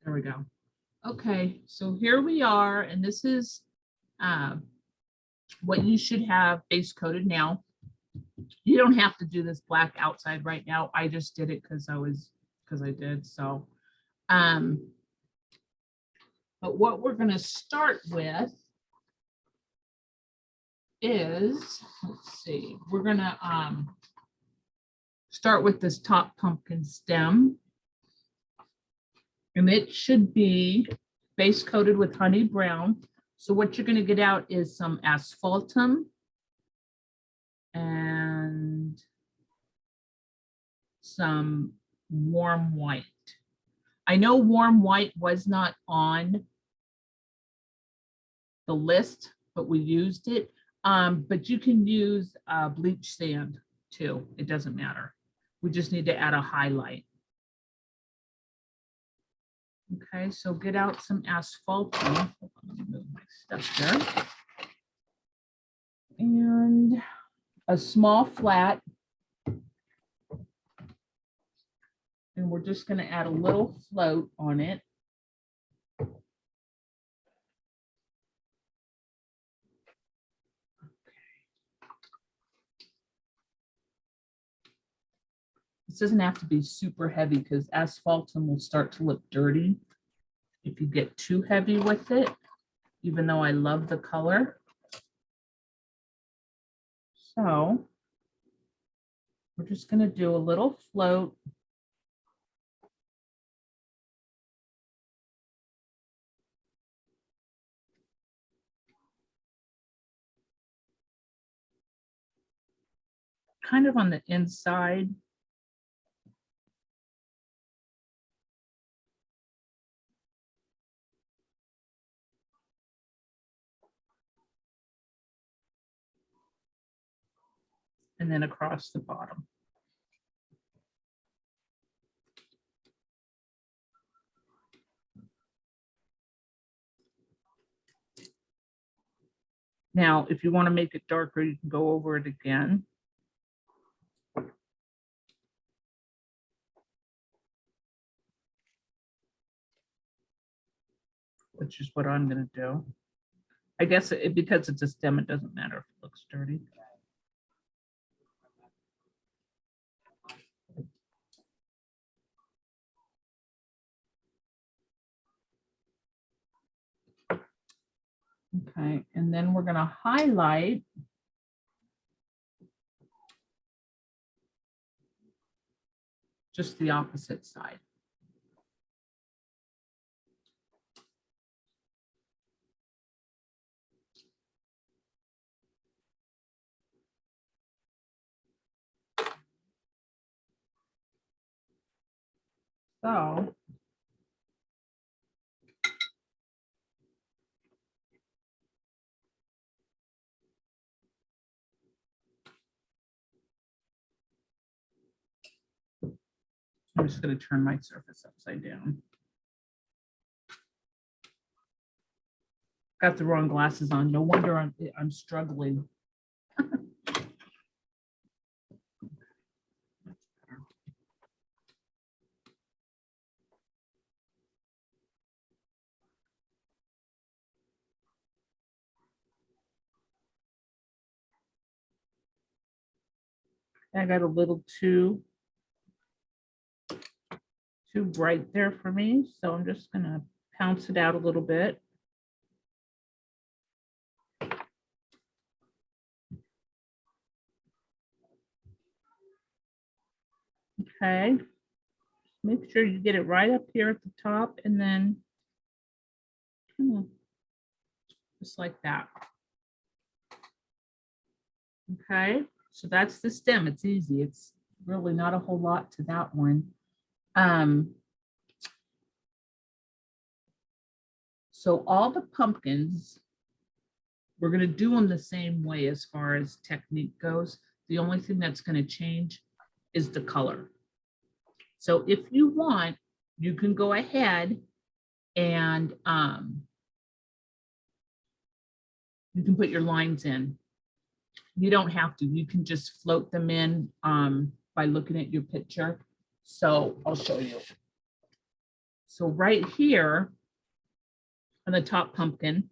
There we go. Okay, so here we are, and this is what you should have base coated now. You don't have to do this black outside right now. I just did it because I did. So, but what we're going to start with is, let's see, we're going to start with this top pumpkin stem. And it should be base coated with honey brown. So what you're going to get out is some asphaltum and some warm white. I know warm white was not on the list, but we used it. But you can use bleach sand too. It doesn't matter. We just need to add a highlight. Okay, so get out some asphaltum. Let me move my stuff there. And a small flat. And we're just going to add a little float on it. This doesn't have to be super heavy because asphaltum will start to look dirty if you get too heavy with it, even though I love the color. So we're just going to do a little float. Kind of on the inside. And then across the bottom. Now, if you want to make it darker, you can go over it again. Which is what I'm going to do. I guess because it's a stem, it doesn't matter if it looks dirty. Okay, and then we're going to highlight just the opposite side. So I'm just going to turn my surface upside down. Got the wrong glasses on. No wonder I'm struggling. I got a little too bright there for me, so I'm just going to pounce it out a little bit. Okay, make sure you get it right up here at the top, and then just like that. Okay, so that's the stem. It's easy. It's really not a whole lot to that one. So all the pumpkins, we're going to do them the same way as far as technique goes. The only thing that's going to change is the color. So if you want, you can go ahead and you can put your lines in. You don't have to. You can just float them in by looking at your picture. So I'll show you. So right here on the top pumpkin,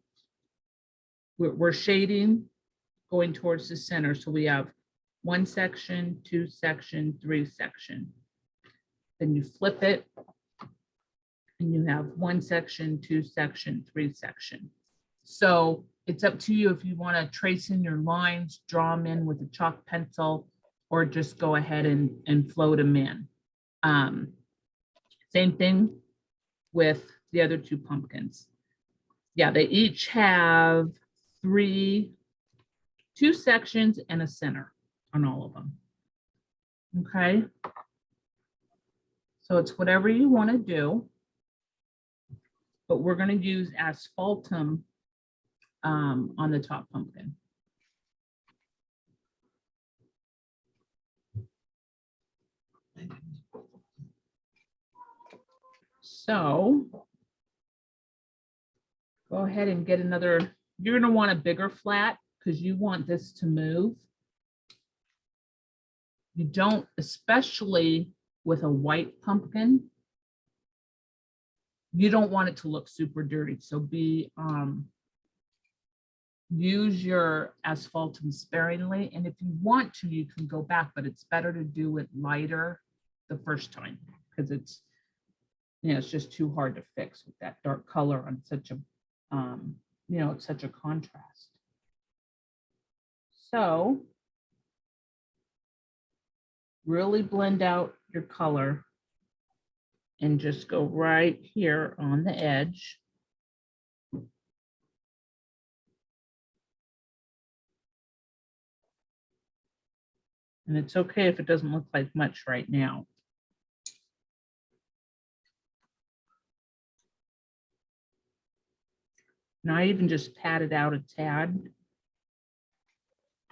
we're shading going towards the center. So we have 1 section, 2 section, 3 section. Then you flip it and you have 1 section, 2 section, 3 section. So it's up to you if you want to trace in your lines, draw them in with a chalk pencil, or just go ahead and float them in. Same thing with the other 2 pumpkins. Yeah, they each have 2 sections and a center on all of them. Okay. So it's whatever you want to do, but we're going to use asphaltum on the top pumpkin. So go ahead and get another, you're going to want a bigger flat because you want this to move. You don't, especially with a white pumpkin, you don't want it to look super dirty. So use your asphaltum sparingly. And if you want to, you can go back, but it's better to do it lighter the first time because it's, it's just too hard to fix with that dark color on such a, it's such a contrast. So really blend out your color and just go right here on the edge. And it's okay if it doesn't look like much right now. Now I even just pat it out a tad.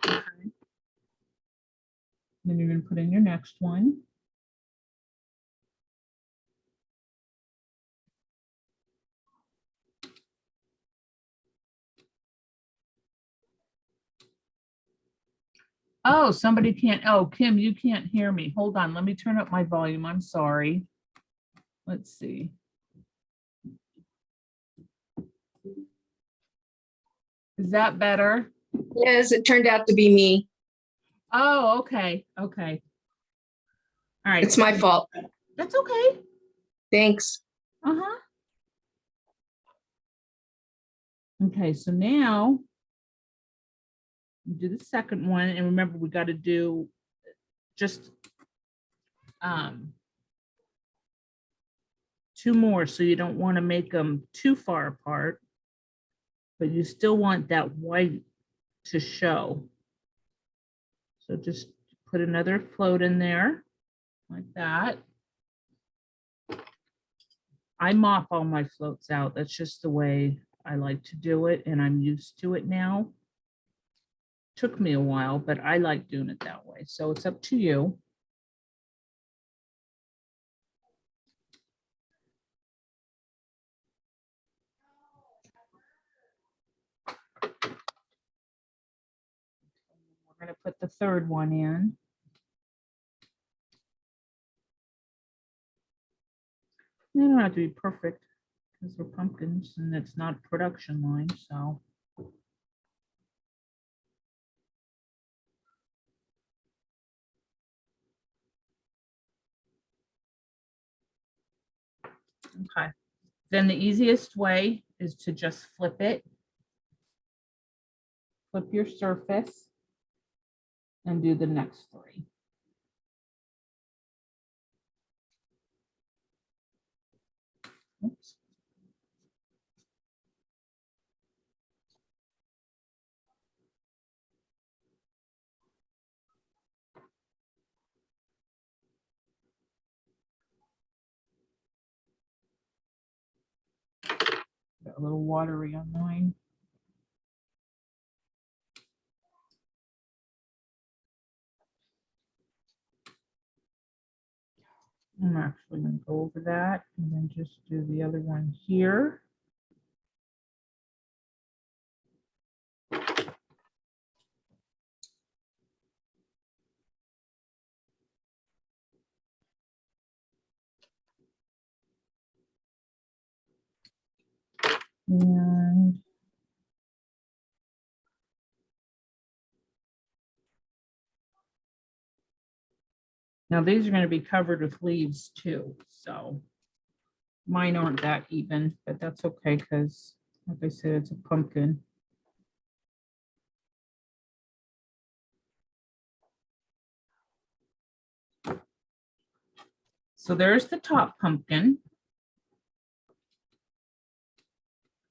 Okay. Then you're going to put in your next one. Oh, somebody can't. Oh, Kim, you can't hear me. Hold on. Let me turn up my volume. I'm sorry. Let's see. Is that better? Yes, it turned out to be me. Oh, okay. Okay. All right. It's my fault. That's okay. Thanks. Uh-huh. Okay, so now you do the second one, and remember we got to do just 2 more, so you don't want to make them too far apart, but you still want that white to show. So just put another float in there like that. I mop all my floats out. That's just the way I like to do it, and I'm used to it now. Took me a while, but I like doing it that way. So it's up to you. We're going to put the third one in. They don't have to be perfect because they're pumpkins and it's not a production line, so. Okay. Then the easiest way is to just flip it. Flip your surface and do the next 3. Oops. Got a little watery on mine. I'm actually going to go over that and then just do the other one here. And now these are going to be covered with leaves too, so mine aren't that even, but that's okay because, like I said, it's a pumpkin. So there's the top pumpkin.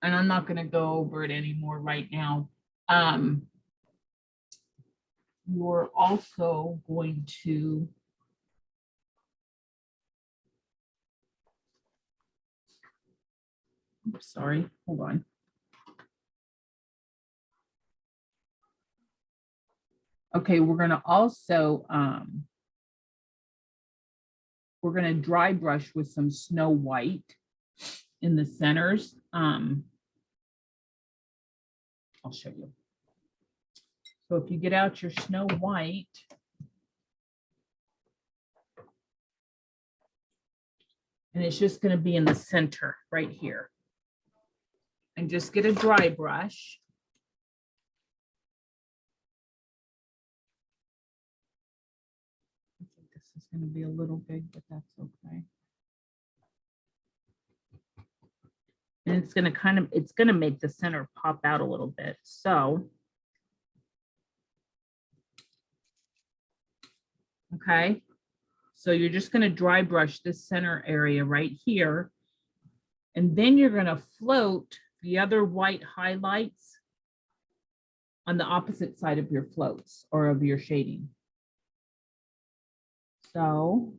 And I'm not going to go over it anymore right now. You're also going to sorry, hold on. Okay, we're going to also we're going to dry brush with some snow white in the centers. I'll show you. So if you get out your snow white, and it's just going to be in the center right here, and just get a dry brush. I think this is going to be a little big, but that's okay. And it's going to it's going to make the center pop out a little bit. So, okay. So you're just going to dry brush this center area right here. And then you're going to float the other white highlights on the opposite side of your floats or of your shading. So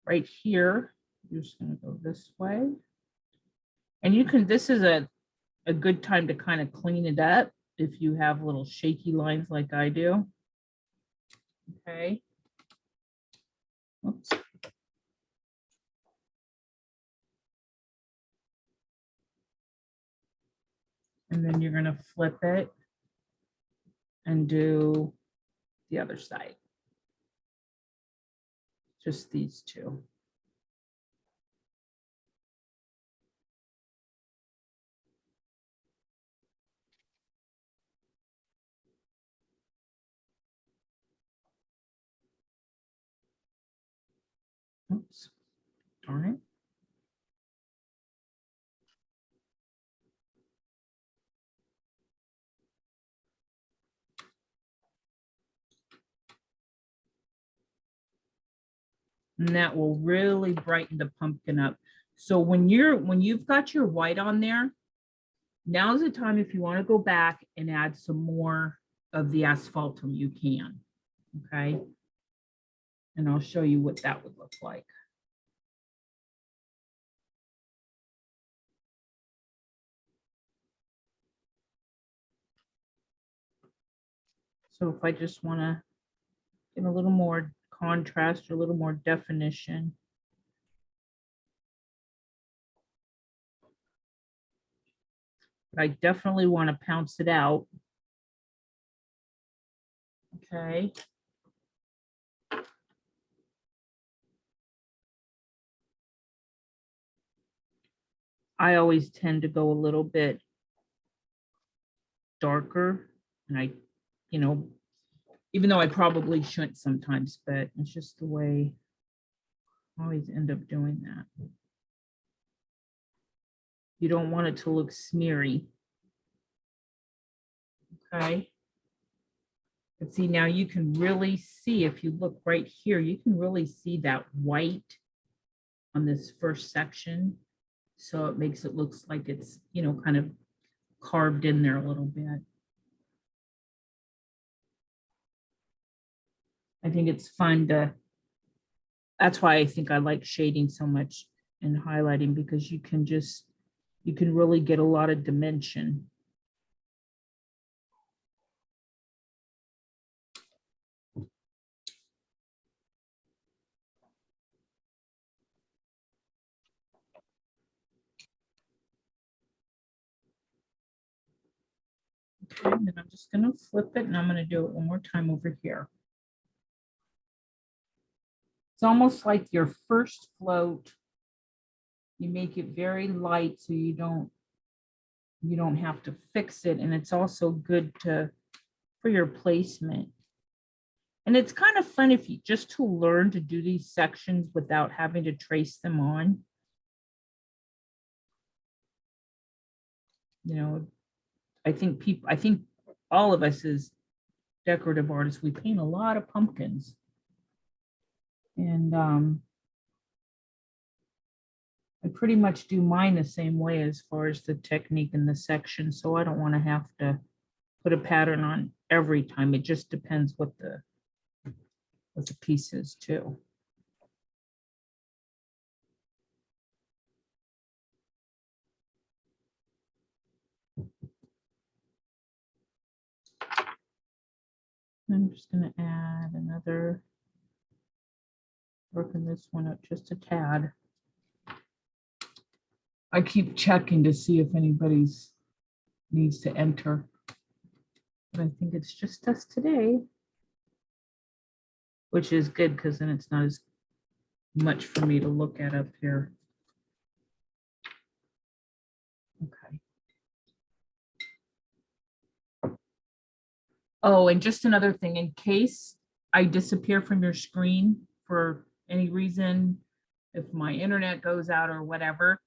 right here, you're just going to go this way. And you can, this is a good time to kind of clean it up if you have little shaky lines like I do. Okay. Oops. And then you're going to flip it and do the other side. Just these two. Oops, darn it. And that will really brighten the pumpkin up. So when you've got your white on there, now's the time if you want to go back and add some more of the asphaltum, you can. Okay. And I'll show you what that would look like. So if I just want to get a little more contrast or a little more definition. But I definitely want to pounce it out. Okay. I always tend to go a little bit darker, and I, you know, even though I probably shouldn't sometimes, but it's just the way I always end up doing that. You don't want it to look smeary. Okay. But see, now you can really see, if you look right here, you can really see that white on this first section. So it makes it look like it's, you know, kind of carved in there a little bit. I think it's fun to, that's why I think I like shading so much and highlighting, because you can really get a lot of dimension. Okay, and then I'm just gonna flip it and I'm gonna do it one more time over here. It's almost like your first float. You make it very light so you don't have to fix it. And it's also good for your placement. And it's kind of fun if you just to learn to do these sections without having to trace them on. You know, I think all of us as decorative artists, we paint a lot of pumpkins. And I pretty much do mine the same way as far as the technique and the section. So I don't want to have to put a pattern on every time. It just depends what the piece is too. I'm just going to add another, working this one up just a tad. I keep checking to see if anybody's needs to enter, but I think it's just us today, which is good because then it's not as much for me to look at up here. Okay. Oh, and just another thing, in case I disappear from your screen for any reason, if my internet goes out or whatever,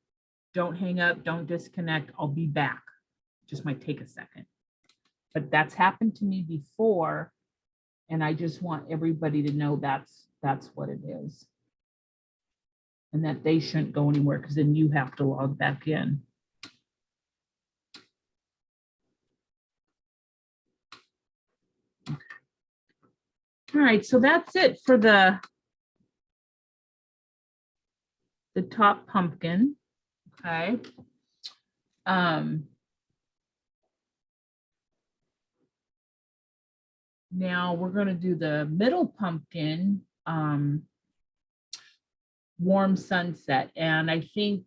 don't hang up, don't disconnect, I'll be back. Just might take a second. But that's happened to me before, and I just want everybody to know that's what it is. And that they shouldn't go anywhere because then you have to log back in. All right, so that's it for the top pumpkin. Okay. Now we're going to do the middle pumpkin, warm sunset. And I think,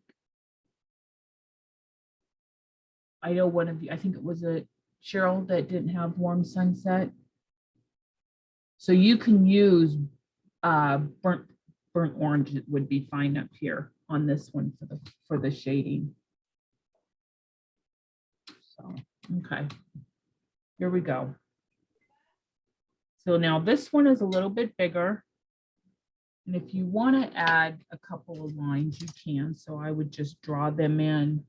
I know one of you, I think it was a Cheryl that didn't have warm sunset. So you can use burnt orange. It would be fine up here on this one for the shading. So, okay, here we go. So now this one is a little bit bigger. And if you want to add a couple of lines, you can. So I would just draw them in.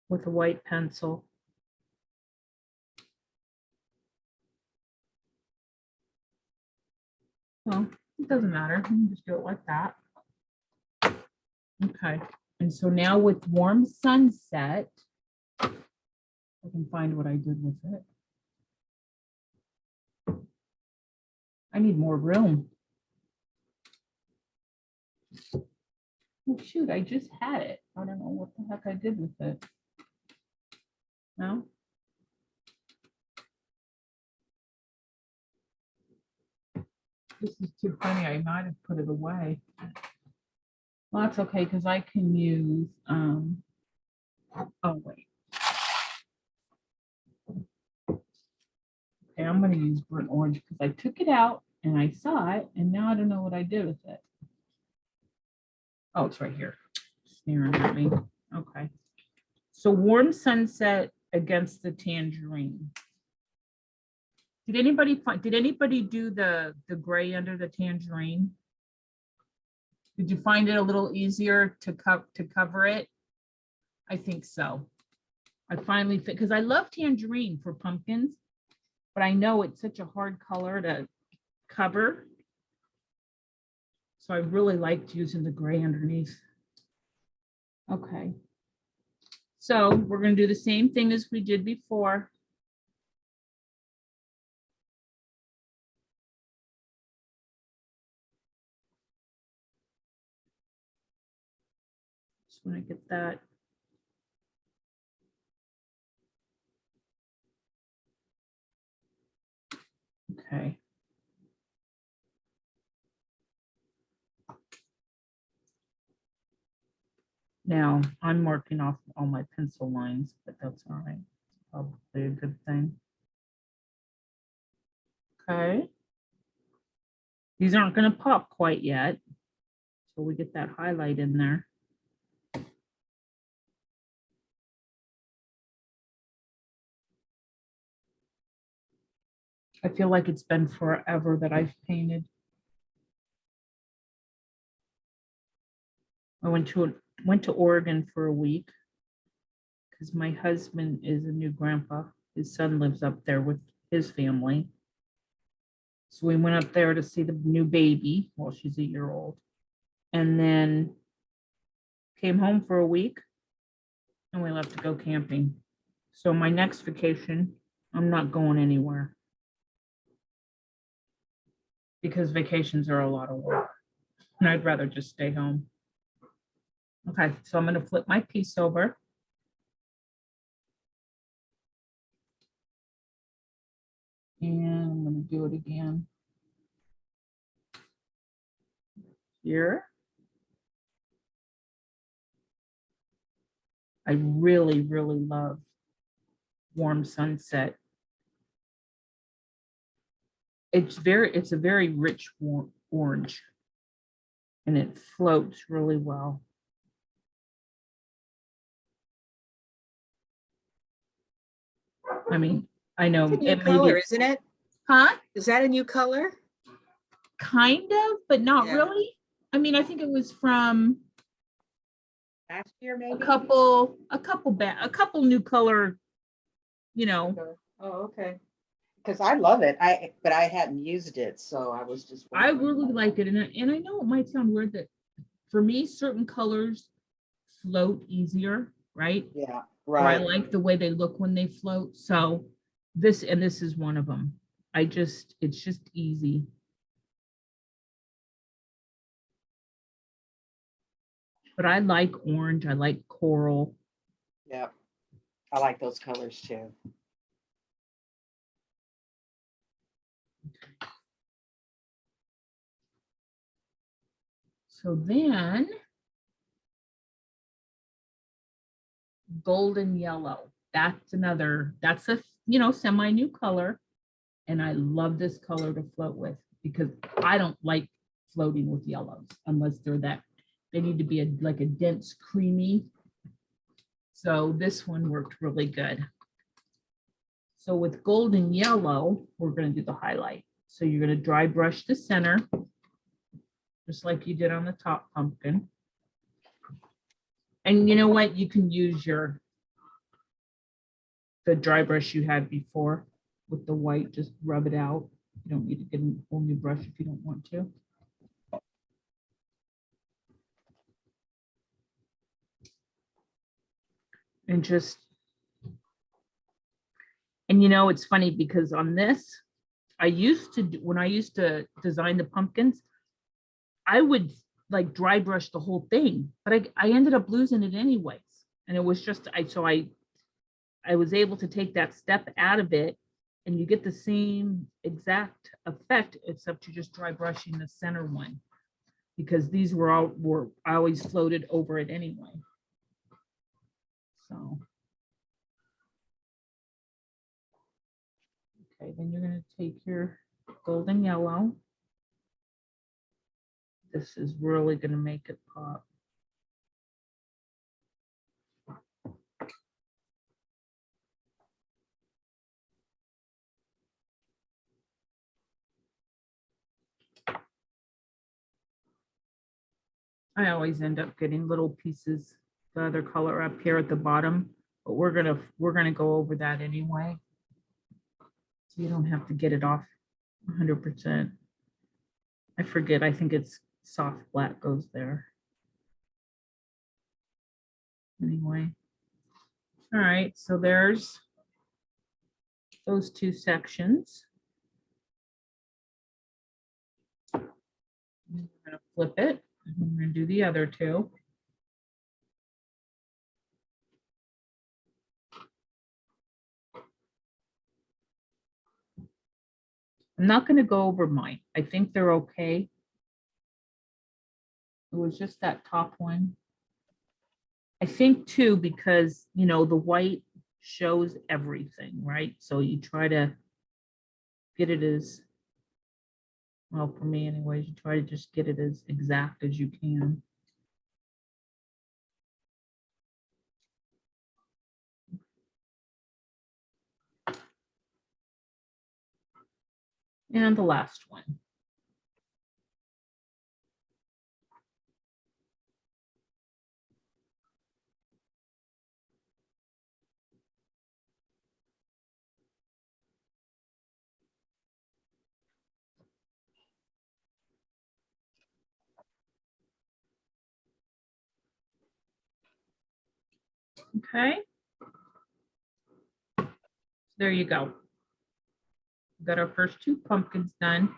With a white pencil. Well, it doesn't matter. You can just do it like that. Okay. And so now with warm sunset, I can find what I did with it. I need more room. Oh, shoot, I just had it. I don't know what the heck I did with it. No? This is too funny. I might have put it away. Well, that's okay because I can use, oh, wait. Okay, I'm going to use burnt orange because I took it out and I saw it and now I don't know what I did with it. Oh, it's right here. Staring at me. Okay. So warm sunset against the tangerine. Did anybody do the gray under the tangerine? Did you find it a little easier to cover it? I think so. I finally fit because I love tangerine for pumpkins, but I know it's such a hard color to cover. So I really liked using the gray underneath. Okay. So we're going to do the same thing as we did before. Just want to get that. Okay. Now, I'm marking off all my pencil lines, but that's all right. Probably a good thing. Okay. These aren't going to pop quite yet. So we get that highlight in there. I feel like it's been forever that I've painted. I went to Oregon for a week because my husband is a new grandpa. His son lives up there with his family. So we went up there to see the new baby. Well, she's a year old. And then came home for a week and we left to go camping. So my next vacation, I'm not going anywhere because vacations are a lot of work and I'd rather just stay home. Okay, so I'm going to flip my piece over. And I'm going to do it again here. I really, really love warm sunset. It's a very rich orange and it floats really well. I mean, I know It's a new it may color, be, isn't it? huh? Is that a new color? Kind of, but not Yeah. really. I mean, I think it was from Last year, a maybe? couple new color, you know. Oh, okay. Because I love it. But I hadn't used it, so I was just I wondering. really like it. And I know it might sound weird that for me, certain colors float easier, right? Yeah, Or I right. like the way they look when they float. So this is one of them. It's just easy. But I like orange. I like coral. Yeah. I like those colors too. So then golden yellow. That's a semi new color. And I love this color to float with because I don't like floating with yellows unless they need to be like a dense creamy. So this one worked really good. So with golden yellow, we're going to do the highlight. So you're going to dry brush the center, just like you did on the top pumpkin. And you know what? You can use the dry brush you had before with the white, just rub it out. You don't need to get a whole new brush if you don't want to. And it's funny because on this, when I used to design the pumpkins, I would like dry brush the whole thing, but I ended up losing it anyways. And it was just, I was able to take that step out of it and you get the same exact effect, except you're just dry brushing the center one because these I always floated over it anyway. So. Okay, then you're going to take your golden yellow. This is really going to make it pop. I always end up getting little pieces, the other color up here at the bottom, but we're gonna go over that anyway. So you don't have to get it off 100%. I forget, I think it's soft black goes there. Anyway. All right, so there's those two sections. I'm gonna flip it. I'm gonna do the other two. I'm not going to go over mine. I think they're okay. It was just that top one. I think too, because, you know, the white shows everything, right? So you try to get it as, well, for me anyways, you try to just get it as exact as you can. And the last one. Okay. There you go. Got our first two pumpkins done.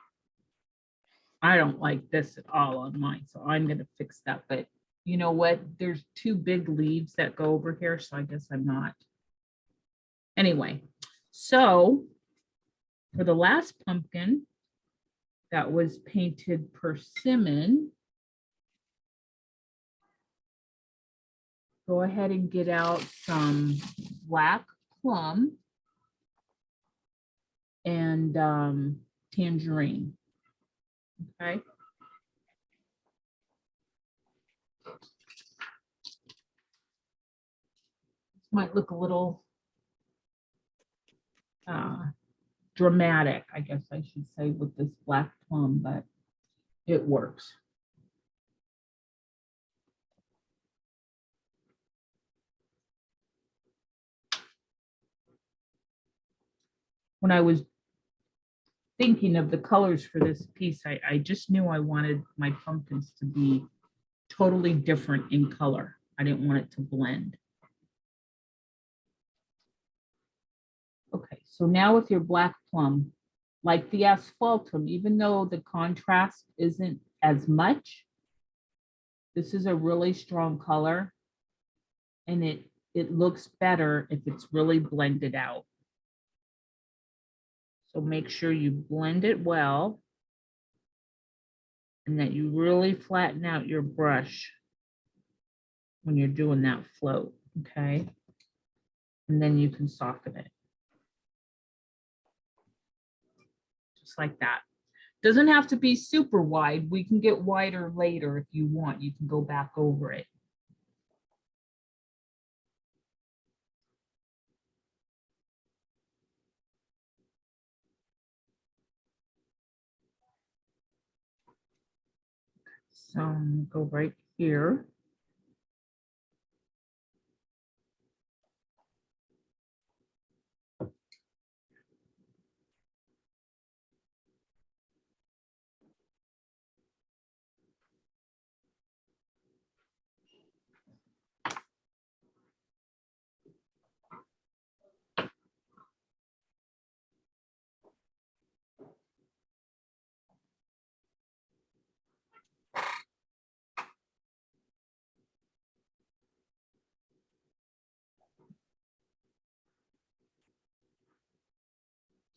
I don't like this at all on mine, so I'm gonna fix that, but you know what? There's two big leaves that go over here, so I guess I'm not. Anyway, so for the last pumpkin that was painted persimmon, go ahead and get out some black plum and tangerine. Okay. This might look a little dramatic, I guess I should say, with this black plum, but it works. When I was thinking of the colors for this piece, I just knew I wanted my pumpkins to be totally different in color. I didn't want it to blend. Okay, so now with your black plum, like the asphaltum, even though the contrast isn't as much, this is a really strong color, and it looks better if it's really blended out. So make sure you blend it well and that you really flatten out your brush when you're doing that float, okay? And then you can soften it. Just like that. Doesn't have to be super wide. We can get wider later if you want. You can go back over it. So I'm gonna go right here.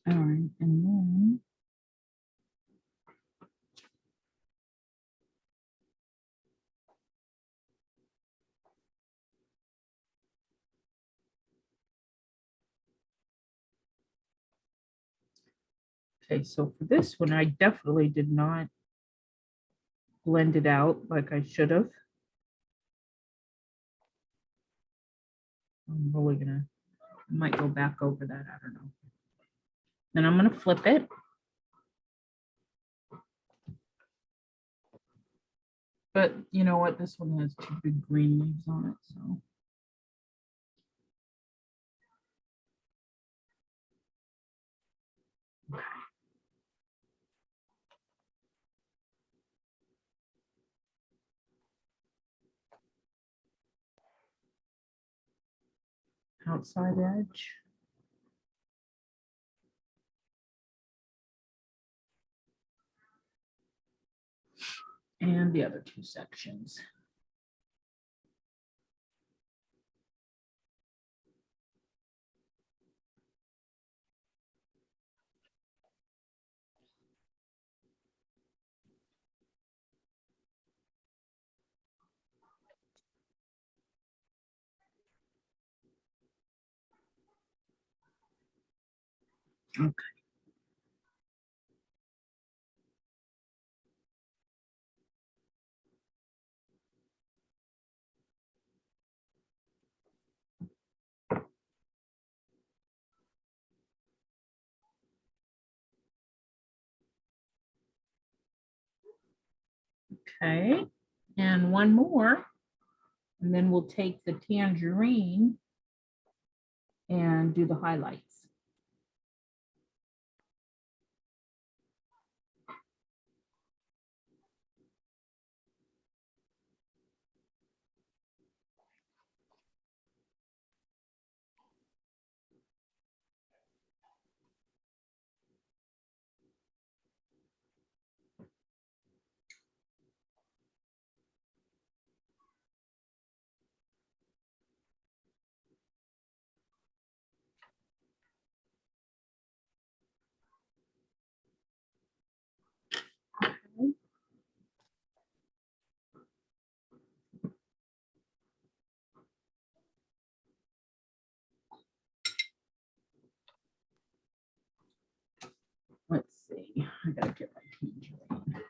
All right, and then okay, so for this one, I definitely did not blend it out like I should have. I'm really gonna, I might go back over that, I don't know. Then I'm gonna flip it. But you know what, this one has two big green leaves on it, so. Outside edge. And the other two sections. Okay. Okay, and one more, and then we'll take the tangerine and do the highlights. Let's see, I gotta get my tangerine.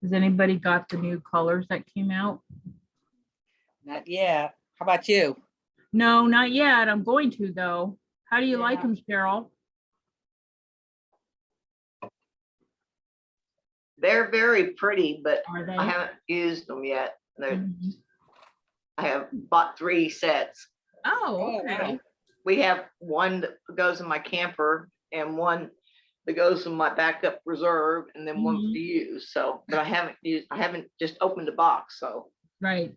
Has anybody got the new colors that came out? Not yet. How about you? No, not yet. I'm going to though. How do you like Yeah. them, Cheryl? They're very pretty, but Are they? I haven't used them yet. Mhm. I have bought 3 sets. Oh, Oh, okay. wow. We have one that goes in my camper and one that goes in my backup reserve and then one Mhm. to use. So, but I haven't just opened the box. So Right.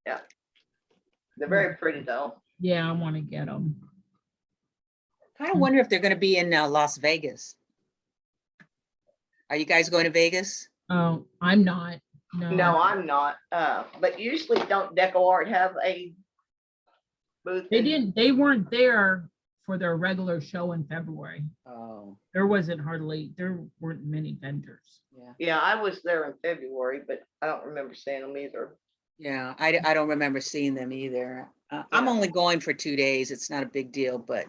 they're very pretty though. Yeah, I want to get them. Kind of wonder if they're going to be in Las Vegas. Are you guys going to Vegas? Oh, I'm not. No. No, I'm not. But usually don't Deco Art have a booth? They weren't there for their regular show in February. Oh, There weren't many vendors. yeah. Yeah, I was there in February, but I don't remember seeing them either. Yeah, I don't remember seeing them either. I'm Yeah. only going for 2 days. It's not a big deal, but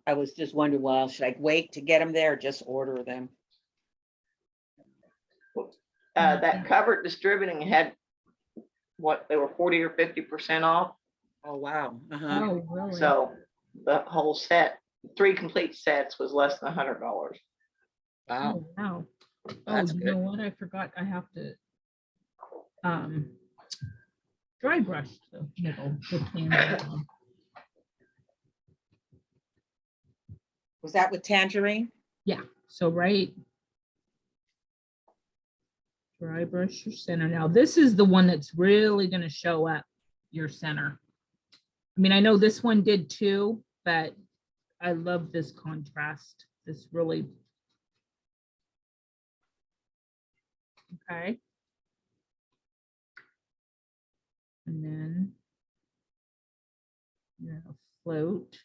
I was just wondering, well, should I wait to get them there or just order them? That Covered Distributing had what, they were 40 or 50% off. Oh, wow. Uh-huh. Oh, really? So the whole set, 3 complete sets was less than $100. Wow. Oh, wow. Oh, That's you good. know what? I forgot I have to dry brush the middle. The tangerine. Was that with tangerine? Yeah, so right. Dry brush your center. Now this is the one that's really going to show up your center. I mean, I know this one did too, but I love this contrast. This really. Okay. And then you're gonna float.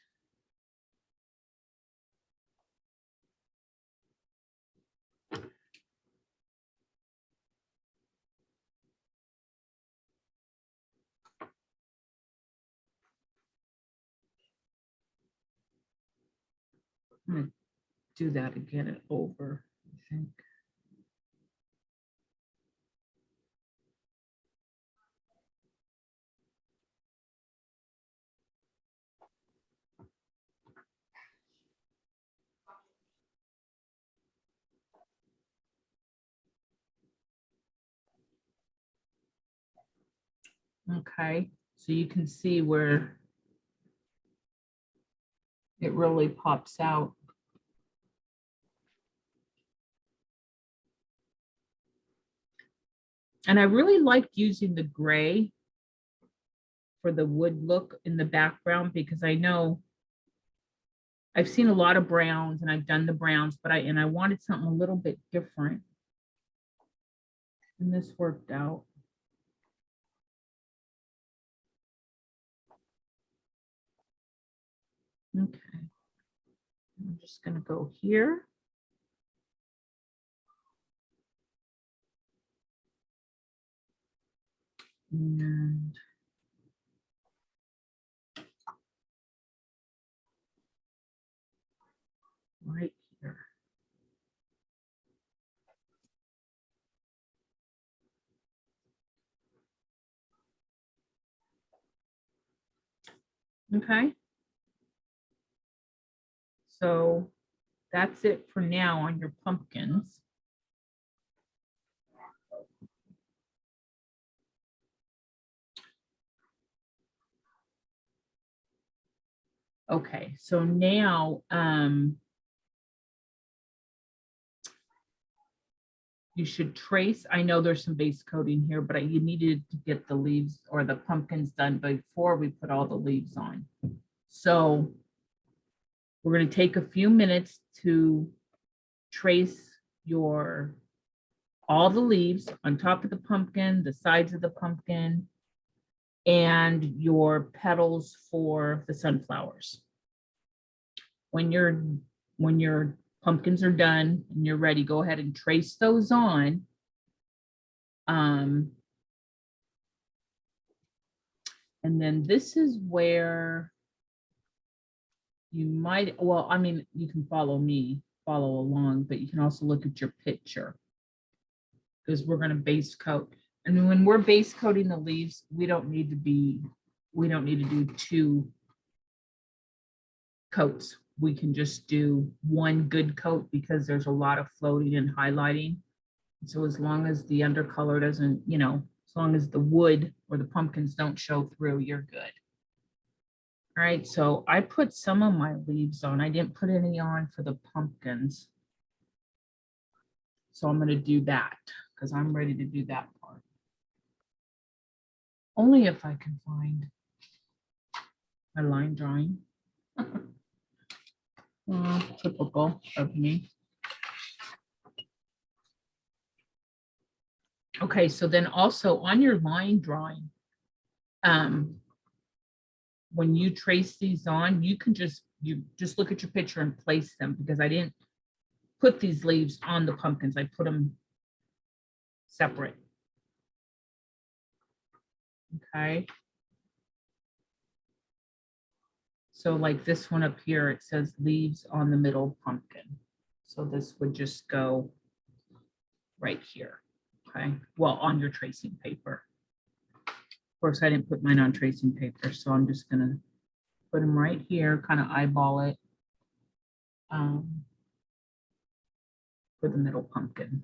I'm gonna do that again and over, I think. Okay, so you can see where it really pops out. And I really liked using the gray for the wood look in the background because I know I've seen a lot of browns and I've done the browns, but I wanted something a little bit different. And this worked out. Okay. I'm just gonna go here. And right here. Okay. So that's it for now on your pumpkins. Okay, so now you should trace. I know there's some base coating here, but you needed to get the leaves or the pumpkins done before we put all the leaves on. So we're going to take a few minutes to trace all the leaves on top of the pumpkin, the sides of the pumpkin, and your petals for the sunflowers. When your pumpkins are done and you're ready, go ahead and trace those on. And then this is where you might, well, I mean, you can follow along, but you can also look at your picture because we're going to base coat. And when we're base coating the leaves, we don't need to do 2 coats. We can just do 1 good coat because there's a lot of floating and highlighting. So as long as the undercolor doesn't, as long as the wood or the pumpkins don't show through, you're good. All right, so I put some of my leaves on. I didn't put any on for the pumpkins. So I'm going to do that because I'm ready to do that part. Only if I can find my line drawing. Typical of me. Okay, so then also on your line drawing, when you trace these on, you just look at your picture and place them because I didn't put these leaves on the pumpkins. I put them separate. Okay. So like this one up here, it says leaves on the middle pumpkin. So this would just go right here. Okay. Well, on your tracing paper. Of course, I didn't put mine on tracing paper, so I'm just going to put them right here, kind of eyeball it for the middle pumpkin.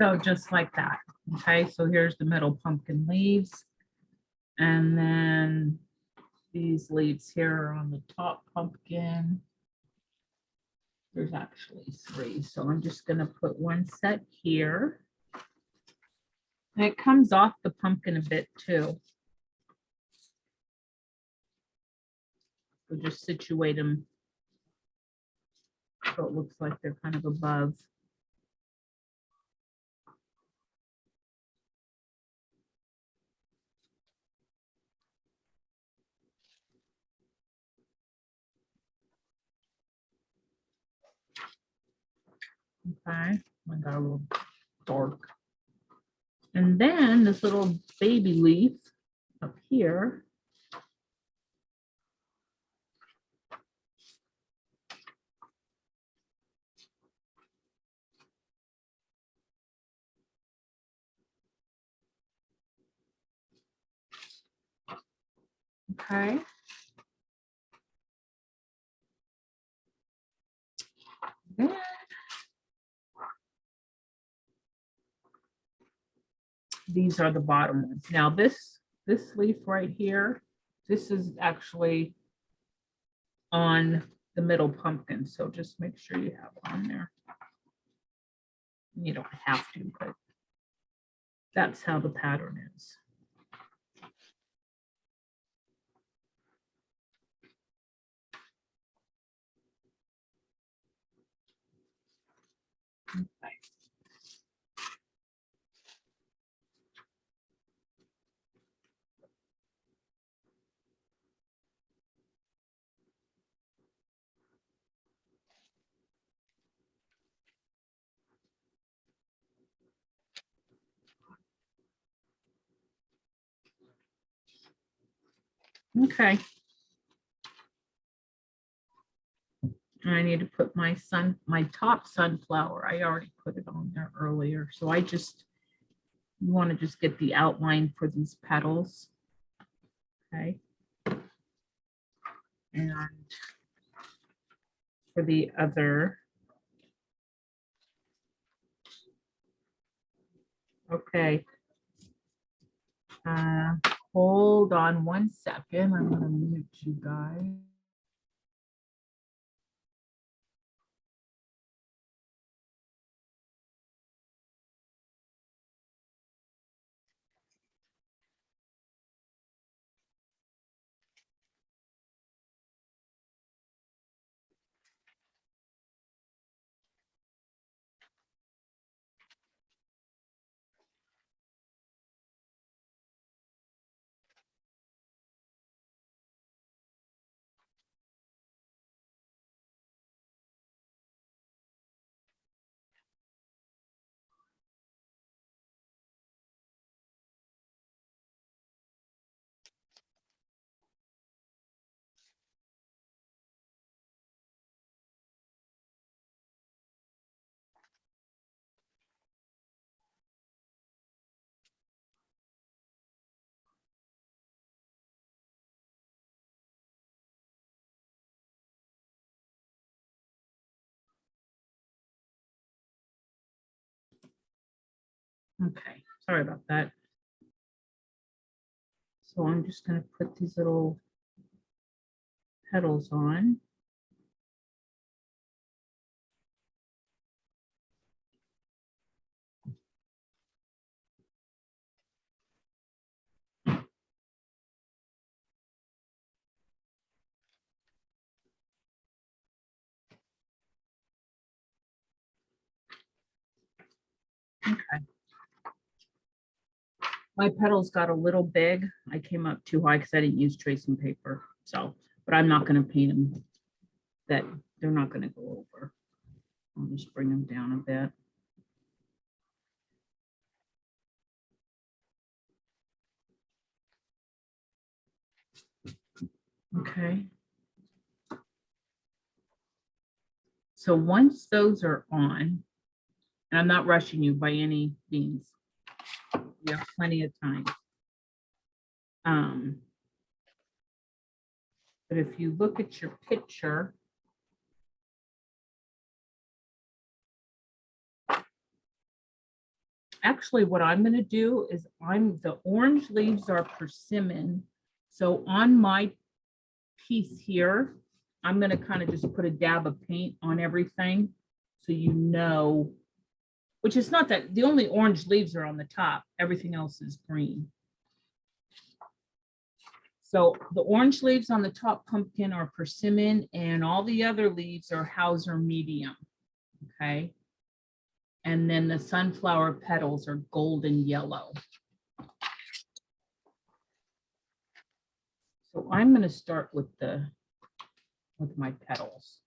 So just like that. Okay, so here's the middle pumpkin leaves. And then these leaves here are on the top pumpkin. There's actually 3. So I'm just going to put 1 set here. And it comes off the pumpkin a bit too. So just situate them so it looks like they're kind of above. Okay, I got a little dark. And then this little baby leaf up here. Okay. Then these are the bottom ones. Now this leaf right here, this is actually on the middle pumpkin. So just make sure you have it on there. You don't have to, but that's how the pattern is. Okay. Okay. I need to put my top sunflower. I already put it on there earlier. So I just, you want to just get the outline for these petals. Okay. And for the other. Okay. Hold on 1 second. I'm going to mute you guys. Okay, sorry about that. So I'm just going to put these little petals on. Okay. My petals got a little big. I came up too high because I didn't use tracing paper. So, but I'm not going to paint them that they're not going to go over. I'll just bring them down a bit. Okay. So once those are on, and I'm not rushing you by any means, you have plenty of time. But if you look at your picture, actually what I'm going to do is the orange leaves are persimmon. So on my piece here, I'm going to kind of just put a dab of paint on everything. So you know, which is not that the only orange leaves are on the top. Everything else is green. So the orange leaves on the top pumpkin are persimmon and all the other leaves are Hauser medium. Okay. And then the sunflower petals are golden yellow. So I'm going to start with my petals.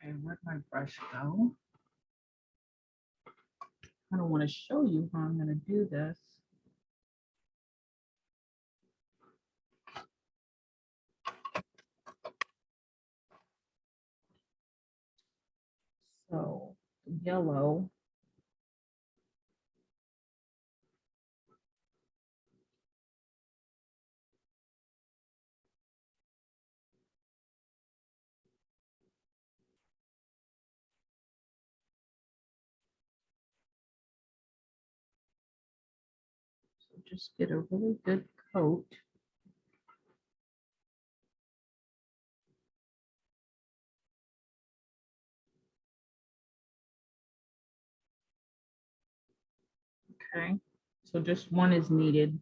Okay, where'd my brush go? I don't want to show you how I'm going to do this. yellow. So just get a really good coat. Okay, so just one is needed.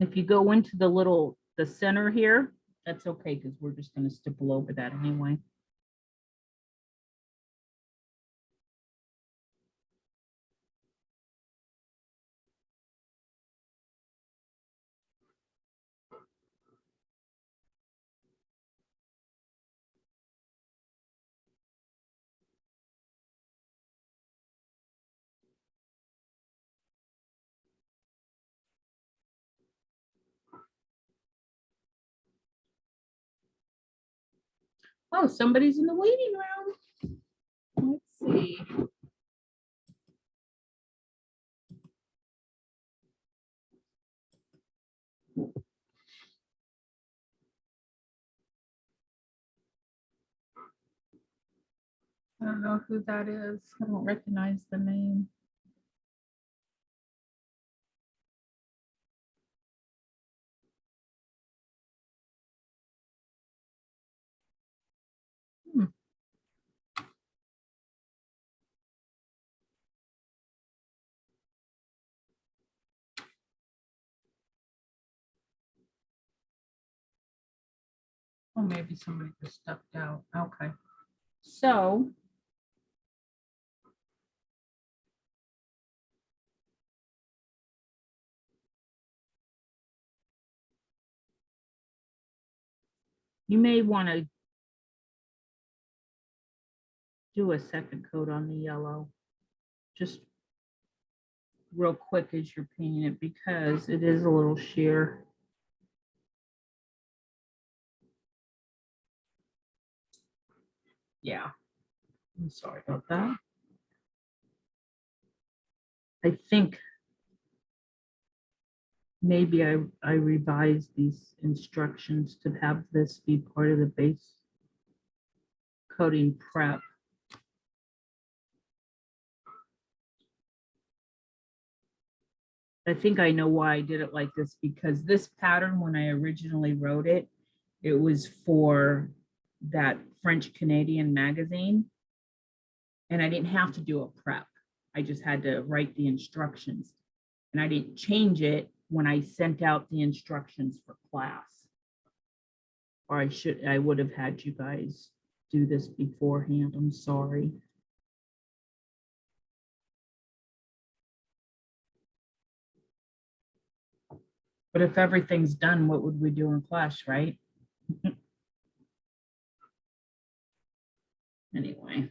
If you go into the center here, that's okay, because we're just gonna stipple over that anyway. Oh, somebody's in the waiting room. Let's see. I don't know who that is. I don't recognize the name. Hmm. Oh, maybe somebody just stepped out. Okay. So you may want to do a second coat on the yellow, just real quick as you're painting it, because it is a little sheer. Yeah, I'm sorry about that. I think maybe I revised these instructions to have this be part of the base coating prep. I think I know why I did it like this, because this pattern, when I originally wrote it, it was for that French Canadian magazine. And I didn't have to do a prep. I just had to write the instructions. And I didn't change it when I sent out the instructions for class. Or I would have had you guys do this beforehand. I'm sorry. But if everything's done, what would we do in class, right? Anyway.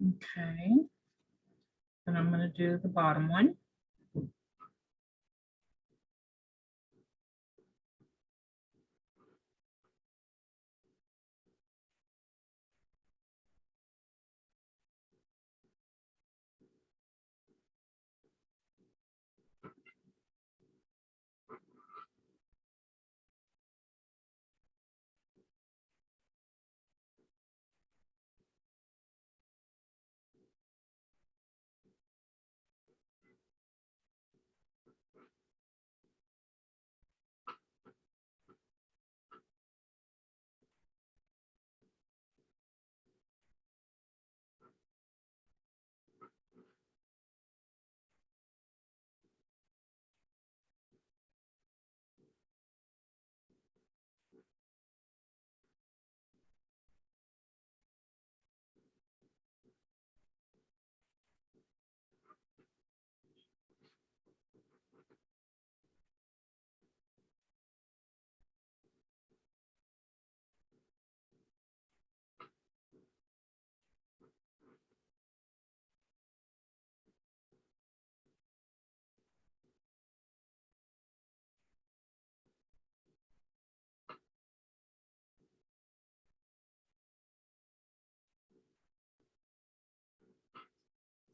Okay. And I'm going to do the bottom one.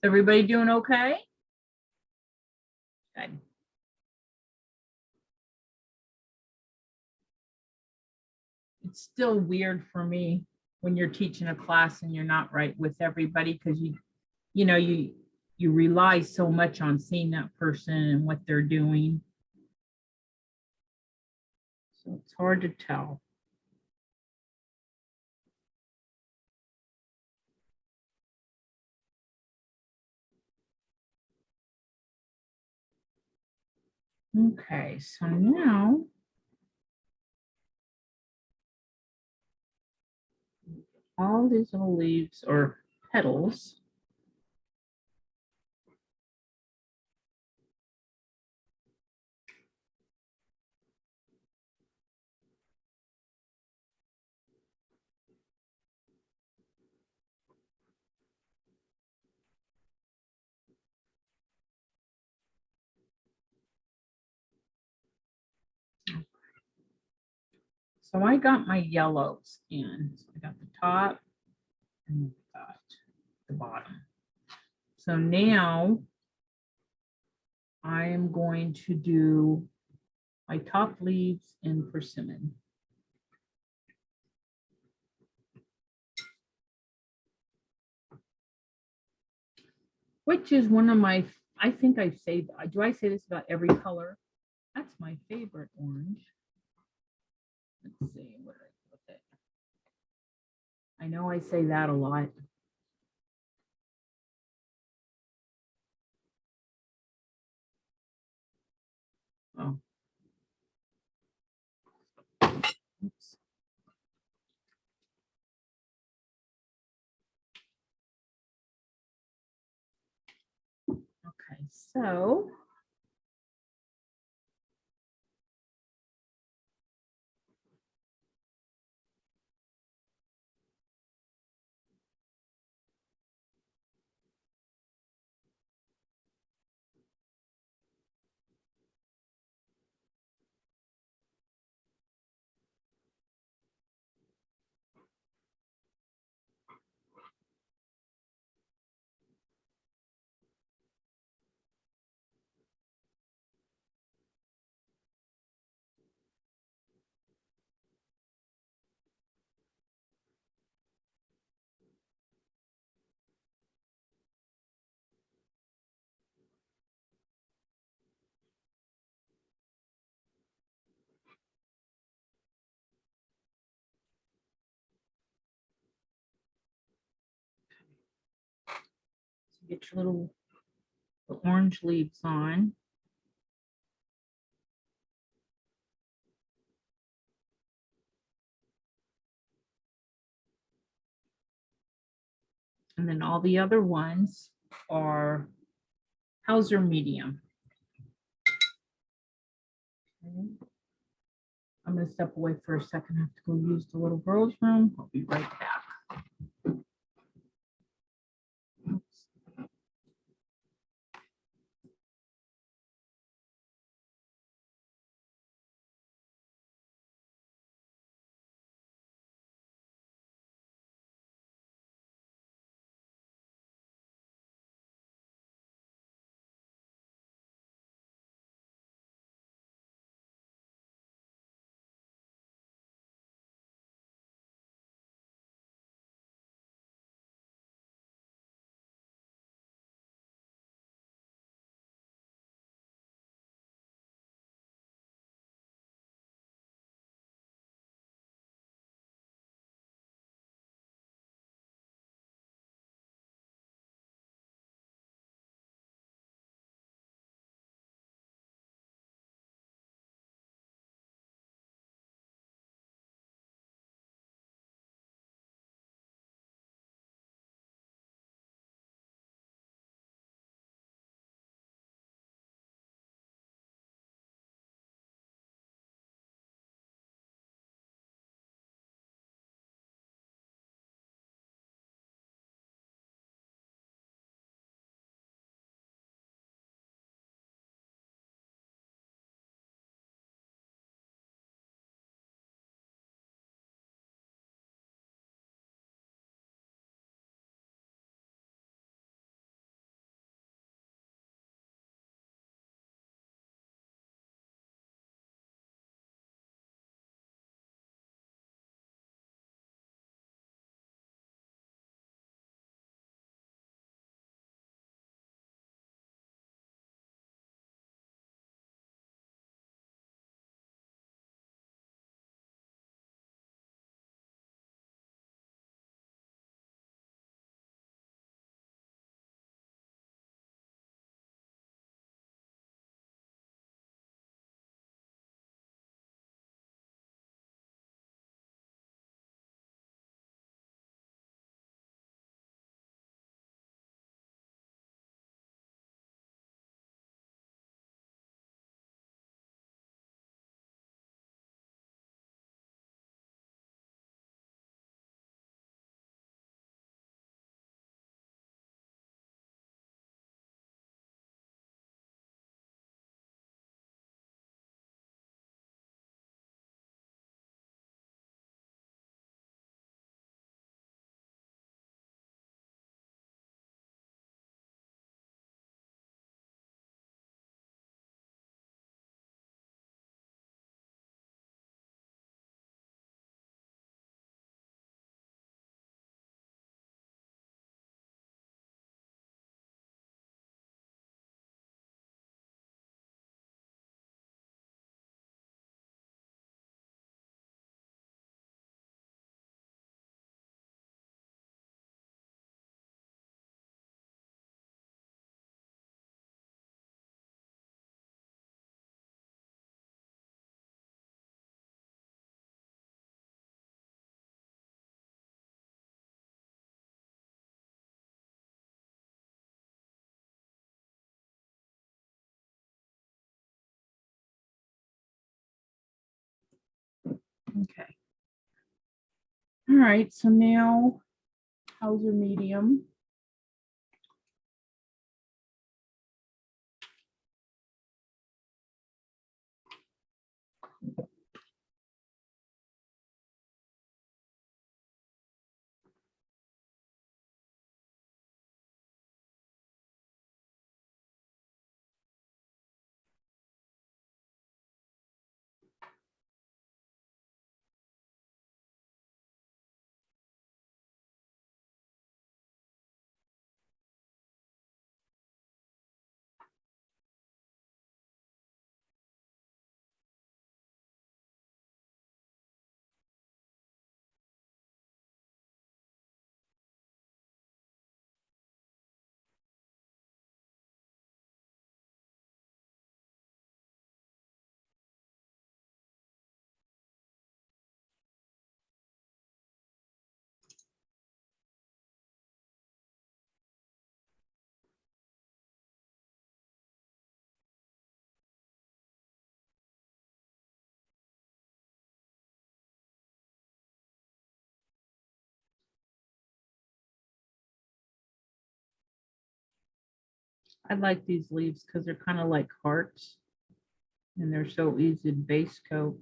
Everybody doing okay? Good. It's still weird for me when you're teaching a class and you're not right with everybody because you rely so much on seeing that person and what they're doing. So it's hard to tell. Okay, so now all these little leaves or petals. So I got my yellows in. So I got the top and I got the bottom. So now I am going to do my top leaves in persimmon. Which is one of my, I think I say, do I say this about every color? That's my favorite orange. Let's see, what did I do with it? I know I say that a lot. Oh. Oops. Okay, so get your little orange leaves on. And then all the other ones are Hauser medium. Okay. I'm going to step away for a second. I have to go use the little girl's room. I'll be right back. Okay. All right, so now how's your medium? I like these leaves because they're kind of like hearts and they're so easy to base coat.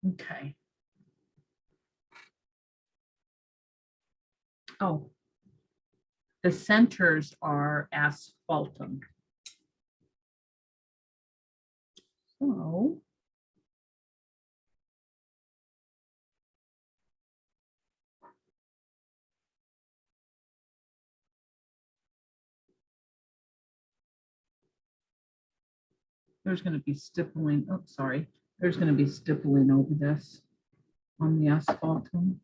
Okay. Oh, the centers are asphaltum. So there's going to be stippling. Oh, sorry. There's going to be stippling over this on the asphaltum.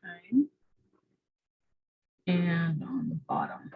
Okay. And on the bottom.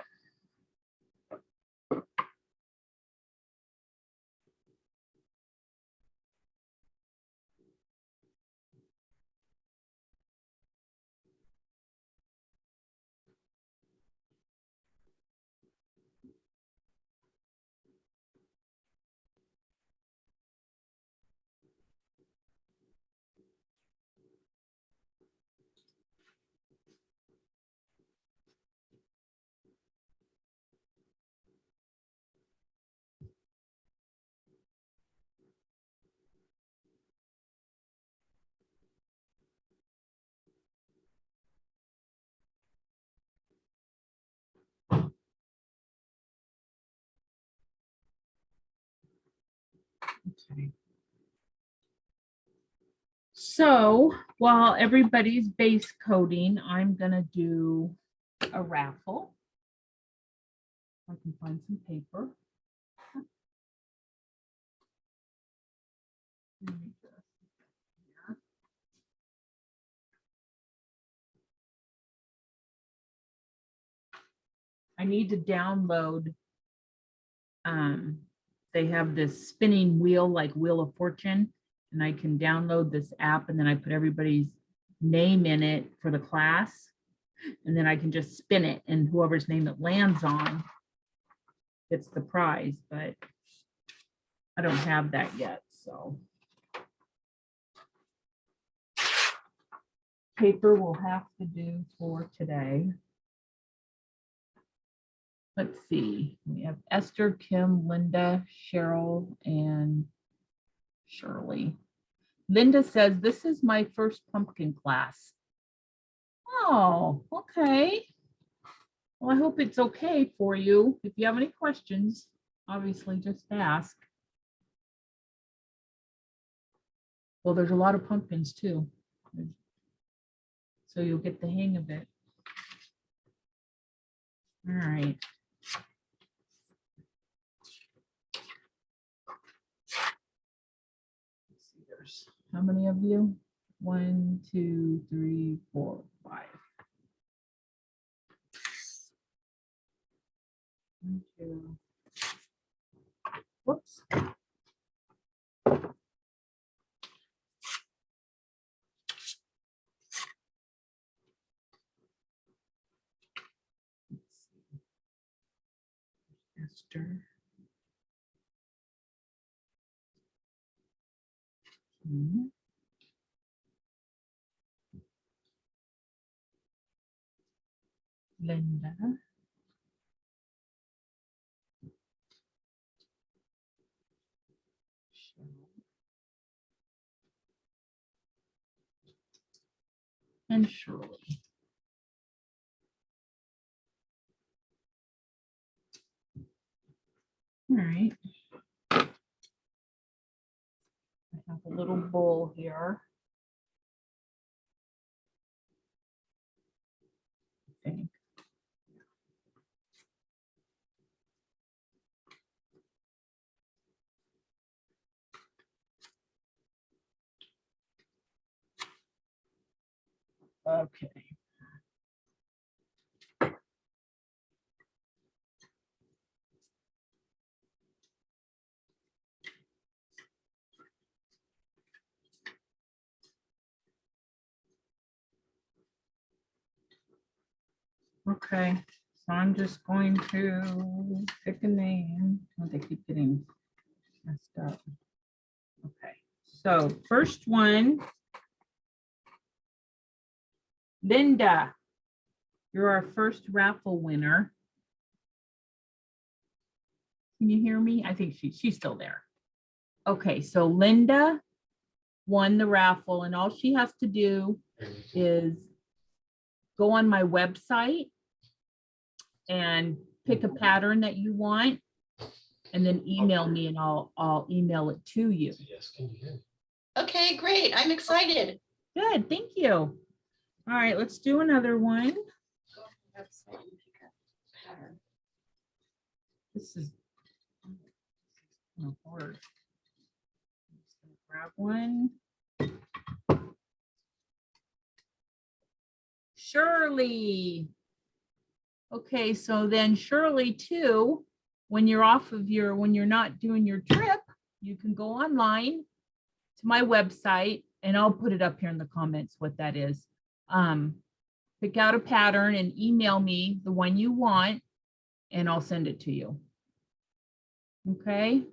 Okay. So while everybody's base coating, I'm gonna do a raffle. I can find some paper. I need to download. They have this spinning wheel like Wheel of Fortune, and I can download this app and then I put everybody's name in it for the class. And then I can just spin it and whoever's name it lands on gets the prize, but I don't have that yet, so. Paper will have to do for today. Let's see, we have Esther, Kim, Linda, Cheryl, and Shirley. Linda says, this is my first pumpkin class. Oh, okay. Well, I hope it's okay for you. If you have any questions, obviously just ask. Well, there's a lot of pumpkins too. So you'll get the hang of it. All right. Let's see, there's how many of you? 1, 2, 3, 4, 5. 1, 2. Whoops. Esther. Linda. And Shirley. All right. I have a little bowl here. I think. Okay. Okay, so I'm just going to pick a name. Oh, they keep getting messed up. Okay, so first one, Linda, you're our first raffle winner. Can you hear me? I think she's still there. Okay, so Linda won the raffle, and all she has to do is go on my website and pick a pattern that you want, and then email me, and I'll email it to you. Okay, great. I'm excited. Good, thank you. All right, let's do another one. This is hard. Grab one. Shirley. Okay, so then Shirley too, when you're not doing your trip, you can go online to my website, and I'll put it up here in the comments what that is. Pick out a pattern and email me the one you want, and I'll send it to you. Okay.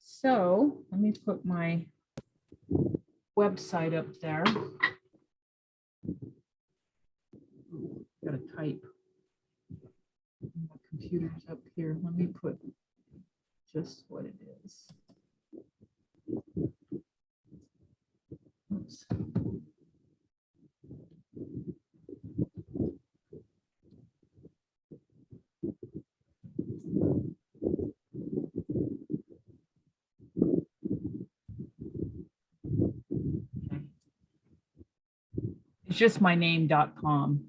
So let me put my website up there. Ooh, gotta type. My computer's up here. Let me put just what it is. Oops. Okay. It's just my name.com.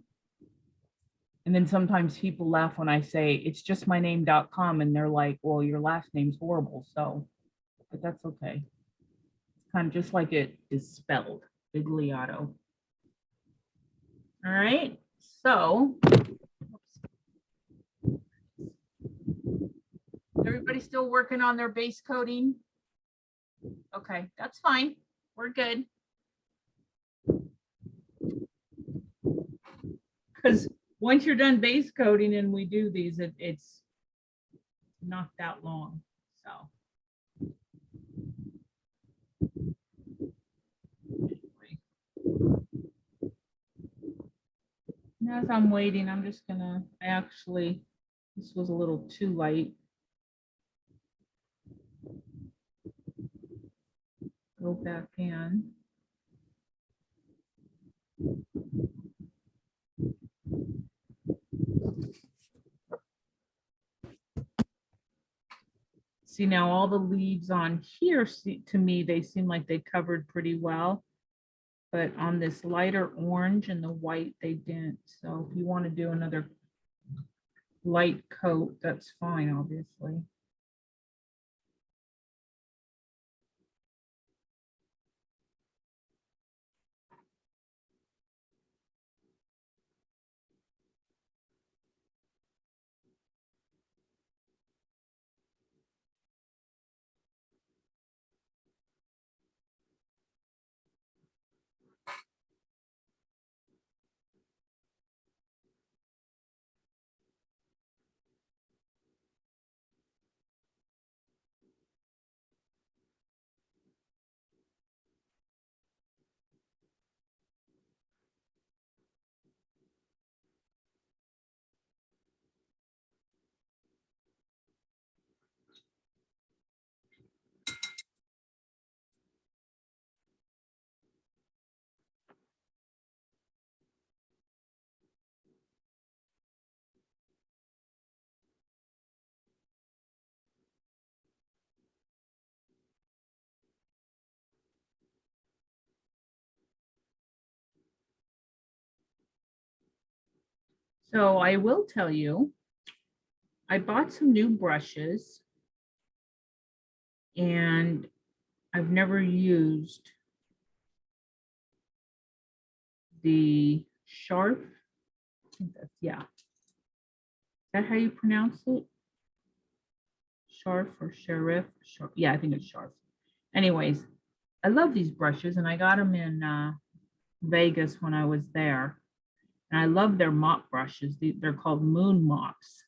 And then sometimes people laugh when I say it's just my name.com, and they're like, well, your last name's horrible. So, but that's okay. It's kind of just like it is spelled, Bigliato. All right. So, everybody still working on their base coating? Okay, that's fine. We're good. Because once you're done base coating and we do these, it's not that long. So. And as I'm waiting, I'm just gonna this was a little too light. Go back in. See, now all the leaves on here, to me, they seem like they covered pretty well. But on this lighter orange and the white, they didn't. So if you want to do another light coat, that's fine, obviously. So I will tell you, I bought some new brushes, and I've never used the Sharp. I think that's, yeah. Is that how you pronounce it? Sharp or Sheriff? Sharp. Yeah, I think it's Sharp. Anyways, I love these brushes, and I got them in Vegas when I was there. And I love their mop brushes. They're called moon mops.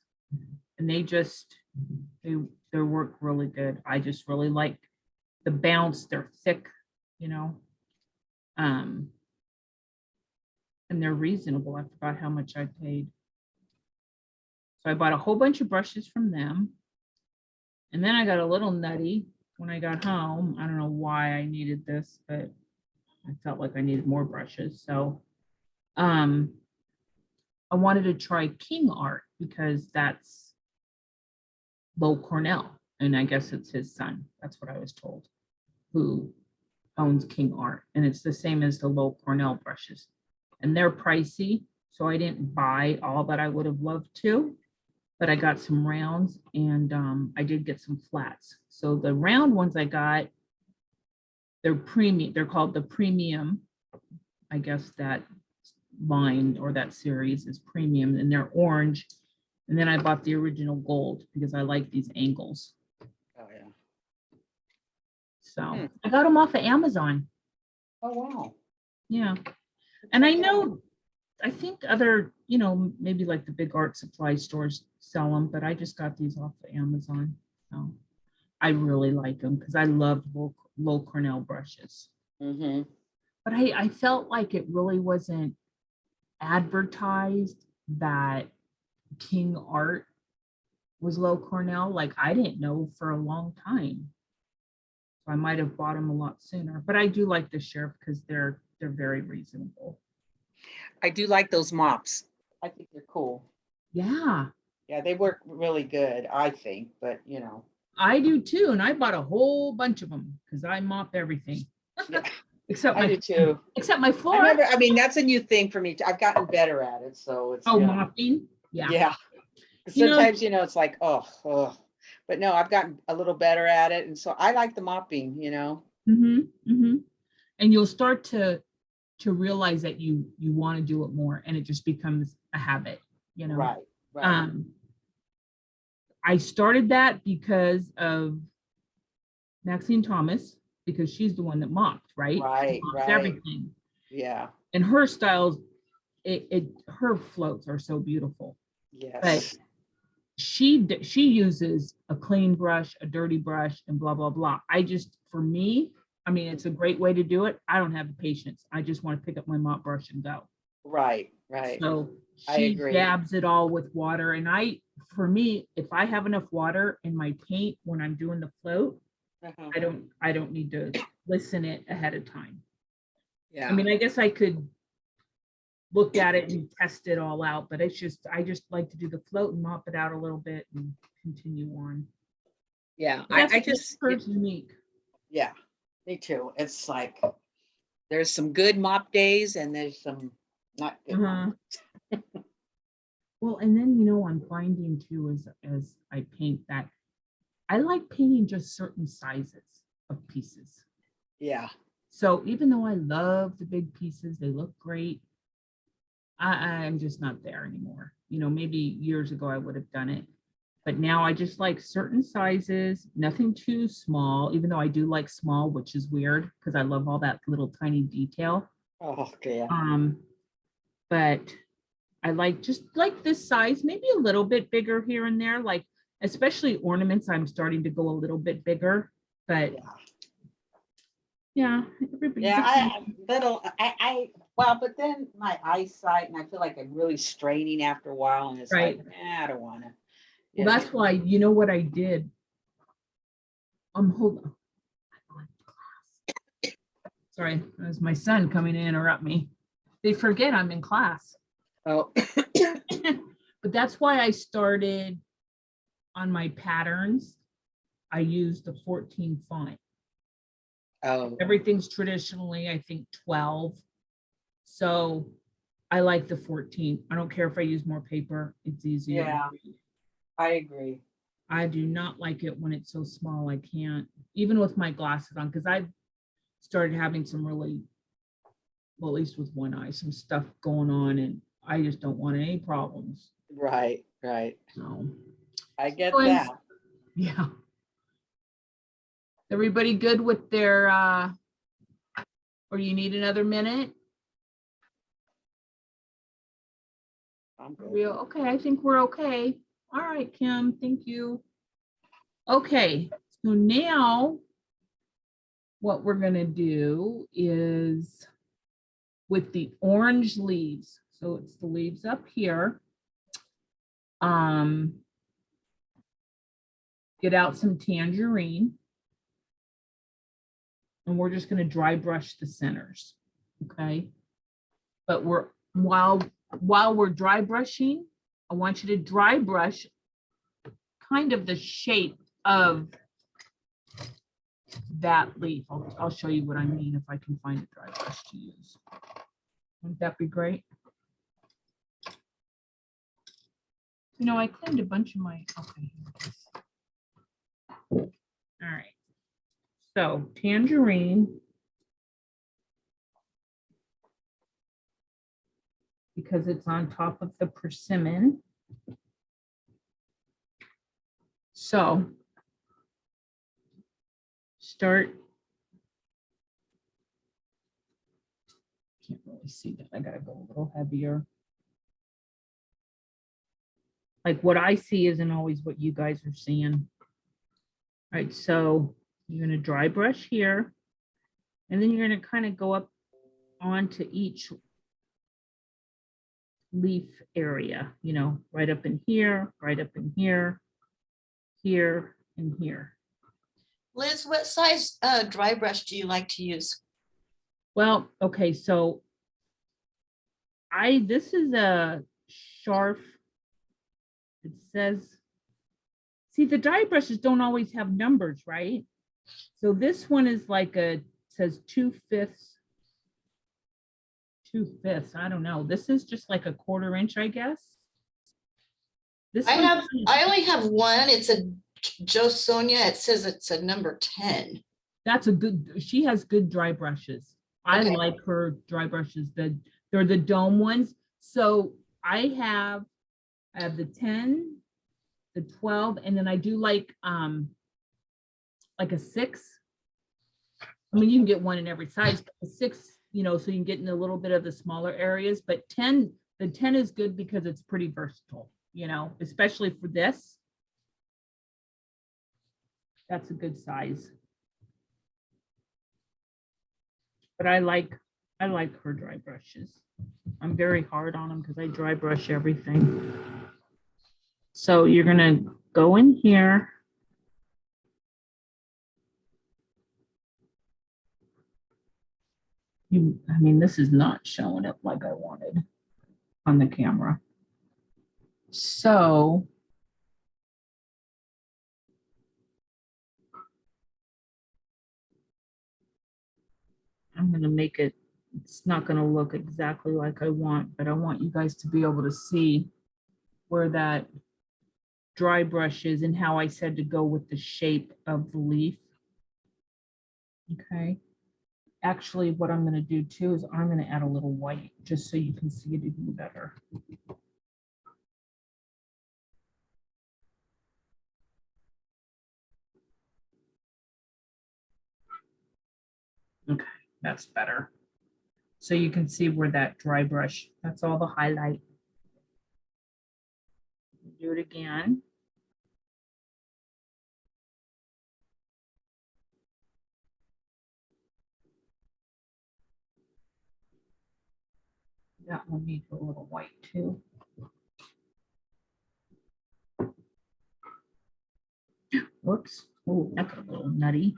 And they work really good. I just really like the bounce. They're thick, you know. And they're reasonable. I forgot how much I paid. So I bought a whole bunch of brushes from them. And then I got a little nutty when I got home. I don't know why I needed this, but I felt like I needed more brushes. So I wanted to try King Art because that's Low Cornell. And I guess it's his son. That's what I was told, who owns King Art. And it's the same as the Low Cornell brushes. And they're pricey. So I didn't buy all that I would have loved to, but I got some rounds and I did get some flats. So the round ones I got, they're premium. They're called the premium. I guess that line or that series is premium, and they're orange. And then I bought the original gold because I like these angles. Oh, yeah. So I got them off of Amazon. Oh, wow. Yeah. And I know, I think other, you know, maybe like the big art supply stores sell them, but I just got these off of Amazon. So I really like them because I love low Cornell brushes. Mm-hmm. But I felt like it really wasn't advertised that King Art was Low Cornell. Like I didn't know for a long time. So I might have bought them a lot sooner. But I do like the Sheriff because they're very reasonable. I do like those mops. I think they're cool. Yeah, Yeah, they work really good, I think, but you know. I do too. And I bought a whole bunch of them because I mop everything. Yeah, except I do too. my floor. I mean, that's a new thing for me. I've gotten better at it. So it's, Oh, yeah. mopping. Yeah. Yeah. Sometimes, you know, it's like, oh, but no, I've gotten a little better at it. And so I like the mopping, you know. And you'll start to realize that you want to do it more, and it just becomes a habit, you know. Right. Right. I started that because of Maxine Thomas, because she's the one that mopped, right? Right. Mops Right. everything. Yeah. And her styles, her floats are so beautiful. Yes. But she uses a clean brush, a dirty brush, and blah blah blah. For me, I mean, it's a great way to do it. I don't have the patience. I just want to pick up my mop brush and go. Right. Right. So I she agree. dabs it all with water. And for me, if I have enough water in my paint when I'm doing the float, Uh-huh. I don't need to listen it ahead of time. Yeah. I mean, I guess I could look at it and test it all out, but I just like to do the float and mop it out a little bit and continue on. Yeah. I just unique. Yeah, me too. It's like there's some good mop days and there's some not good. Well, and then, you know, I'm finding too, as I paint, that I like painting just certain sizes of pieces. Yeah. So even though I love the big pieces, they look great, I'm just not there anymore. You know, maybe years ago I would have done it, but now I just like certain sizes, nothing too small, even though I do like small, which is weird because I love all that little tiny detail. Oh, okay. But I like just like this size, maybe a little bit bigger here and there, like especially ornaments. I'm starting to go a little bit bigger, but yeah, well, but then my eyesight, and I feel like I'm really straining after a while, and it's like, I don't want to. Well, that's why, you know what I did? Hold on. Sorry, that was my son coming to interrupt me. They forget I'm in class. Oh. But that's why I started on my patterns. I used the 14 font. Oh. Everything's traditionally, I think, 12. So I like the 14. I don't care if I use more paper. It's easier. Yeah, I agree. I do not like it when it's so small. I can't, even with my glasses on, because I've started having some really, well, at least with one eye, some stuff going on, and I just don't want any problems. Right, right. So I get that. Yeah. Everybody good with their, or you need another minute? Real, okay, I think we're okay. All right, Kim, thank you. Okay, so now what we're gonna do is with the orange leaves, so it's the leaves up here. Get out some tangerine. And we're just gonna dry brush the centers, okay? But while we're dry brushing, I want you to dry brush kind of the shape of that leaf. I'll show you what I mean if I can find a dry brush to use. Wouldn't that be great? You know, I cleaned a bunch of my, okay, here it is. All right. So tangerine. Because it's on top of the persimmon. So start. Can't really see that. I gotta go a little heavier. Like what I see isn't always what you guys are seeing. All right, so you're gonna dry brush here, and then you're gonna kind of go up onto each leaf area, you know, right up in here, right up in here, here, and here. Liz, what size dry brush do you like to use? Well, okay, so this is a Sharp. It says, see, the dry brushes don't always have numbers, right? So this one is like says 2/5. 2/5, I don't know. This is just like a 1/4 inch, I guess. This I one, only have one. It's a Joe Sonia. It says it's a number 10. that's a good, she has good dry brushes. I Okay. like her dry brushes. They're the dome ones. So I have the 10, the 12, and then I do like a 6. I mean, you can get one in every size, but the 6, you know, so you can get in a little bit of the smaller areas, but the 10 is good because it's pretty versatile, you know, especially for this. That's a good size. But I like her dry brushes. I'm very hard on them because I dry brush everything. So you're gonna go in here. I mean, this is not showing up like I wanted on the camera. So I'm gonna make it, it's not gonna look exactly like I want, but I want you guys to be able to see where that dry brush is and how I said to go with the shape of the leaf. Okay. Actually, what I'm gonna do too is I'm gonna add a little white just so you can see it even better. Okay, that's better. So you can see where that dry brush, that's all the highlight. Do it again. That one needs a little white too. Whoops. Oh, that's a little nutty.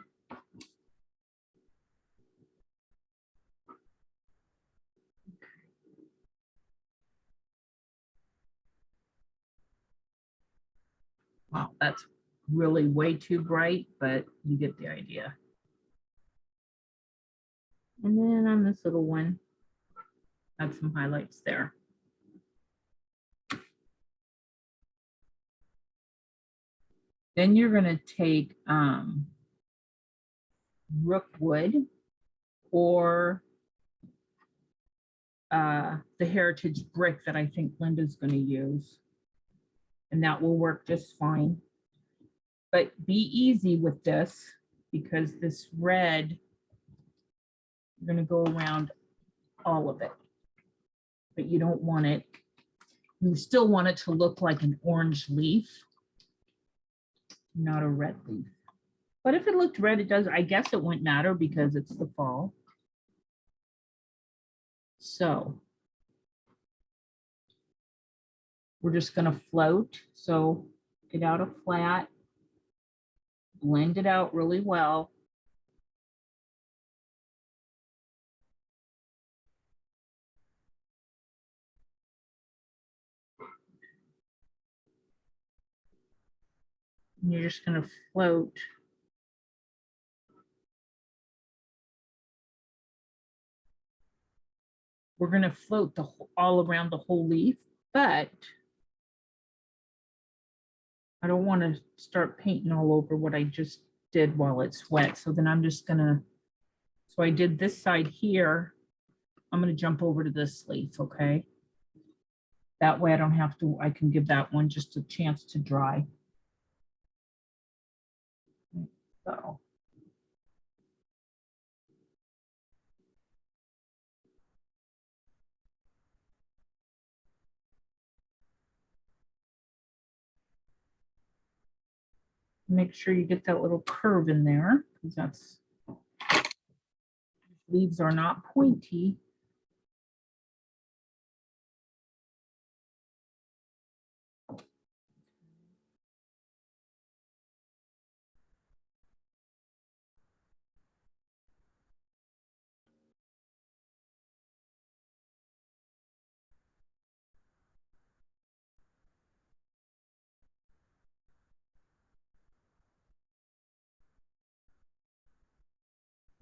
Wow, that's really way too bright, but you get the idea. And then on this little one, add some highlights there. Then you're gonna take Rookwood or the Heritage brick that I think Linda's gonna use. And that will work just fine. But be easy with this because this red, you're gonna go around all of it, but you don't want it. You still want it to look like an orange leaf, not a red leaf. But if it looked red, it does, I guess it wouldn't matter because it's the fall. So we're just gonna float. So get out a flat, blend it out really well. And you're just gonna float. We're gonna float all around the whole leaf, but I don't want to start painting all over what I just did while it's wet. So then I'm just gonna, so I did this side here. I'm gonna jump over to this leaf, okay? That way I don't have to, I can give that one just a chance to dry. So. Make sure you get that little curve in there, because that's, leaves are not pointy.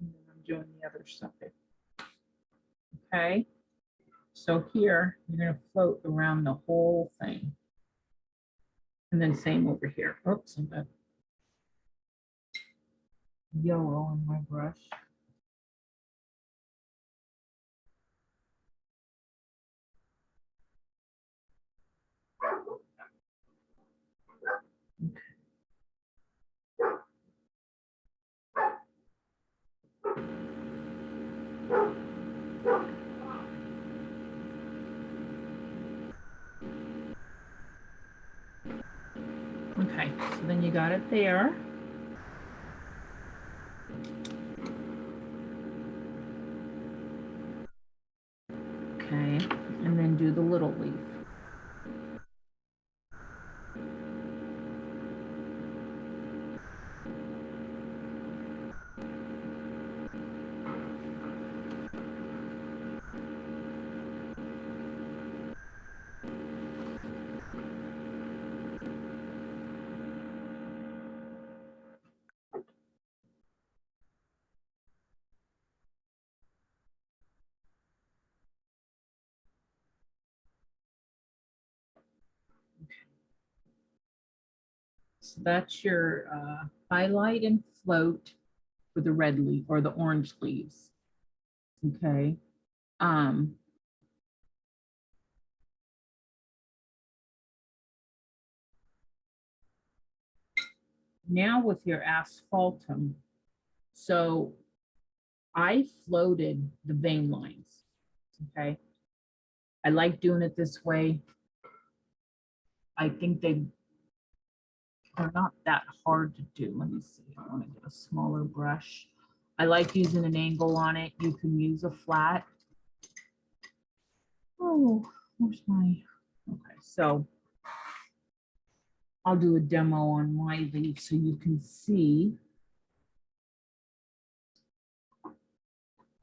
And then I'm doing the other side. Okay, so here you're gonna float around the whole thing. And then same over here. Oops, I got yellow on my brush. Okay, so then you got it there. Okay, and then do the little leaf. So that's your highlight and float for the red leaf or the orange leaves. Okay. Now with your asphaltum, so I floated the vein lines. Okay. I like doing it this way. I think they are not that hard to do. Let me see. I want to get a smaller brush. I like using an angle on it. You can use a flat. Oh, where's my, okay, so I'll do a demo on my leaf so you can see.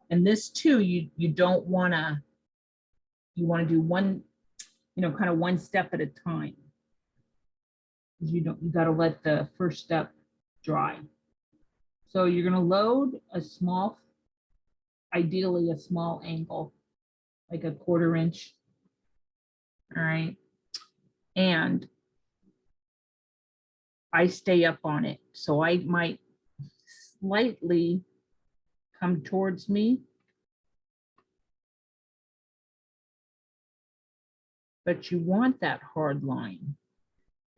And this too, you don't wanna, you wanna do one, kind of one step at a time. You gotta let the first step dry. So you're gonna load a small, ideally a small angle, like a 1/4 inch. All right. And I stay up on it. So I might slightly come towards me. But you want that hard line,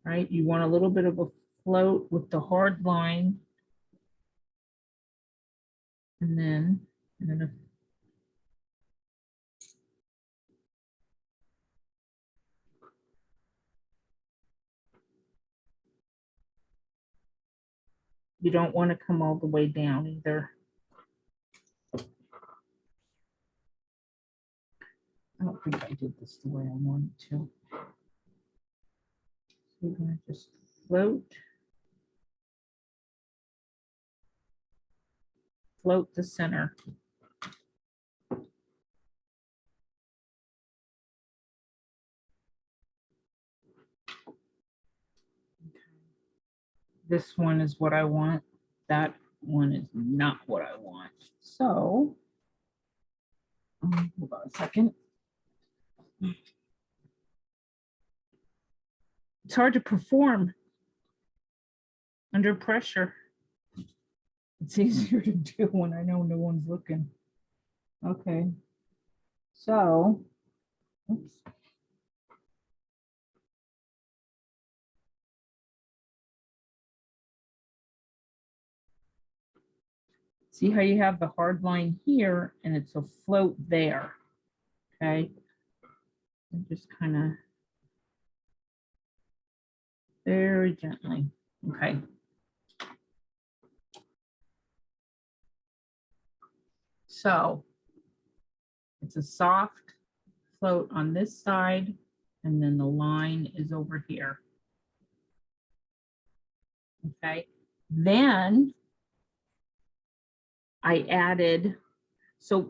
right? You want a little bit of a float with the hard line. And then You don't want to come all the way down either. I don't think I did this the way I wanted to. So we're going to just float the center. This one is what I want. That one is not what I want. So, hold on a second. It's hard to perform under pressure. It's easier to do when I know no one's looking. Okay. So, oops. See how you have the hard line here and it's a float there, okay? And just kind of very gently, okay? So it's a soft float on this side and then the line is over here, okay? Then I added, so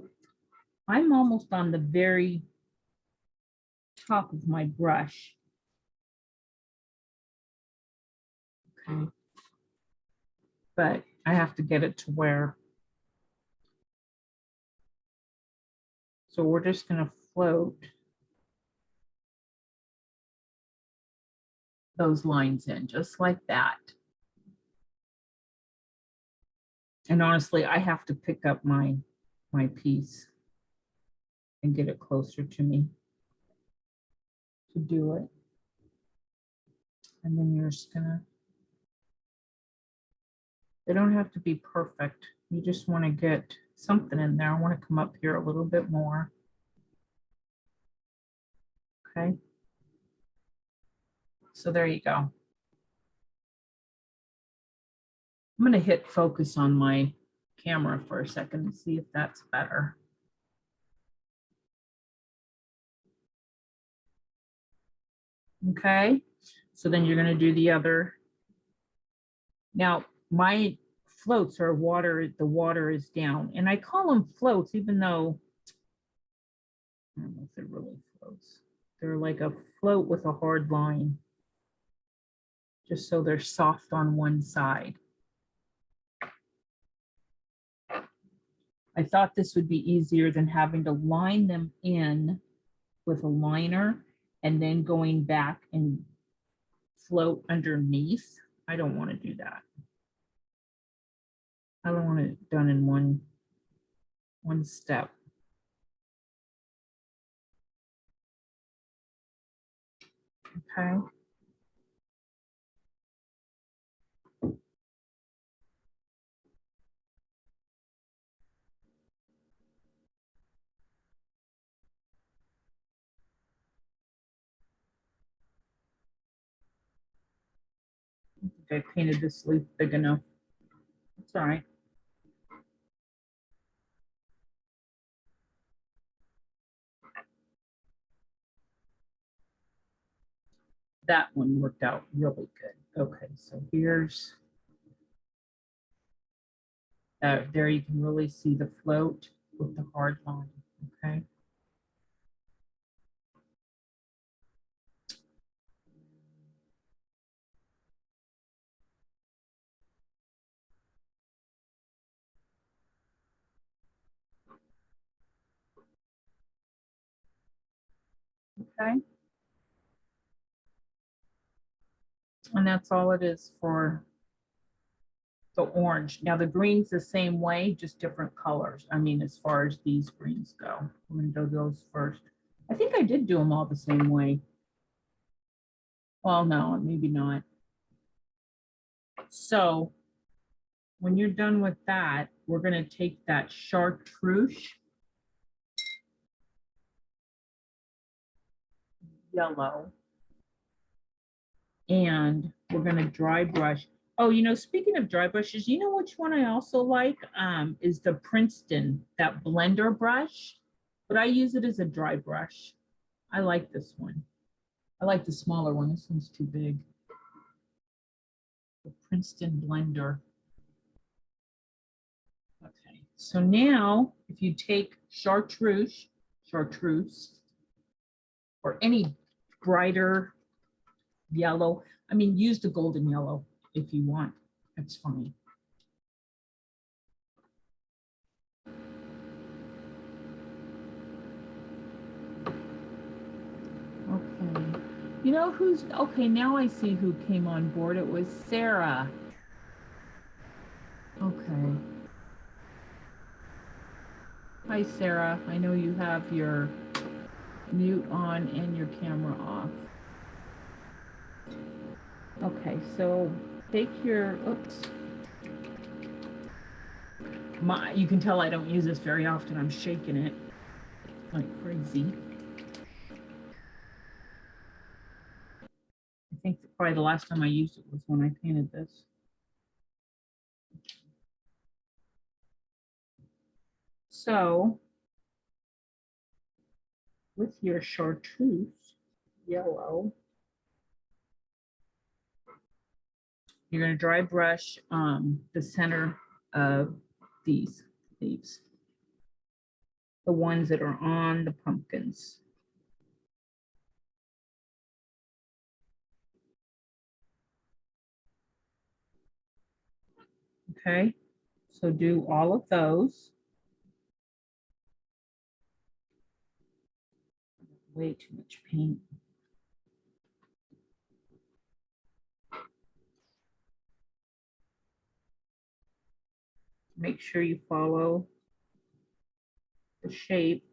I'm almost on the very top of my brush. Okay. But I have to get it to where. So we're just going to float those lines in just like that. And honestly, I have to pick up my piece and get it closer to me to do it. And then you're just gonna, they don't have to be perfect. You just want to get something in there. I want to come up here a little bit more. Okay. So there you go. I'm going to hit focus on my camera for a second and see if that's better. Okay, so then you're going to do the other. Now, my floats are water, the water is down, and I call them floats, even though I don't know if they're really floats. They're like a float with a hard line, just so they're soft on one side. I thought this would be easier than having to line them in with a liner and then going back and float underneath. I don't want to do that. I don't want it done in one step. Okay. I painted this leaf big enough. It's all right. That one worked out really good. Okay, so here's there you can really see the float with the hard line. Okay. Okay. And that's all it is for the orange. Now the green's the same way, just different colors. I mean, as far as these greens go, I'm gonna do those first. I think I did do them all the same way. Well, no, maybe not. So when you're done with that, we're gonna take that chartreuse yellow and we're going to dry brush. Oh, you know, speaking of dry brushes, you know which one I also like is the Princeton, that blender brush, but I use it as a dry brush. I like this one. I like the smaller one. This one's too big. The Princeton blender. Okay, so now if you take chartreuse, or any brighter yellow, I mean, use the golden yellow if you want, that's fine. Okay, you know who's, okay, now I see who came on board. It was Sarah. Okay. Hi, Sarah. I know you have your mute on and your camera off. Okay, so take your, oops. You can tell I don't use this very often. I'm shaking it like crazy. I think probably the last time I used it was when I painted this. So with your chartreuse yellow, you're going to dry brush the center of these leaves, the ones that are on the pumpkins. Okay, so do all of those. Way too much paint. Make sure you follow the shape.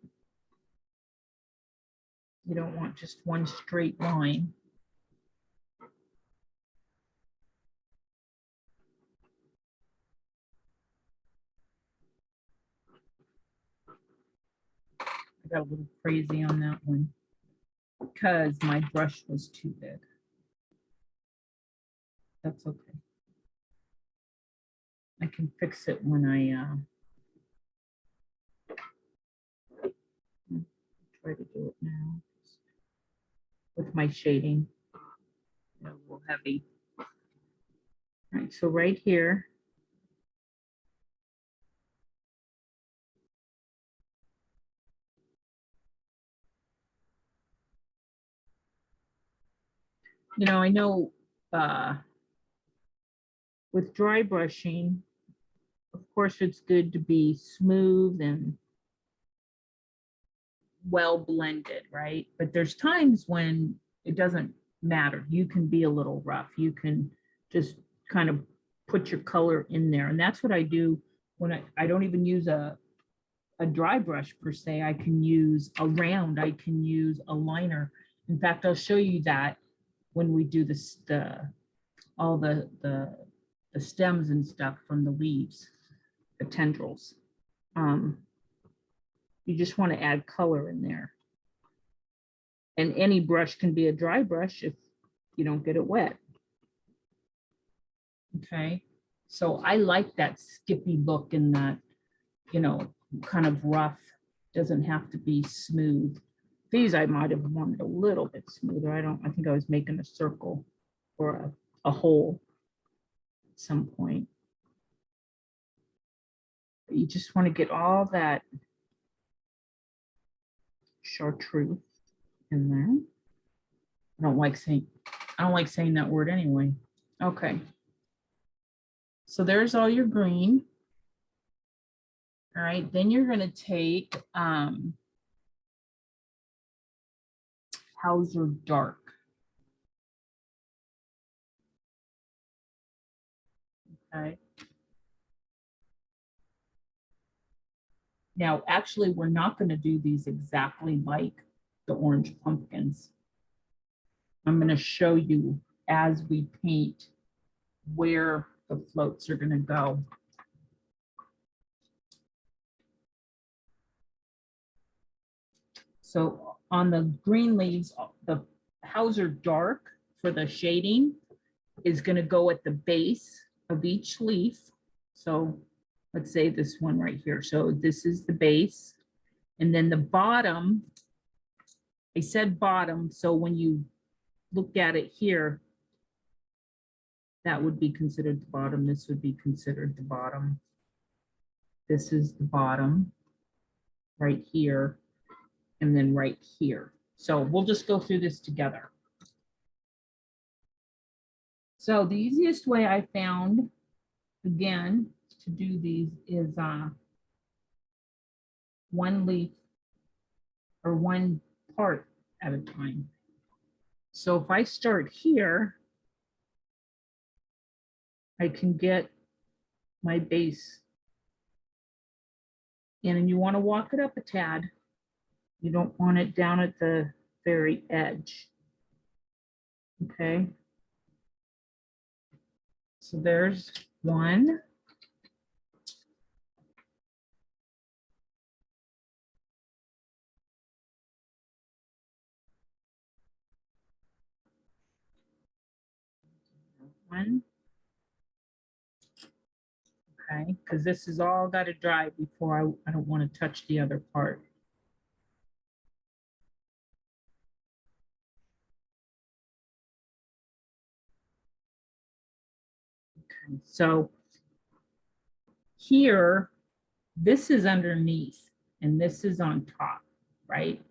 You don't want just one straight line. I got a little crazy on that one because my brush was too big. That's okay. I can fix it when I try to do it now with my shading. A little heavy. All right, so right here, you know, I know with dry brushing, of course, it's good to be smooth and well blended, right? But there's times when it doesn't matter. You can be a little rough. You can just kind of put your color in there. And that's what I do when I don't even use a dry brush per se. I can use a round, I can use a liner. In fact, I'll show you that when we do this, all the stems and stuff from the leaves, the tendrils. You just want to add color in there. And any brush can be a dry brush if you don't get it wet. Okay, so I like that skippy look and that, you know, kind of rough, doesn't have to be smooth. These I might have wanted a little bit smoother. I think I was making a circle or a hole at some point. But you just want to get all that chartreuse in there. I don't like saying that word anyway. Okay. So there's all your green. All right, then you're going to take Hauser Dark. Okay. Now, actually, we're not going to do these exactly like the orange pumpkins. I'm going to show you as we paint where the floats are going to go. So on the green leaves, the Hauser Dark for the shading, is going to go at the base of each leaf. So let's say this one right here. So this is the base. And then the bottom, I said bottom, so when you look at it here, that would be considered the bottom. This would be considered the bottom. This is the bottom right here, and then right here. So we'll just go through this together. So the easiest way I found, again, to do these is one leaf or one part at a time. So if I start here, I can get my base in, and you want to walk it up a tad. You don't want it down at the very edge. Okay. So there's one. One. Okay, because this is all got to dry before I don't want to touch the other part. Okay, so here, this is underneath and this is on top, right?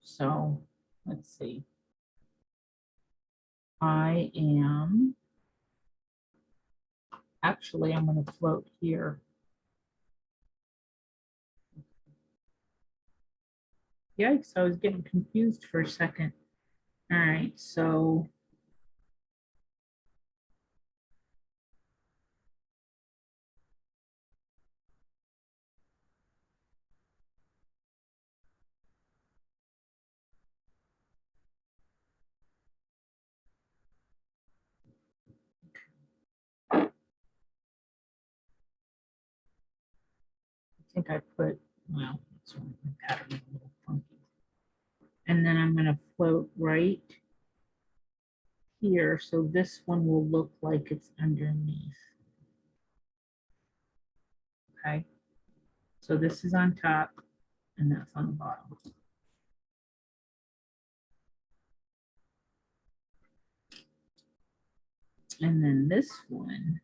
So let's see. I'm going to float here. Yikes, I was getting confused for a second. All right, so I think I put, well, that's right, my pattern is a little funky. And then I'm going to float right here. So this one will look like it's underneath. Okay. So this is on top and that's on the bottom. And then this one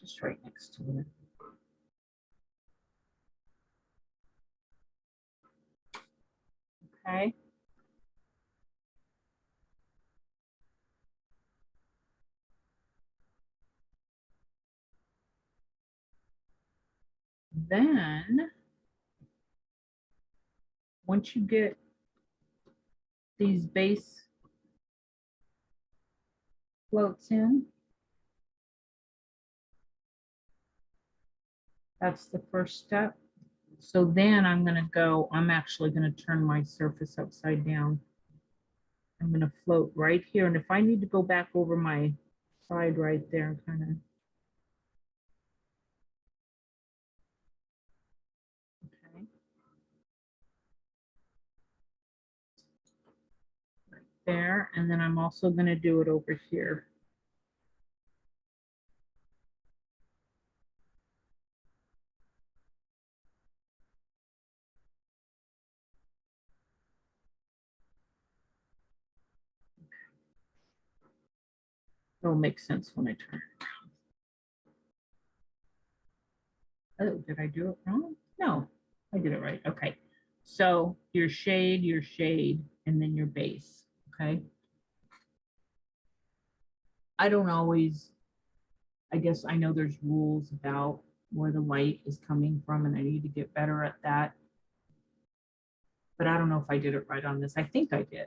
just right next to it. Okay. Then once you get these base floats in, that's the first step. So then I'm actually going to turn my surface upside down. I'm going to float right here. And if I need to go back over my side right there, kind of. Okay. Right there. And then I'm also going to do it over here. It'll make sense when I turn it around. Oh, did I do it wrong? No, I did it right. Okay. So your shade, and then your base. Okay. I don't always, I guess I know there's rules about where the light is coming from, and I need to get better at that. But I don't know if I did it right on this. I think I did.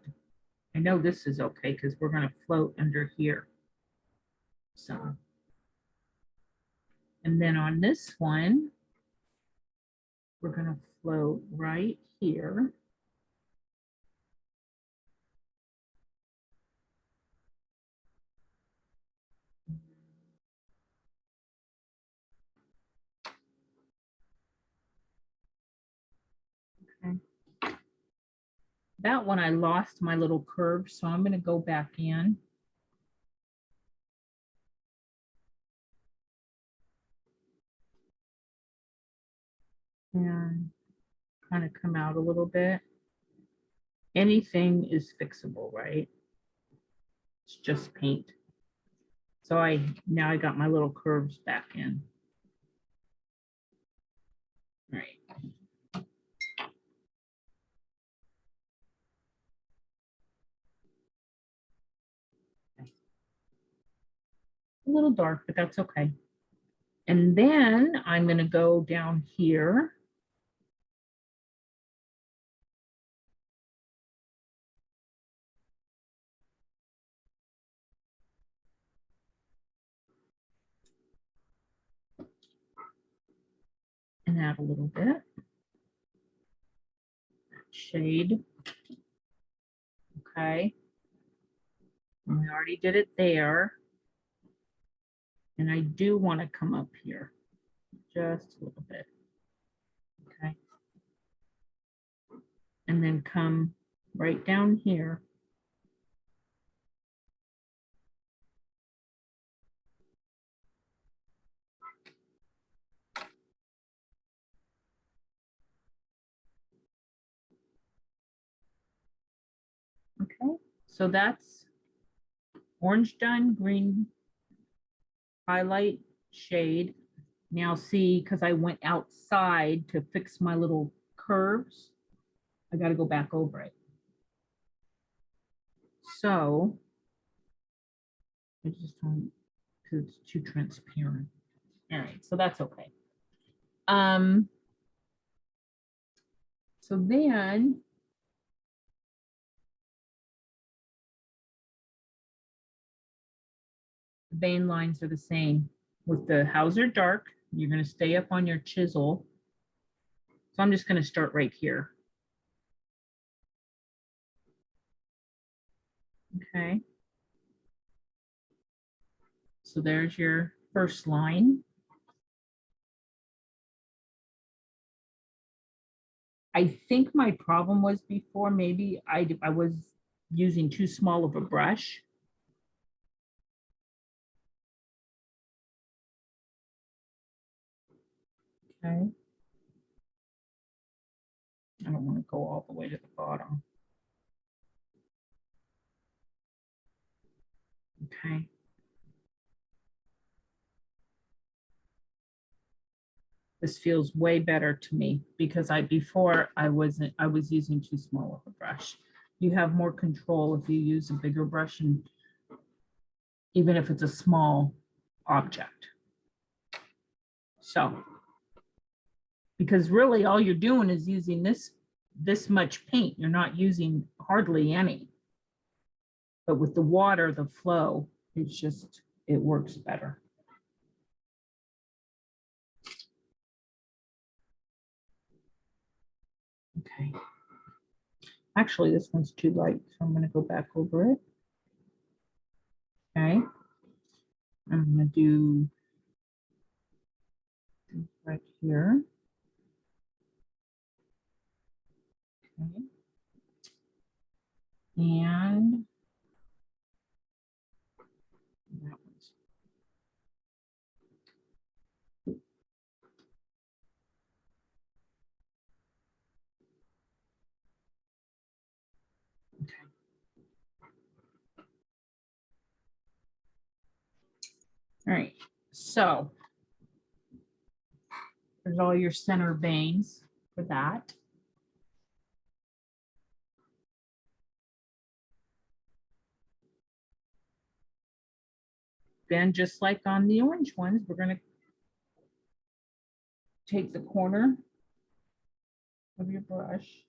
I know this is okay because we're going to float under here. So, and then on this one, we're going to float right here. That one, I lost my little curve, so I'm going to go back in. And kind of come out a little bit. Anything is fixable, right? It's just paint. So now I got my little curves back in. All right. A little dark, but that's okay. And then I'm going to go down here. And add a little bit. Shade. Okay. And we already did it there. And I do want to come up here just a little bit. Okay. And then come right down here. Okay, so that's orange done, green highlight, shade. Now see, because I went outside to fix my little curves, I got to go back over it. So I just don't, because it's too transparent. All right, so that's okay. So then the vein lines are the same. With the Hauser dark, you're going to stay up on your chisel. So I'm just going to start right here. Okay. So there's your first line. I think my problem was before, maybe I was using too small of a brush. Okay. I don't want to go all the way to the bottom. Okay. This feels way better to me because before I was using too small of a brush. You have more control if you use a bigger brush, and even if it's a small object. So, because really all you're doing is using this much paint. You're not using hardly any. But with the water, the flow, it works better. Okay. Actually, this one's too light, so I'm going to go back over it. Okay. I'm going to do right here. Okay. And that one's okay. All right. So there's all your center veins for that. Then just like on the orange ones, we're going to take the corner of your brush.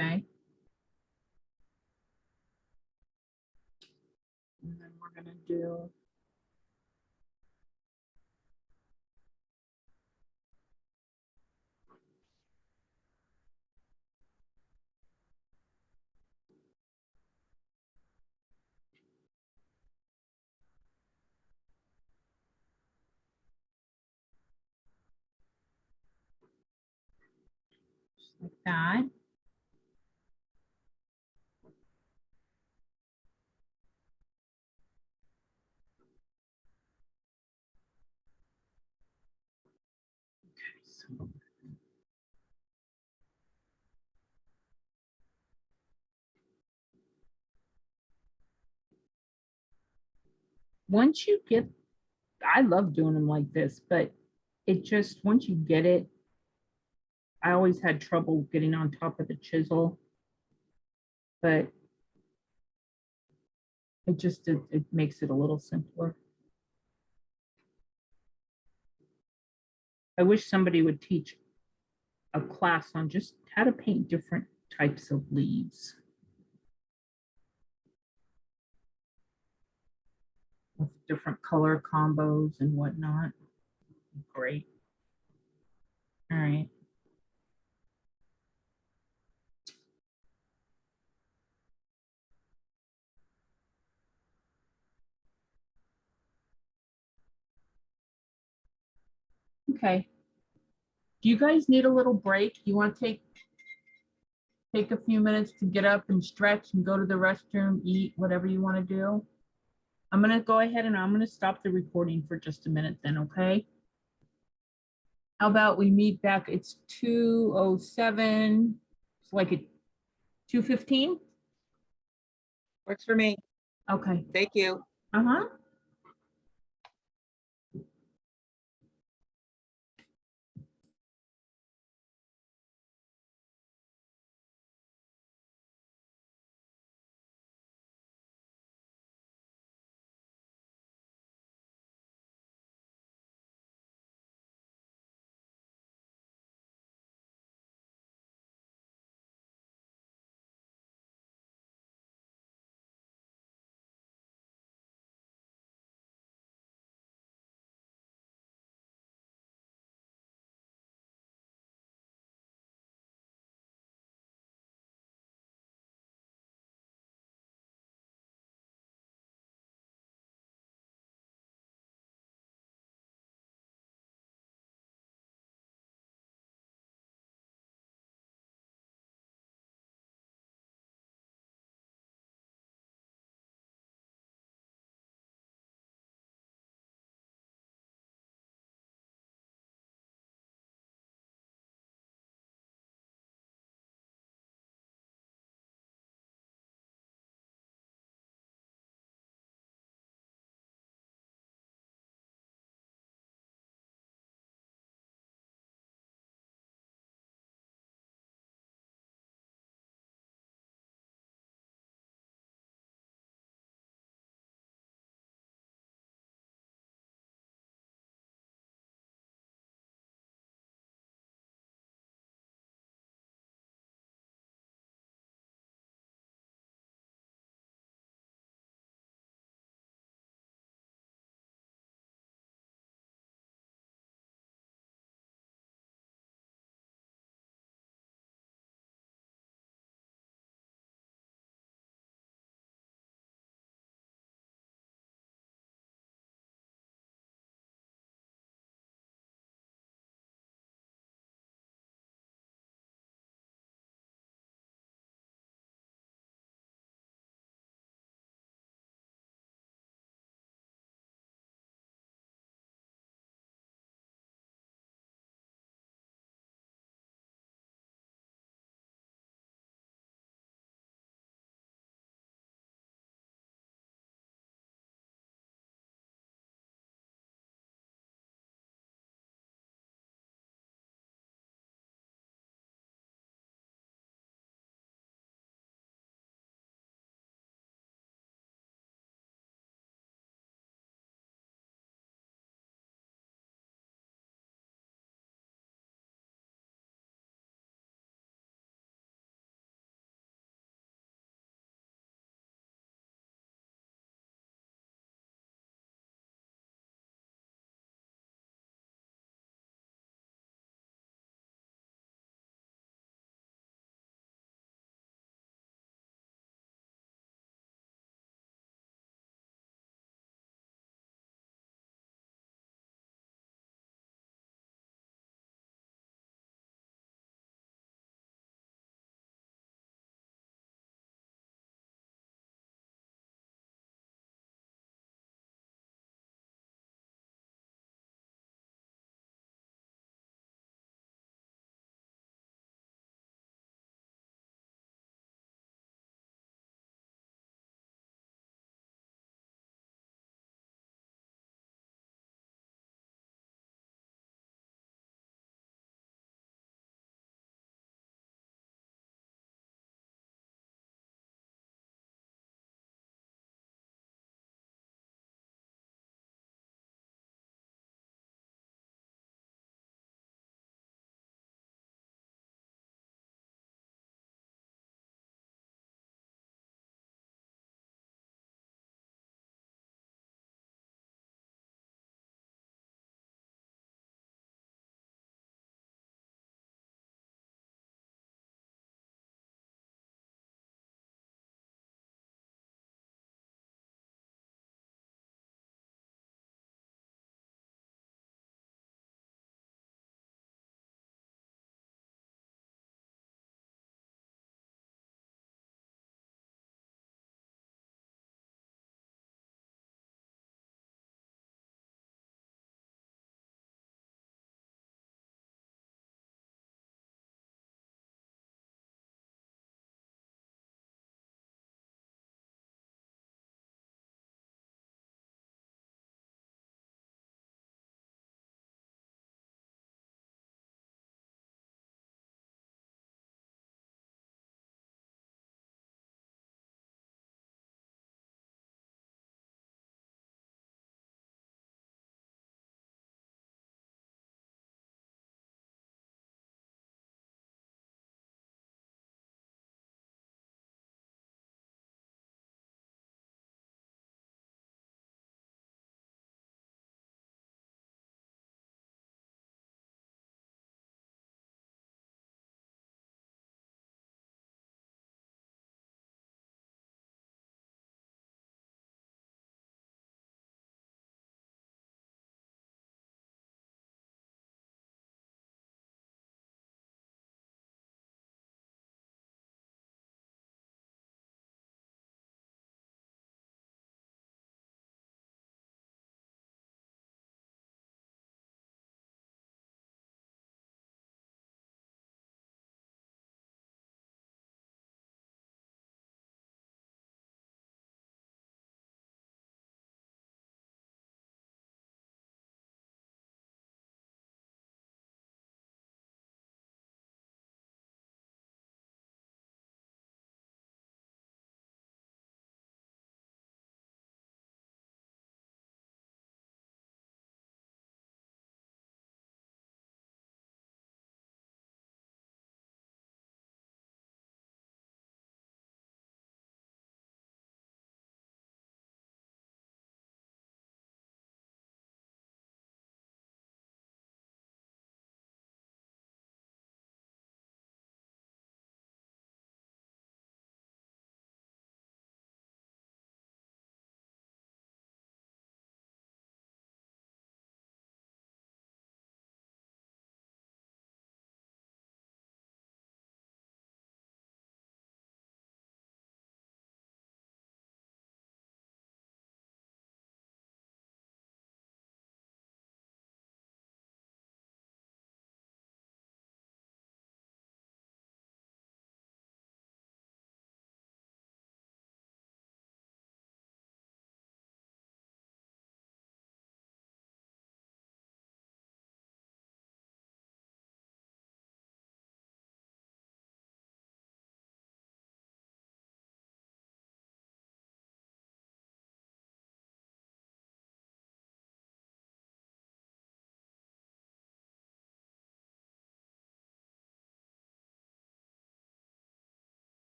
Okay. And then we're going to do like that. Okay, so once you get, I love doing them like this, but it just, once you get it, I always had trouble getting on top of the chisel, but it makes it a little simpler. I wish somebody would teach a class on just how to paint different types of leaves with different color combos and whatnot. Great. All right. Okay. Do you guys need a little break? You want to take a few minutes to get up and stretch and go to the restroom, eat, whatever you want to do? I'm going to go ahead and I'm going to stop the recording for just a minute then, okay? How about we meet back? It's 2:07. It's like at 2:15. Works for me. Okay. Thank you. Uh-huh.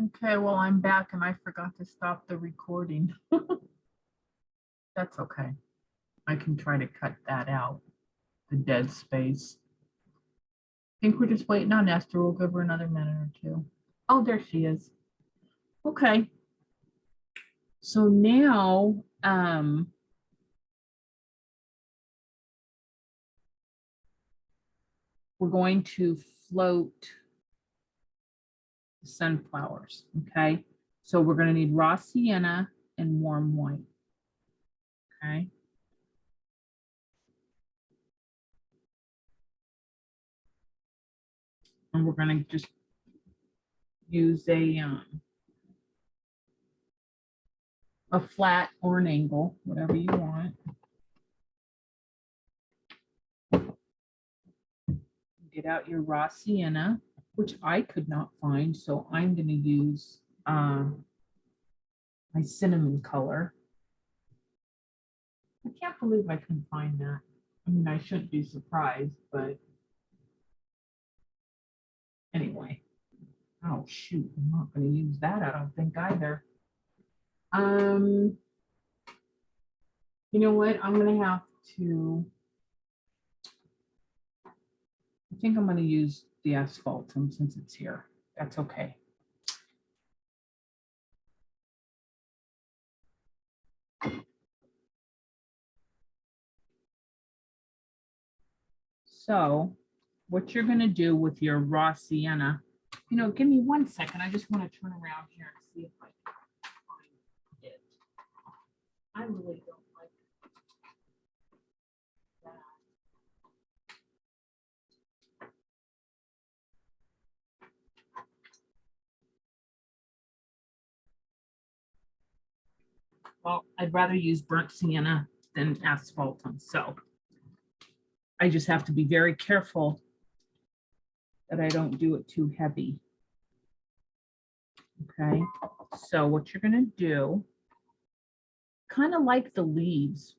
Okay, well, I'm back and I forgot to stop the recording. That's okay. I can try to cut that out, the dead space. I think we're just waiting on Esther. We'll give her another minute or two. Oh, there she is. Okay. So now, we're going to float the sunflowers, okay? So we're gonna need raw sienna and warm white, okay? And we're gonna just use a flat or an angle, whatever you want. Get out your raw sienna, which I could not find, so I'm gonna use my cinnamon color. I can't believe I couldn't find that. I mean, I shouldn't be surprised, but anyway. Oh, shoot, I'm not gonna use that, I don't think either. You know what, I'm gonna have to, I think I'm gonna use the asphaltum since it's here. That's okay. So what you're gonna do with your raw sienna, you know, give me 1 second. I just want to turn around here and see if I can find it. I really don't like that. Well, I'd rather use burnt sienna than asphaltum, so I just have to be very careful that I don't do it too heavy. Okay, so what you're gonna do, kind of like the leaves,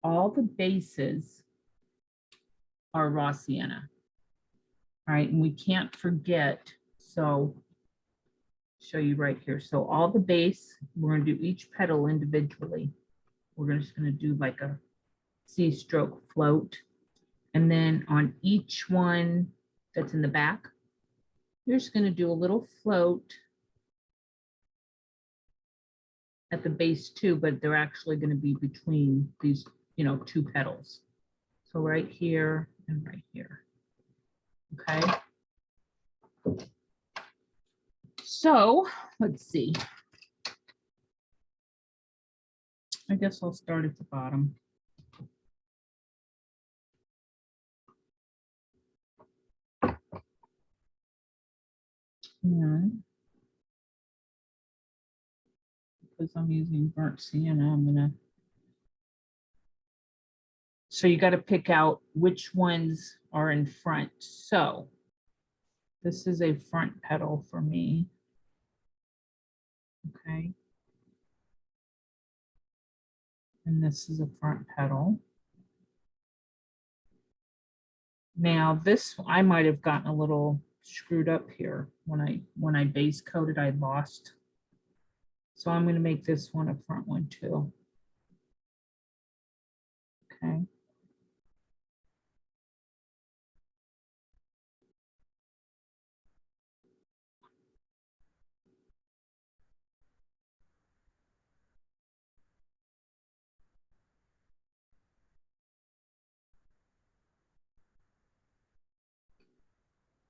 all the bases are raw sienna. All right, and we can't forget, so show you right here. So all the base, we're gonna do each petal individually. We're just gonna do like a C stroke float. And then on each one that's in the back, you're just gonna do a little float at the base too, but they're actually gonna be between these, you know, two petals. So right here and right here, okay? So let's see. I guess I'll start at the bottom. And because I'm using burnt sienna, I'm gonna. So you got to pick out which ones are in front. So this is a front petal for me. Okay. And this is a front petal. Now this, I might have gotten a little screwed up here. When I base coated, I lost. So I'm going to make this one a front one too. Okay.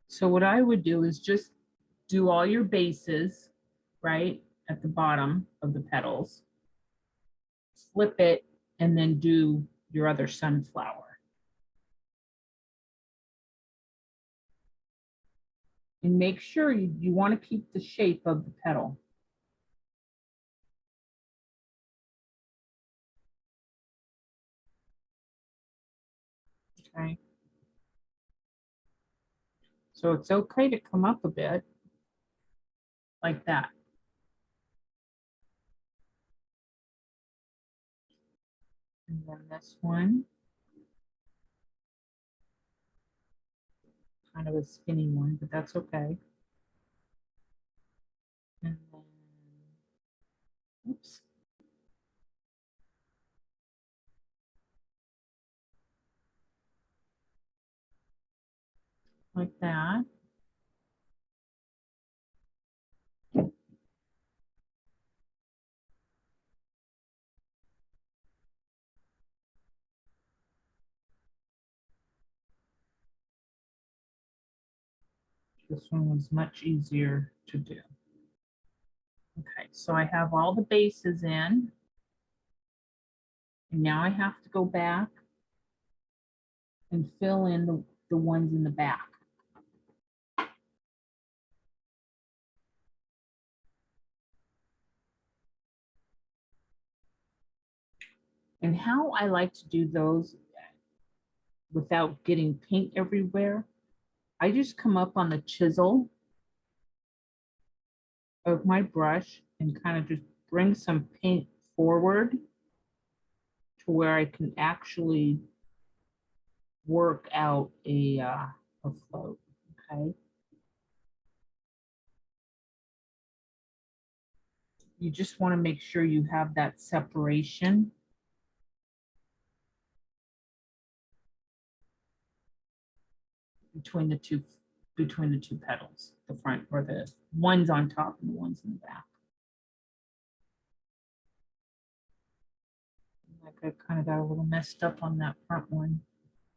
So what I would do is just do all your bases, right, at the bottom of the petals, flip it, and then do your other sunflower. And make sure you want to keep the shape of the petal. Okay. So it's okay to come up a bit like that. And then this one, kind of a skinny one, but that's okay. And then, oops. Like that. This one was much easier to do. Okay, so I have all the bases in. And now I have to go back and fill in the ones in the back. And how I like to do those without getting paint everywhere, I just come up on the chisel of my brush and kind of just bring some paint forward to where I can actually work out a float, okay? You just want to make sure you have that separation. Between the two petals, the front or the ones on top and the ones in the back. Like I kind of got a little messed up on that front one.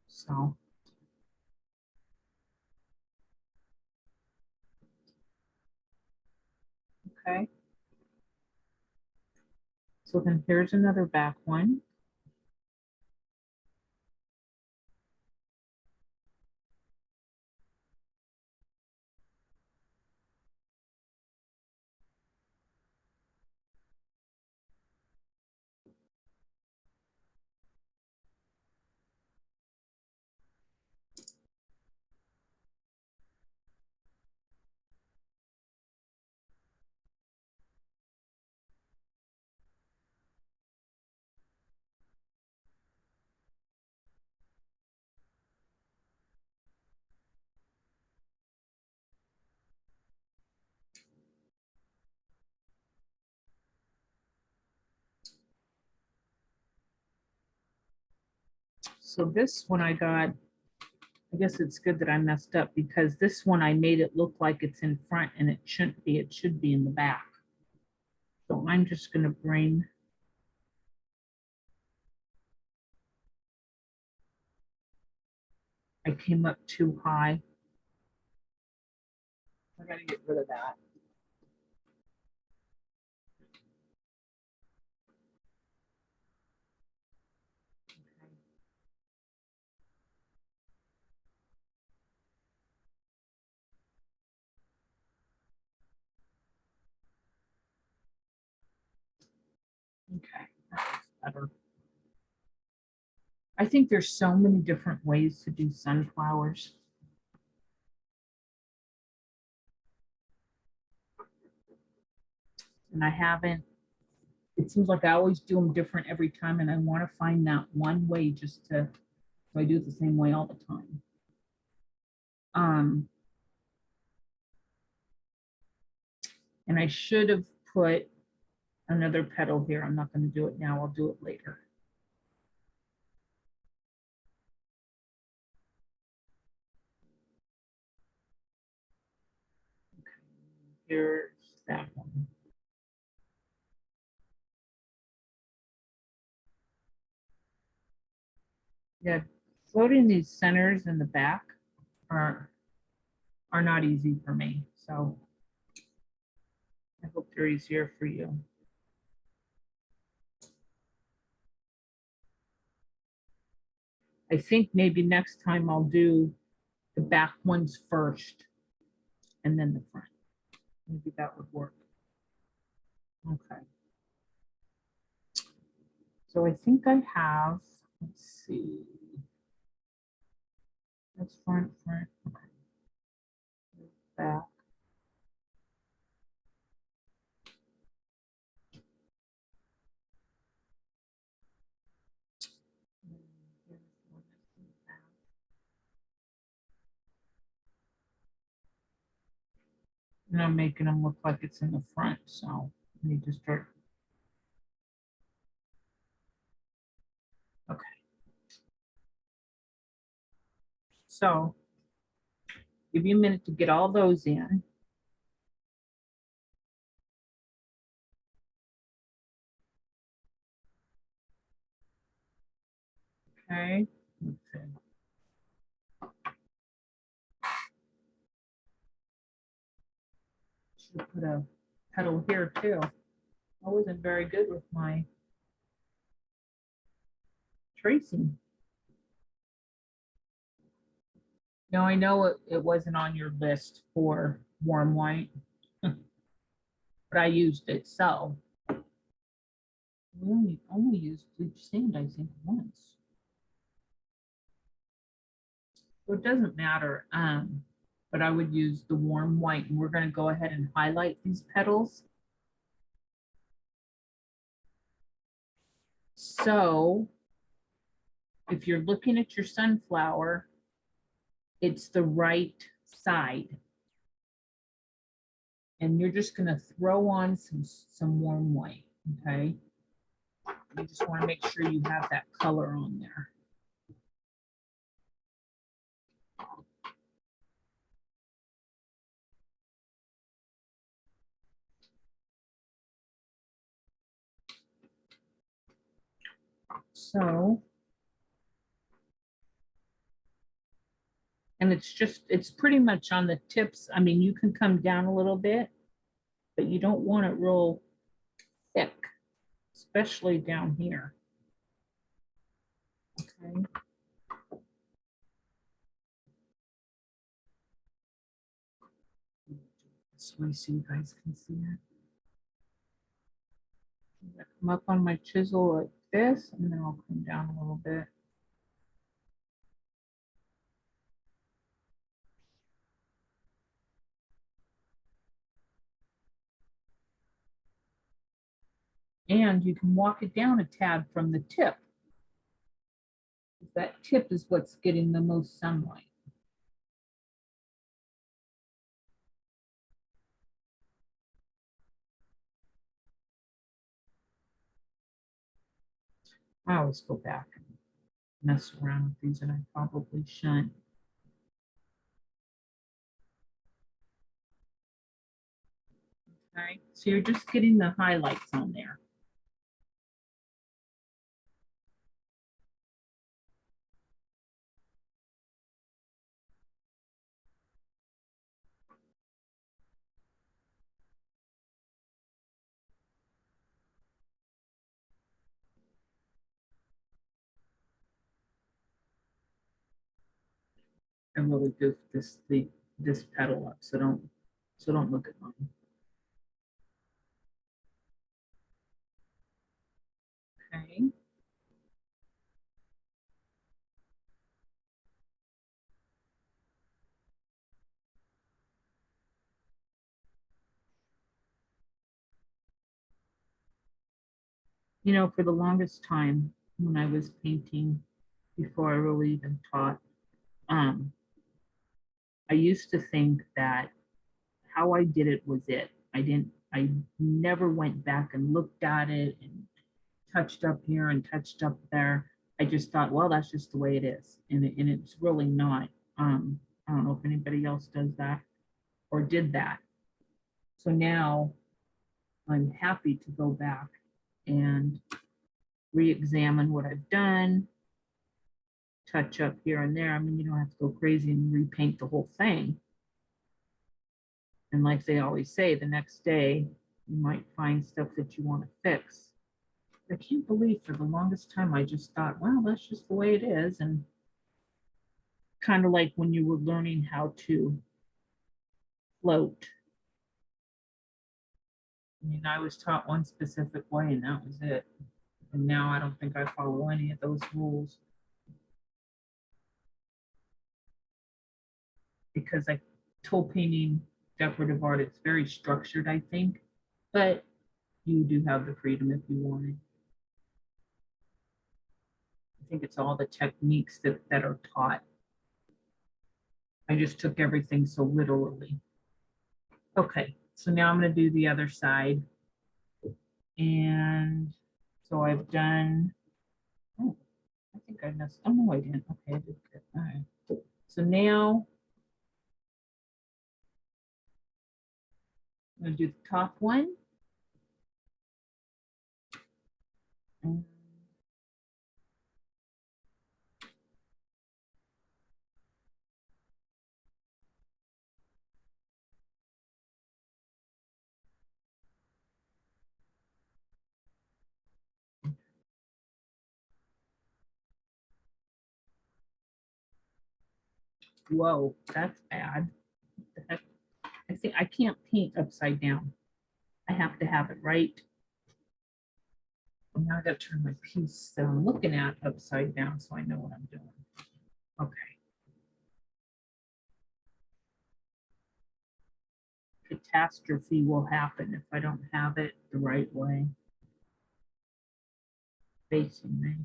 So okay. So then here's another back one. So this one I got, I guess it's good that I messed up because this one I made it look like it's in front and it shouldn't be, it should be in the back. So I'm just gonna bring I came up too high. I gotta get rid of that. Okay, that's better. I think there's so many different ways to do sunflowers. And I haven't, it seems like I always do them different every time and I want to find that one way just to, so I do it the same way all the time. And I should have put another petal here. I'm not going to do it now. I'll do it later. Here's that one. Yeah, floating these centers in the back are not easy for me. So I hope they're easier for you. I think maybe next time I'll do the back ones first and then the front. Maybe that would work. Okay. So I think I have, let's see. That's front. Okay. Back. And I'm making them look like it's in the front, so I need to start. Okay. So give you a minute to get all those in. Okay. Let's see. Should put a petal here too. I wasn't very good with my tracing. Now I know it wasn't on your list for warm white, but I used it, so. We only used bleach sand, I think, once. So it doesn't matter, but I would use the warm white, and we're gonna go ahead and highlight these petals. So if you're looking at your sunflower, it's the right side. And you're just gonna throw on some warm white, okay? You just wanna make sure you have that color on there. So, and it's pretty much on the tips. I mean, you can come down a little bit, but you don't want it real thick, especially down here. Okay. This way so you guys can see it. Come up on my chisel like this, and then I'll come down a little bit. And you can walk it down a tad from the tip. That tip is what's getting the most sunlight. I always go back and mess around with these, and I probably shouldn't. Okay, so you're just getting the highlights on there. I really goofed this petal up, so don't look at mine. Okay. You know, for the longest time when I was painting, before I really even taught, I used to think that how I did it was it. I never went back and looked at it and touched up here and touched up there. I just thought, well, that's just the way it is. And it's really not. I don't know if anybody else does that or did that. So now I'm happy to go back and re-examine what I've done, touch up here and there. I mean, you don't have to go crazy and repaint the whole thing. And like they always say, the next day you might find stuff that you want to fix. I can't believe for the longest time I just thought, well, that's just the way it is. And kind of like when you were learning how to float. I mean, I was taught one specific way and that was it. And now I don't think I follow any of those rules. Because I told painting decorative art, it's very structured, I think, but you do have the freedom if you want it. I think it's all the techniques that are taught. I just took everything so literally. Okay, so now I'm gonna do the other side. And so I've done, oh, I think I messed, oh no, I didn't. Okay, I did good. All right. So now I'm gonna do the top one. And whoa, that's bad. What the heck? I think I can't paint upside down. I have to have it right. Now I gotta turn my piece that I'm looking at upside down so I know what I'm doing. Okay. Catastrophe will happen if I don't have it the right way. Facing me.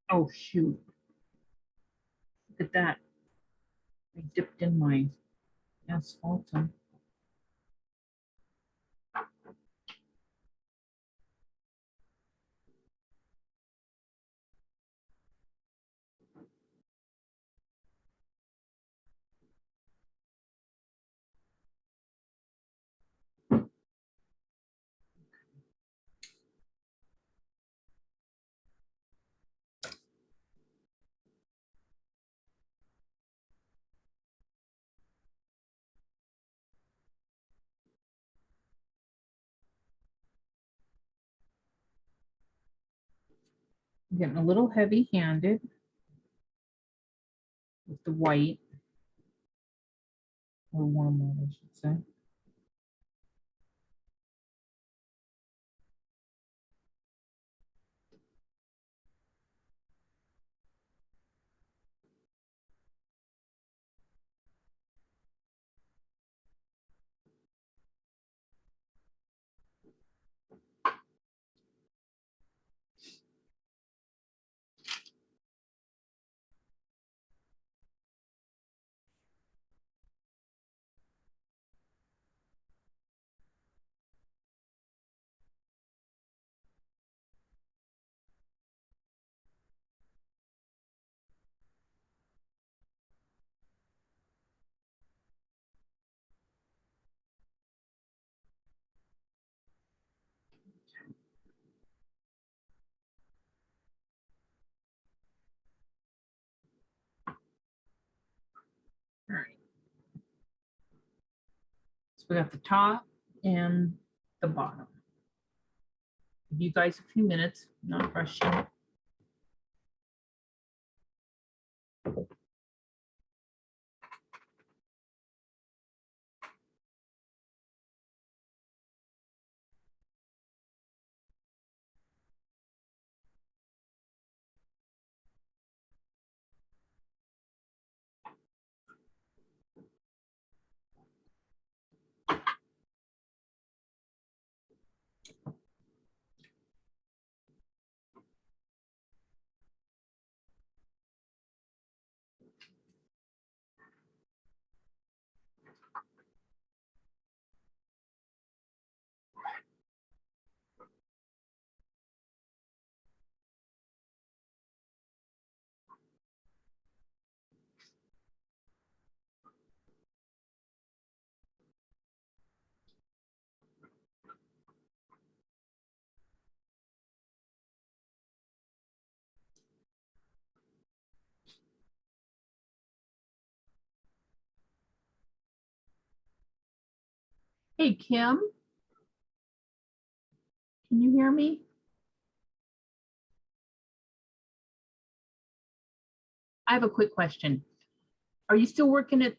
Oh, shoot. Look at that. I dipped in my asphalt. I'm getting a little heavy handed with the white, or warm white, I should say. All right. So we got the top and the bottom. Give you guys a few minutes, not rushing. Hey, Kim, can you hear me? I have a quick question. Are you still working at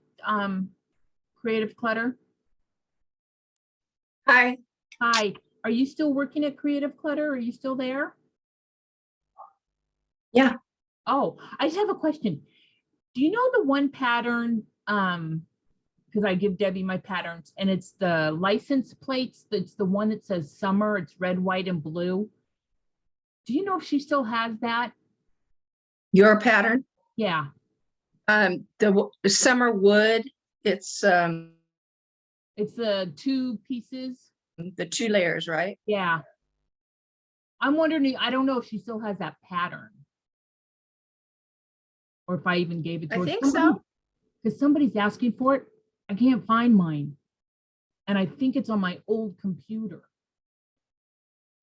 Creative Clutter? Hi. Hi, are you still working at Creative Clutter? Are you still there? Yeah. Oh, I just have a question. Do you know the one pattern? Because I give Debbie my patterns and it's the license plates. That's the one that says summer. It's red, white, and blue. Do you know if she still has that? Your pattern, Yeah. the summer wood, it's It's the two pieces. the 2 layers, right? Yeah. I'm wondering, I don't know if she still has that pattern. Or if I even gave it to I her. think so. Because somebody's asking for it. I can't find mine. And I think it's on my old computer.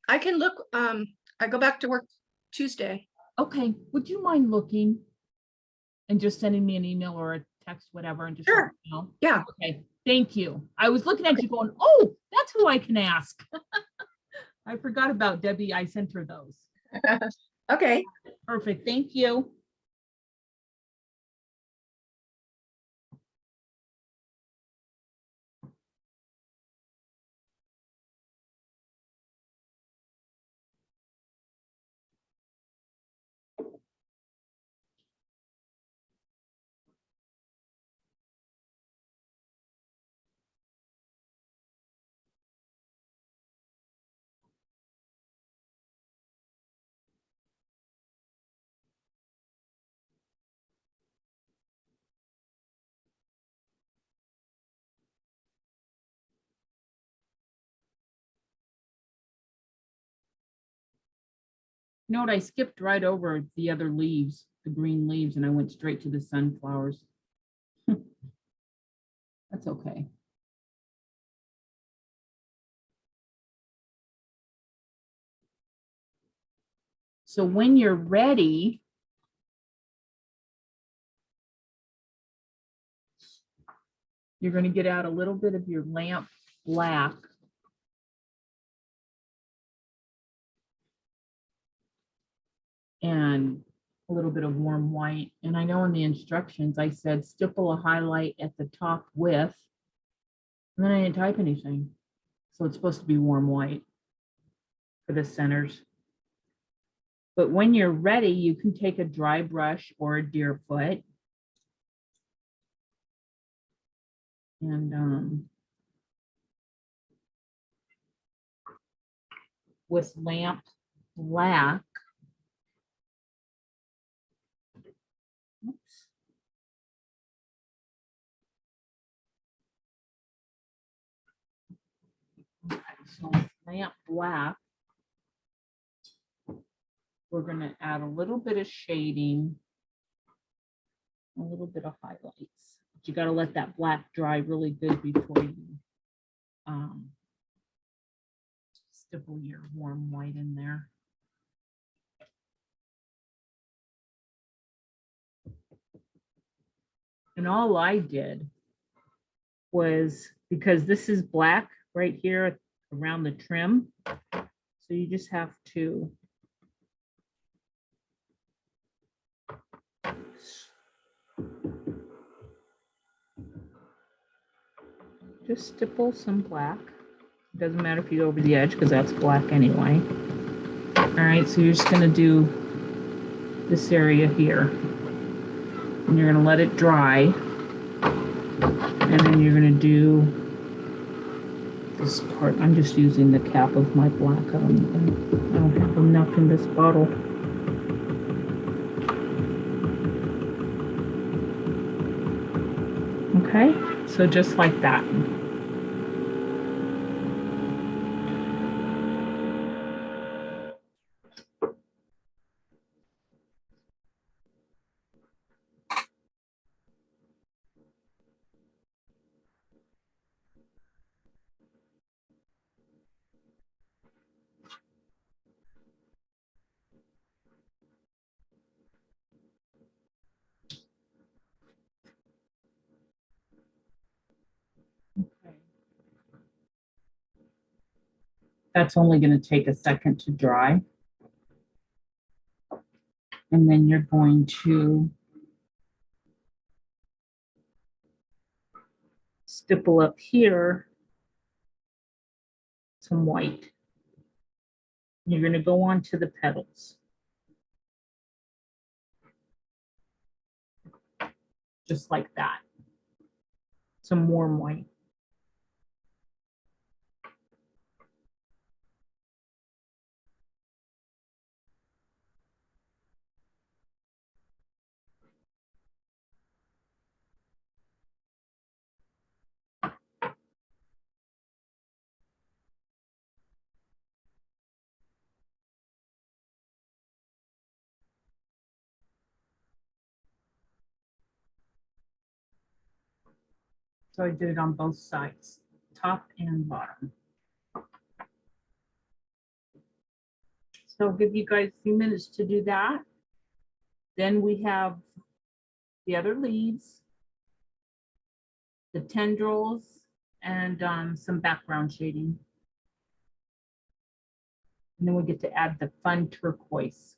I can look, I go back to work Tuesday. Okay, would you mind looking? And just sending me an email or a text, whatever, and just let Sure. me know? Yeah. Okay, thank you. I was looking at you going, oh, that's who I can ask. I forgot about Debbie. I sent her those. Okay. Perfect, thank you. You know what? I skipped right over the other leaves, the green leaves, and I went straight to the sunflowers. That's okay. So when you're ready, you're going to get out a little bit of your lamp black. And a little bit of warm white. And I know in the instructions, I said stipple a highlight at the top with, and then I didn't type anything. So it's supposed to be warm white for the centers. But when you're ready, you can take a dry brush or a deer foot. And with lamp black, oops. Okay, so with lamp black, we're going to add a little bit of shading, a little bit of highlights. But you got to let that black dry really good before you stipple your warm white in there. And all I did was, because this is black right here around the trim, so you just have to just stipple some black. Doesn't matter if you go over the edge because that's black anyway. All right, so you're just going to do this area here. And you're going to let it dry. And then you're going to do this part. I'm just using the cap of my black. I don't have enough in this bottle. Okay, so just like that. Okay. That's only going to take a second to dry. And then you're going to stipple up here some white. You're going to go on to the petals. Just like that. Some warm white. So I did it on both sides, top and bottom. So I'll give you guys a few minutes to do that. Then we have the other leaves, the tendrils, and some background shading. And then we get to add the fun turquoise.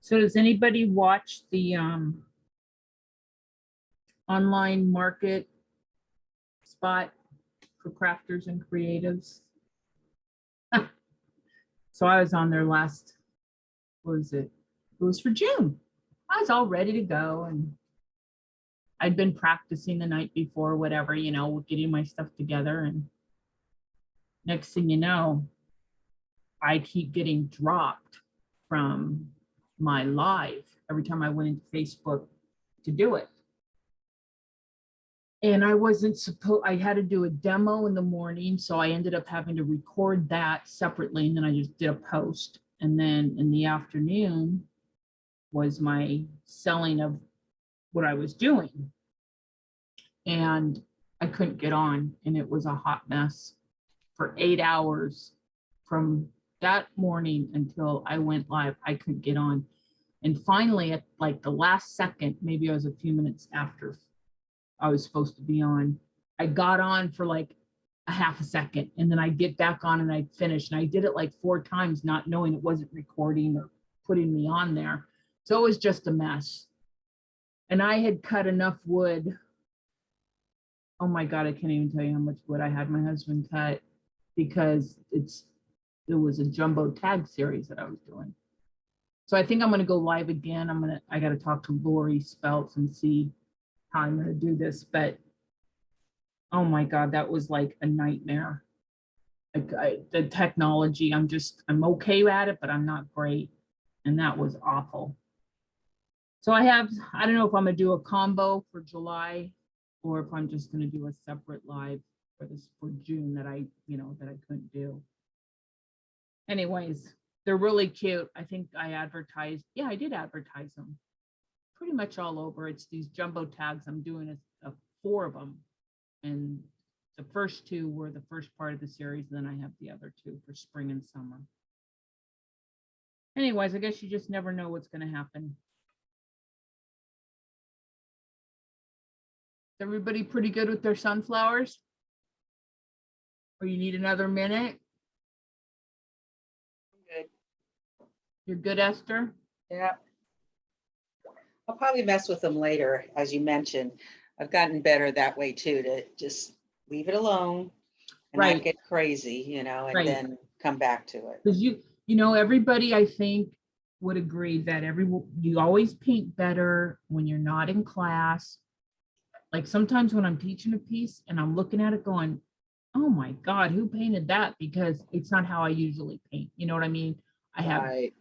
So does anybody watch the online market spot for crafters and creatives? So I was on there last, what was it? It was for June. I was all ready to go, and I'd been practicing the night before, whatever, you know, getting my stuff together. And next thing you know, I keep getting dropped from my live every time I went into Facebook to do it. And I wasn't supposed, I had to do a demo in the morning. So I ended up having to record that separately. And then I just did a post. And then in the afternoon was my selling of what I was doing. And I couldn't get on, and it was a hot mess for 8 hours from that morning until I went live. I couldn't get on. And finally, at like the last second, maybe I was a few minutes after I was supposed to be on, I got on for like a half a second, and then I get back on and I finish. And I did it like 4 times, not knowing it wasn't recording or putting me on there. So it was just a mess. And I had cut enough wood. Oh my God, I can't even tell you how much wood I had my husband cut, because it was a jumbo tag series that I was doing. So I think I'm gonna go live again. I gotta talk to Lori Speltz and see how I'm gonna do this, but oh my God, that was like a nightmare. Like the technology, I'm okay at it, but I'm not great. And that was awful. So I don't know if I'm gonna do a combo for July, or if I'm just gonna do a separate live for June that I couldn't do. Anyways, they're really cute. I think I advertised, yeah, I did advertise them pretty much all over. It's these jumbo tags. I'm doing 4 of them. And the first 2 were the first part of the series. And then I have the other 2 for spring and summer. Anyways, I guess you just never know what's going to happen. Is everybody pretty good with their sunflowers? Or you need another minute? Good. You're good, Esther? Yeah. I'll probably mess with them later, as you mentioned. I've gotten better that way too, to just leave it alone and Right. not get crazy, you know, and Right. then come back to it. Because you know, everybody I think would agree that you always paint better when you're not in class. Like sometimes when I'm teaching a piece and I'm looking at it going, oh my God, who painted that? Because it's not how I usually paint. You know what I mean? Right.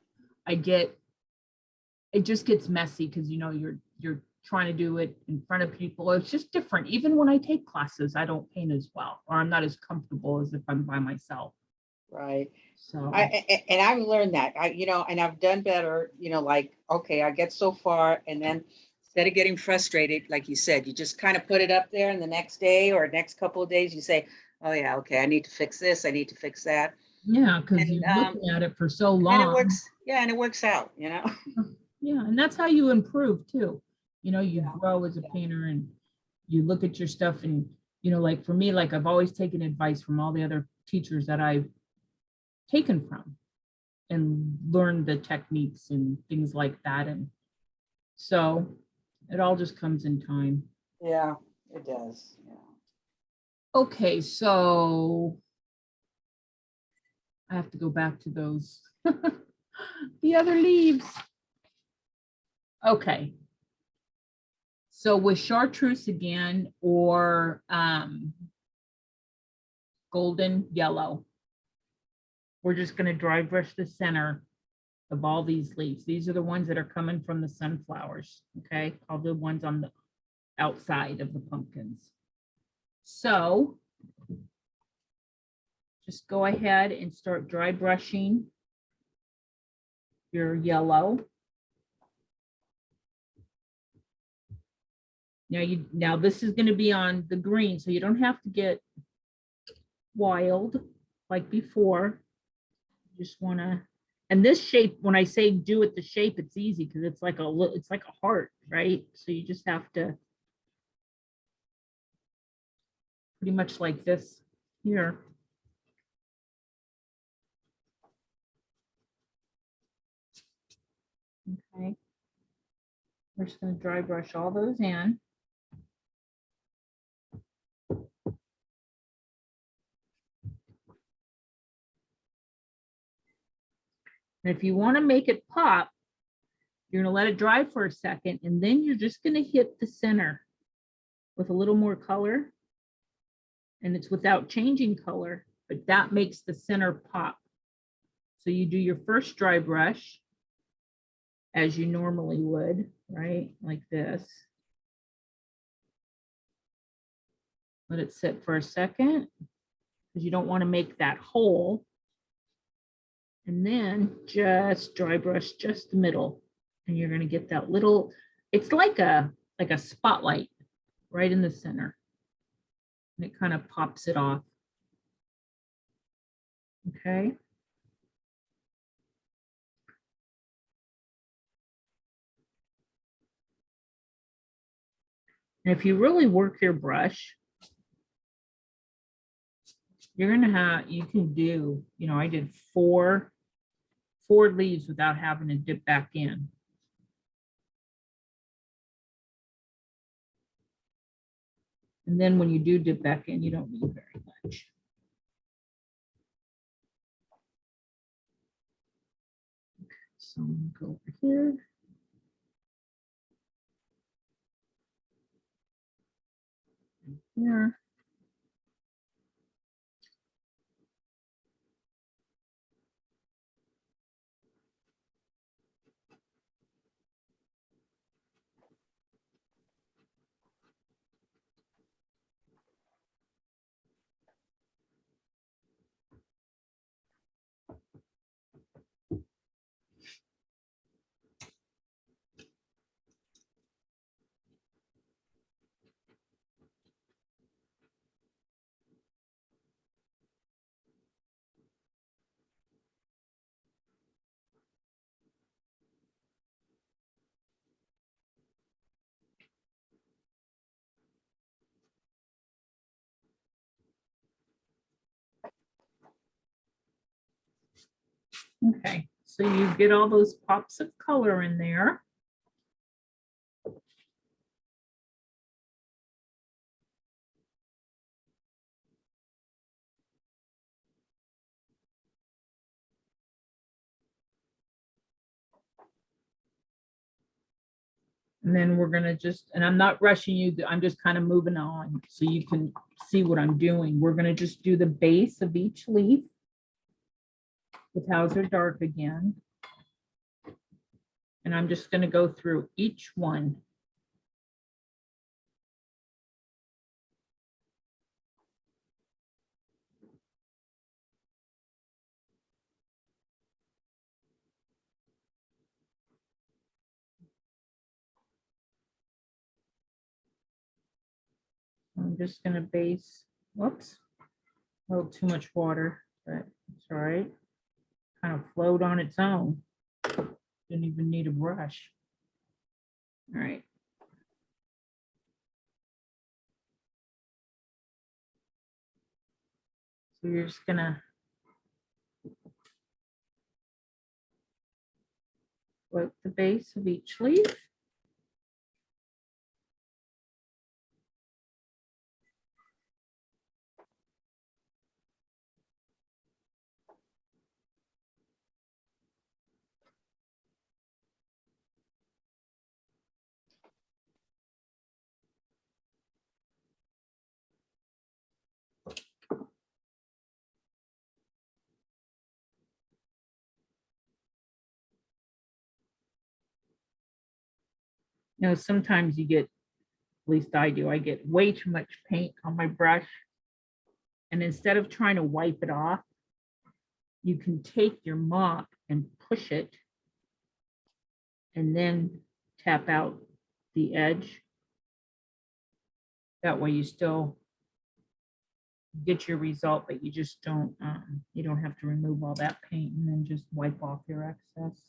It just gets messy because, you know, you're trying to do it in front of people. It's just different. Even when I take classes, I don't paint as well, or I'm not as comfortable as if I'm by myself. Right. So And I've learned that, and I've done better, like, okay, I get so far, and then instead of getting frustrated, like you said, you just kind of put it up there, and the next day or next couple of days, you say, oh yeah, okay, I need to fix this. I need to fix that. yeah, because And, you're looking at it for so long. And it works. Yeah. And it works out, Yeah, and that's how you improve too. You know, you Yeah. grow as a painter, and you look at your stuff and, you know, like for me, like I've always taken advice from all the other teachers that I've taken from and learned the techniques and things like that. And so it all just comes in time. Yeah, it does. Yeah. Okay, so I have to go back to those, the other leaves. Okay. So with chartreuse again, or golden yellow, we're just gonna dry brush the center of all these leaves. These are the ones that are coming from the sunflowers, okay? All the ones on the outside of the pumpkins. So just go ahead and start dry brushing your yellow. Now this is going to be on the green, so you don't have to get wild like before. You just want to, and this shape, when I say do it the shape, it's easy because it's like a heart, right? So you just have to pretty much like this here. Okay. We're just going to dry brush all those in. And if you want to make it pop, you're going to let it dry for a second, and then you're just going to hit the center with a little more color. And it's without changing color, but that makes the center pop. So you do your first dry brush as you normally would, right? Like this. Let it sit for a second because you don't want to make that hole. And then just dry brush just the middle. And you're going to get that little, it's like a spotlight right in the center. And it kind of pops it off. Okay. And if you really work your brush, you're going to have, you can do, you know, I did four leaves without having to dip back in. And then when you do dip back in, you don't need very much. Okay, so I'm gonna go over here. Here. Okay, so you get all those pops of color in there. And then we're gonna just, and I'm not rushing you, I'm just kind of moving on so you can see what I'm doing. We're gonna just do the base of each leaf with Hauser Dark again. And I'm just gonna go through each one. I'm just gonna base, whoops, a little too much water, but it's all right. Kind of flowed on its own. Didn't even need a brush. All right. So you're just gonna work the base of each leaf. You know, sometimes you get, at least I do, I get way too much paint on my brush. And instead of trying to wipe it off, you can take your mop and push it and then tap out the edge. That way you still get your result, but you just don't, you don't have to remove all that paint and then just wipe off your excess.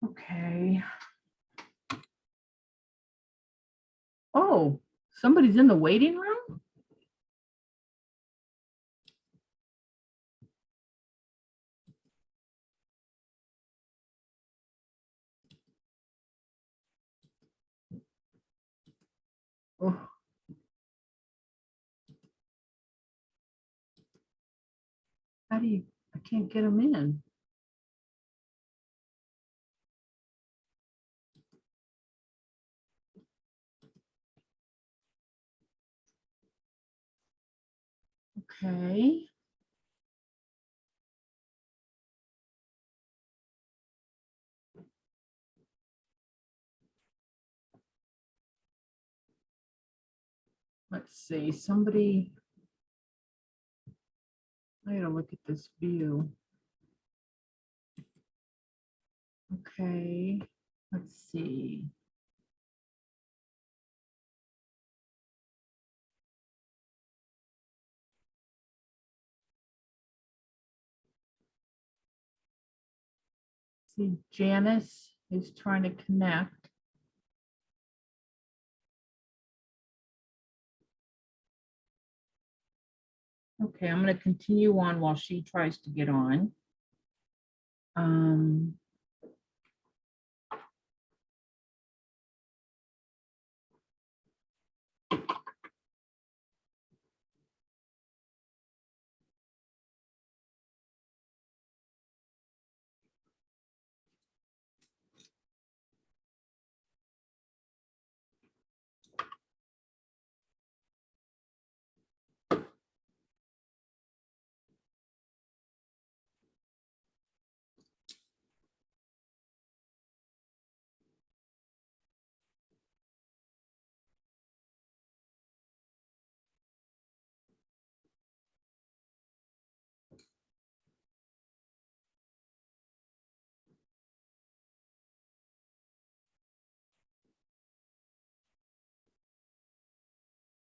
Okay. Oh, somebody's in the waiting room? Oh. How do you, I can't get them in. Okay. let's see, somebody. I gotta look at this view. Okay, let's see. See, Janice is trying to connect. Okay, I'm going to continue on while she tries to get on.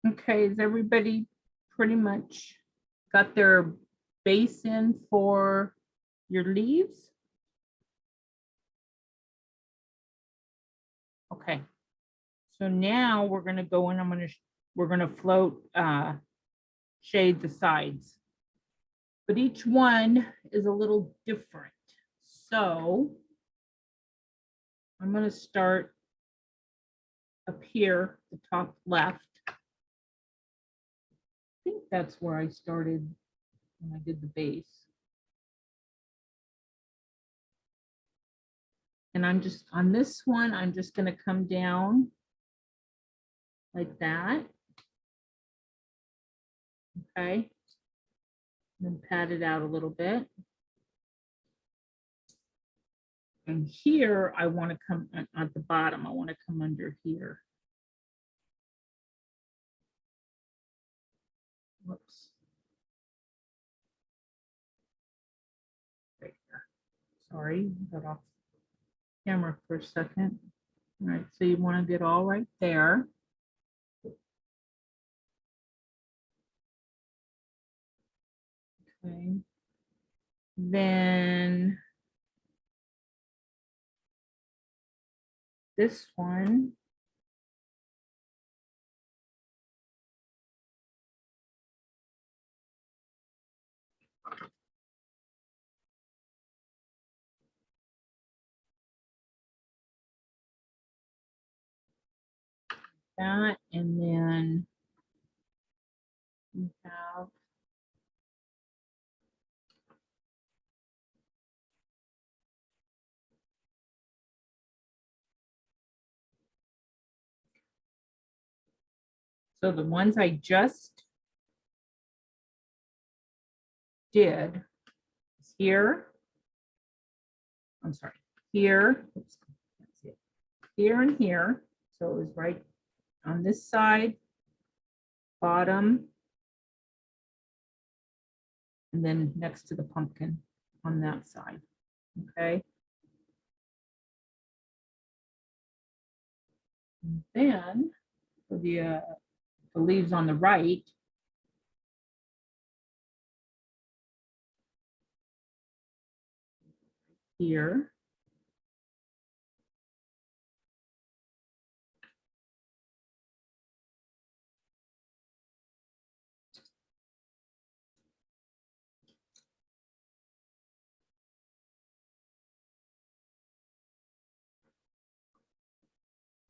Okay, is everybody pretty much got their base in for your leaves? Okay, so now we're gonna go in, we're gonna float, shade the sides. But each one is a little different. So I'm gonna start up here, the top left. I think that's where I started when I did the base. And I'm just, on this one, I'm just gonna come down like that. Okay. And then pat it out a little bit. And here, I want to come at the bottom, I want to come under here. Whoops. Right here. Sorry, got off camera for a second. All right, so you want to get all right there. Okay. Then this one. That, and then we have so the ones I just did is here. I'm sorry, here. Oops, can't see it. Here and here. So it was right on this side, bottom, and then next to the pumpkin on that side. Okay. And then for the leaves on the right, here.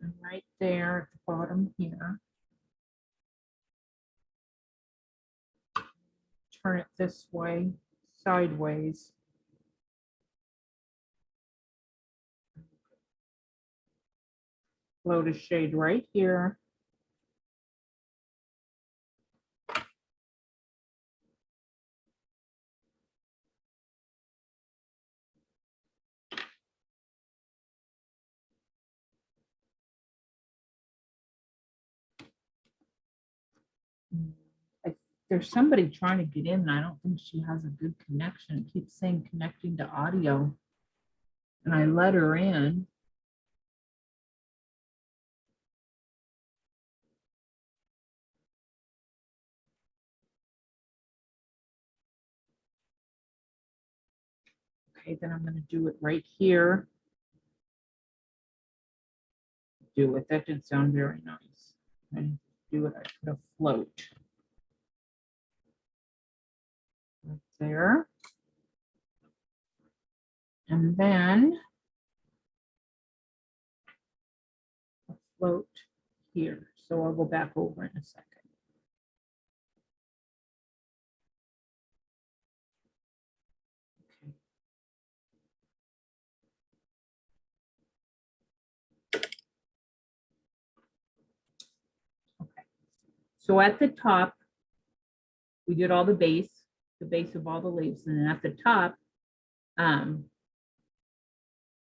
And right there at the bottom here. Turn it this way, sideways. Float a shade right here. I- There's somebody trying to get in, and I don't think she has a good connection. It keeps saying connecting to audio. And I let her in. Okay, then I'm gonna do it right here. Do it. That did sound very nice. And do it. I put a float right there. And then a float here. So I'll go back over in a second. Okay. Okay. So at the top, we did all the base of all the leaves, and then at the top,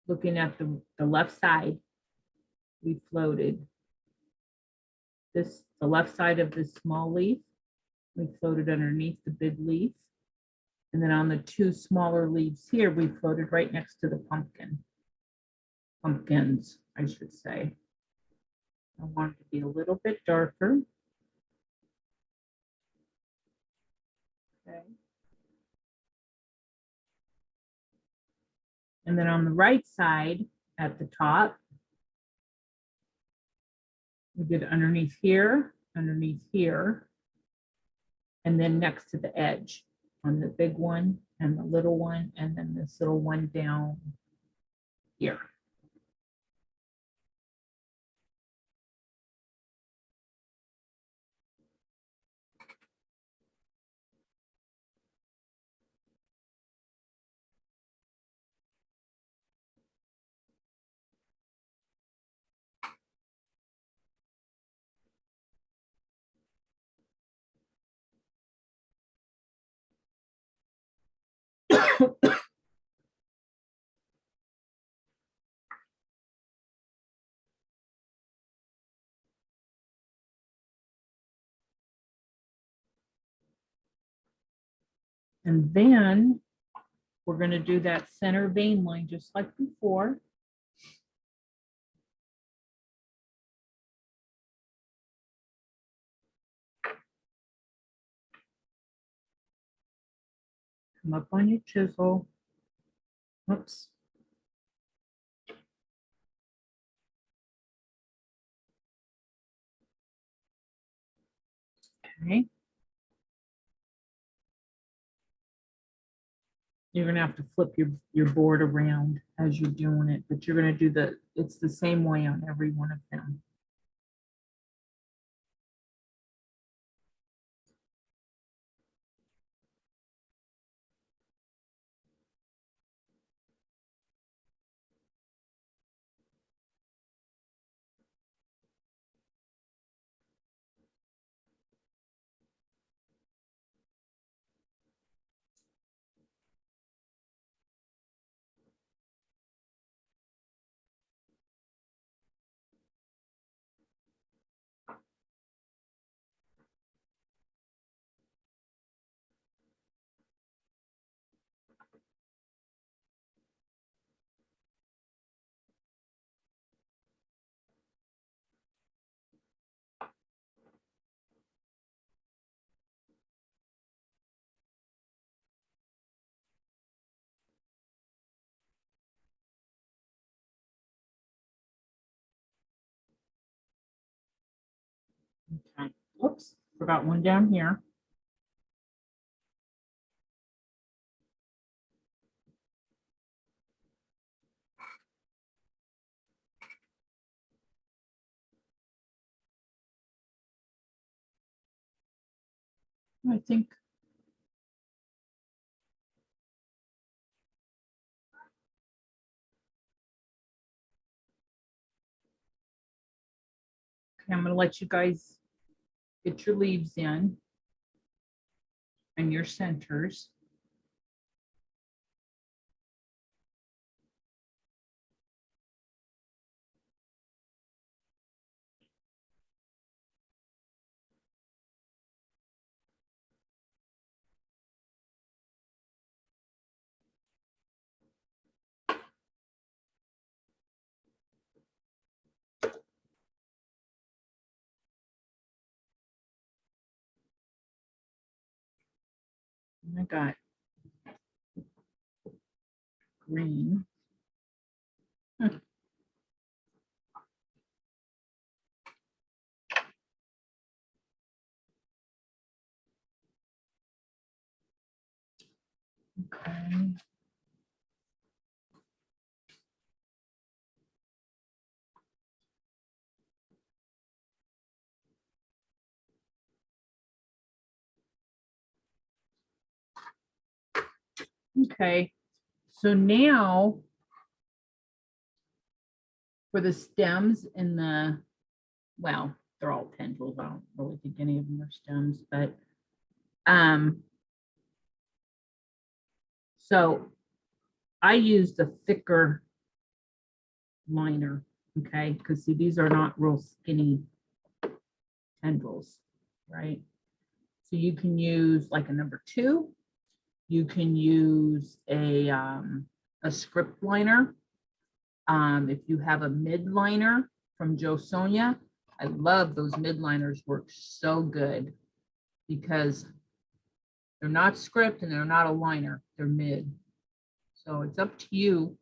looking at the left side, we floated this, the left side of this small leaf, we floated underneath the big leaf. And then on the two smaller leaves here, we floated right next to the pumpkins, I should say. I want it to be a little bit darker. Okay. And then on the right side at the top, we did underneath here, and then next to the edge on the big one and the little one, and then this little one down here. And then we're going to do that center vein line just like before. Come up on your chisel. Oops. Okay. You're gonna have to flip your board around as you're doing it, but you're gonna do it's the same way on every one of them. Okay. Oops, forgot one down here. I think okay, I'm gonna let you guys get your leaves in and your centers. I got green. Okay. Okay, so now for the stems and the, well, they're all tendrils. I don't really think any of them are stems, but so I used a thicker liner, okay, because see, these are not real skinny tendrils, right? So you can use like a number 2. You can use a script liner. If you have a mid liner from Joe Sonia, I love those mid liners, work so good because they're not script and they're not a liner, they're mid. So it's up to you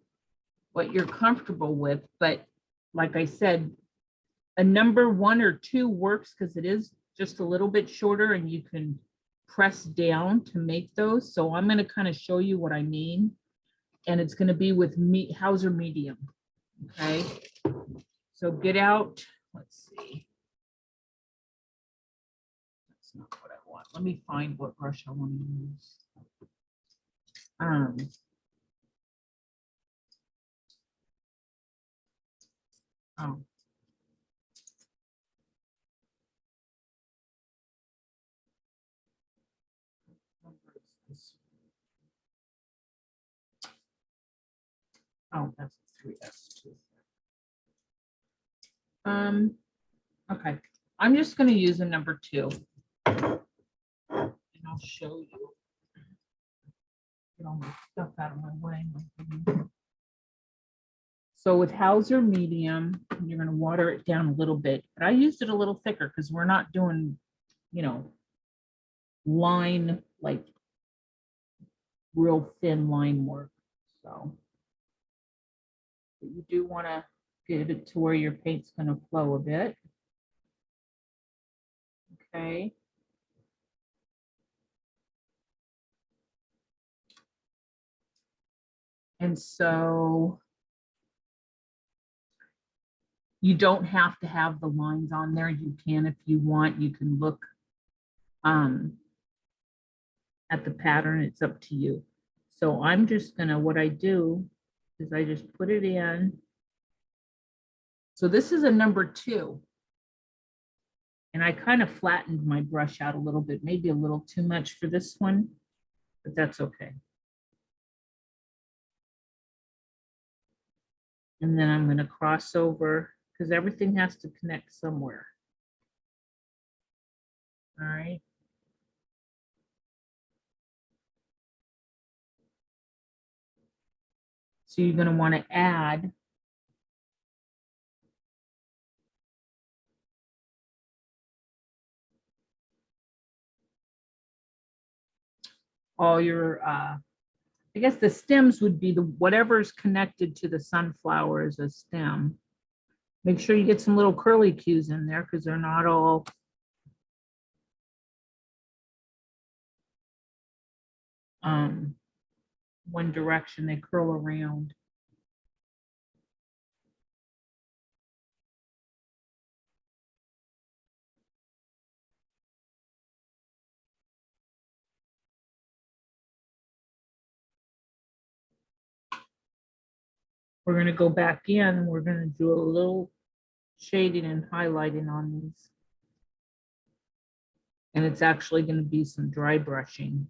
what you're comfortable with. But like I said, a number 1 or 2 works because it is just a little bit shorter and you can press down to make those. So I'm going to kind of show you what I mean. And it's going to be with Hauser medium. Okay. So get out. Let's see. That's not what I want. Let me find what brush I want to use. Oh. Oh, that's 3S2. Okay. I'm just going to use a number 2. And I'll show you. Get all my stuff out of my way. So with Hauser medium, you're going to water it down a little bit, but I used it a little thicker because we're not doing, line, like real thin line work. So but you do want to get it to where your paint's going to flow a bit. Okay. And so you don't have to have the lines on there. You can, if you want, you can look at the pattern. It's up to you. So I'm just gonna, what I do is I just put it in. So this is a number 2. And I kind of flattened my brush out a little bit, maybe a little too much for this one, but that's okay. And then I'm going to cross over because everything has to connect somewhere. All right. So you're going to want to add all your, I guess the stems would be the whatever's connected to the sunflower as a stem. Make sure you get some little curly cues in there because they're not all one direction, they curl around. We're going to go back in and we're going to do a little shading and highlighting on these. And it's actually going to be some dry brushing.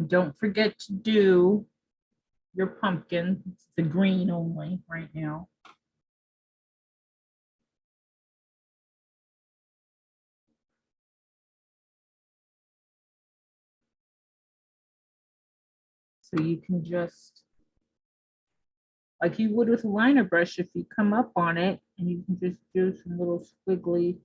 And don't forget to do your pumpkin, it's the green only right now. So you can just, like you would with a liner brush, if you come up on it and you can just do some little squiggly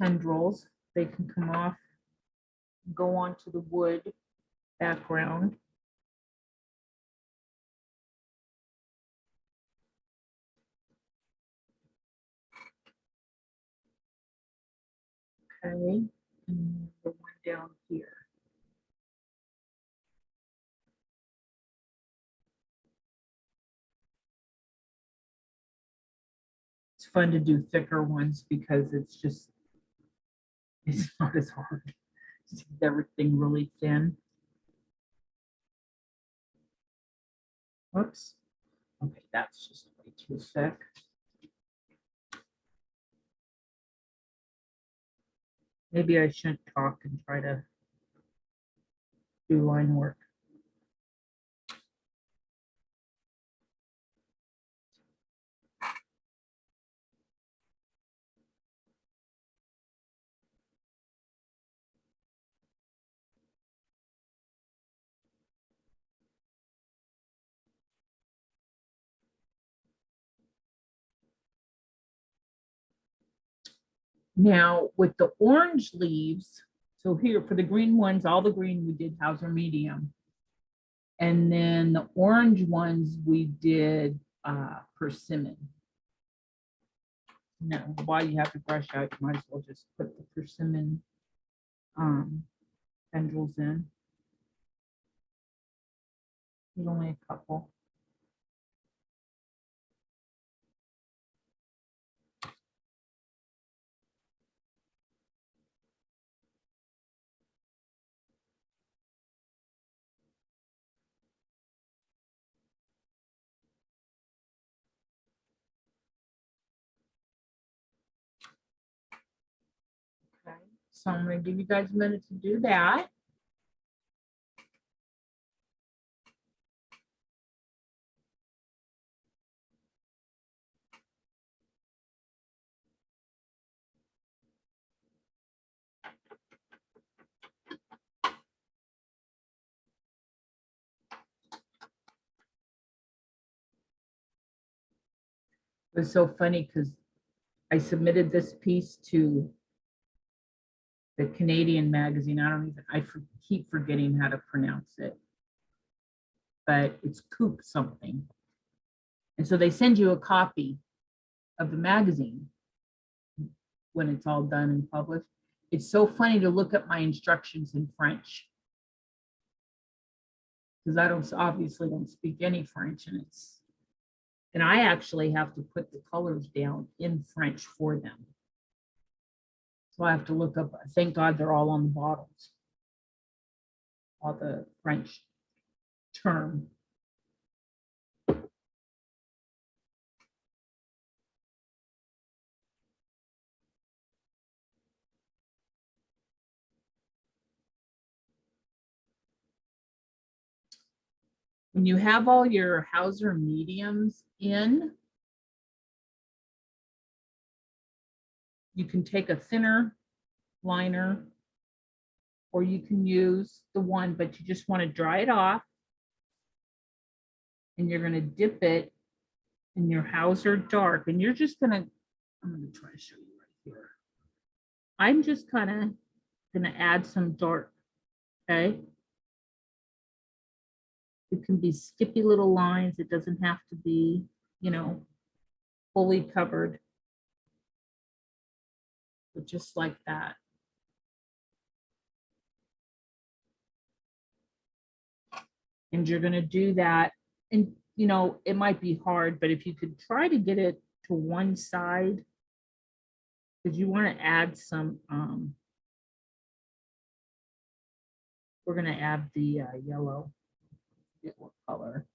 tendrils, they can come off, go onto the wood background. Okay, and then the one down here. It's fun to do thicker ones because it's not as hard. Just keep everything really thin. Whoops. Okay, that's just way too thick. Maybe I shouldn't talk and try to do line work. Now with the orange leaves, so here for the green ones, all the green we did Hauser medium. And then the orange ones we did persimmon. Now, while you have to brush out, you might as well just put the persimmon tendrils in. There's only a couple. Okay, so I'm going to give you guys a minute to do that. It was so funny because I submitted this piece to the Canadian magazine. I keep forgetting how to pronounce it, but it's Coop something. And so they send you a copy of the magazine when it's all done and published. It's so funny to look at my instructions in French because I obviously don't speak any French, and I actually have to put the colors down in French for them. So I have to look up, thank God they're all on the bottles, all the French term. When you have all your Hauser mediums in, you can take a thinner liner or you can use the one, but you just want to dry it off. And you're going to dip it in your Hauser dark. And you're just going to, I'm going to try to show you right here. I'm just kind of going to add some dark, okay? It can be skippy little lines. It doesn't have to be, fully covered. But just like that. And you're going to do that. And, it might be hard, but if you could try to get it to one side, because you want to add some, we're going to add the yellow. Get what color?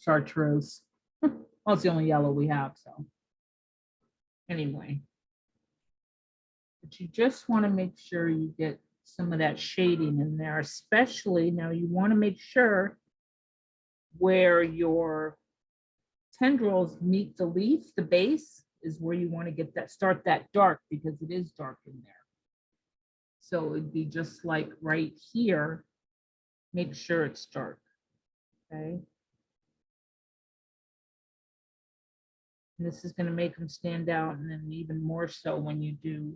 Chartreuse. Well, it's the only yellow we have, so. Anyway. But you just want to make sure you get some of that shading in there, especially now you want to make sure where your tendrils meet the leaf, the base is where you want to get that, start that dark because it is dark in there. So it'd be just like right here, make sure it's dark, okay? And this is going to make them stand out, and then even more so when you do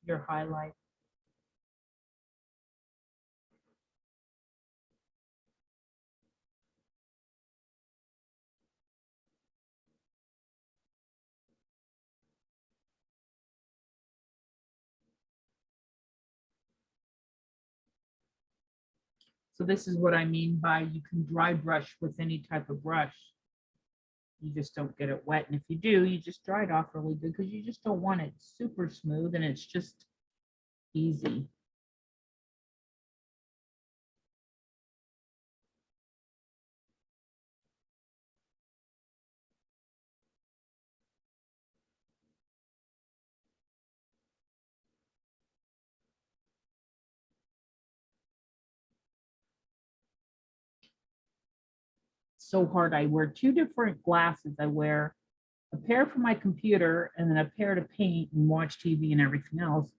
your highlight. So this is what I mean by you can dry brush with any type of brush. You just don't get it wet. And if you do, you just dry it off really good because you just don't want it super smooth and it's just easy. So hard. I wear two different glasses. I wear a pair for my computer and then a pair to paint and watch TV and everything else.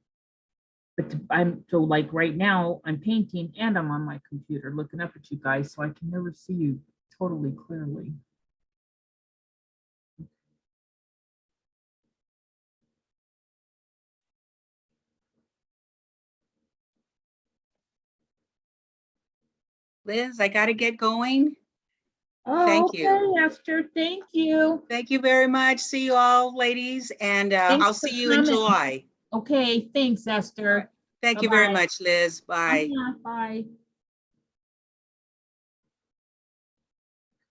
But I'm so like right now I'm painting and I'm on my computer looking up at you guys, so I can never see you totally clearly. Liz, I got to get going. Oh, Thank okay, you. Esther. Thank you. Thank you very much. See you all, ladies, and Thanks I'll for see you in coming. July. Okay, thanks, Esther. Thank you very Bye-bye. much, Liz. Bye. Bye.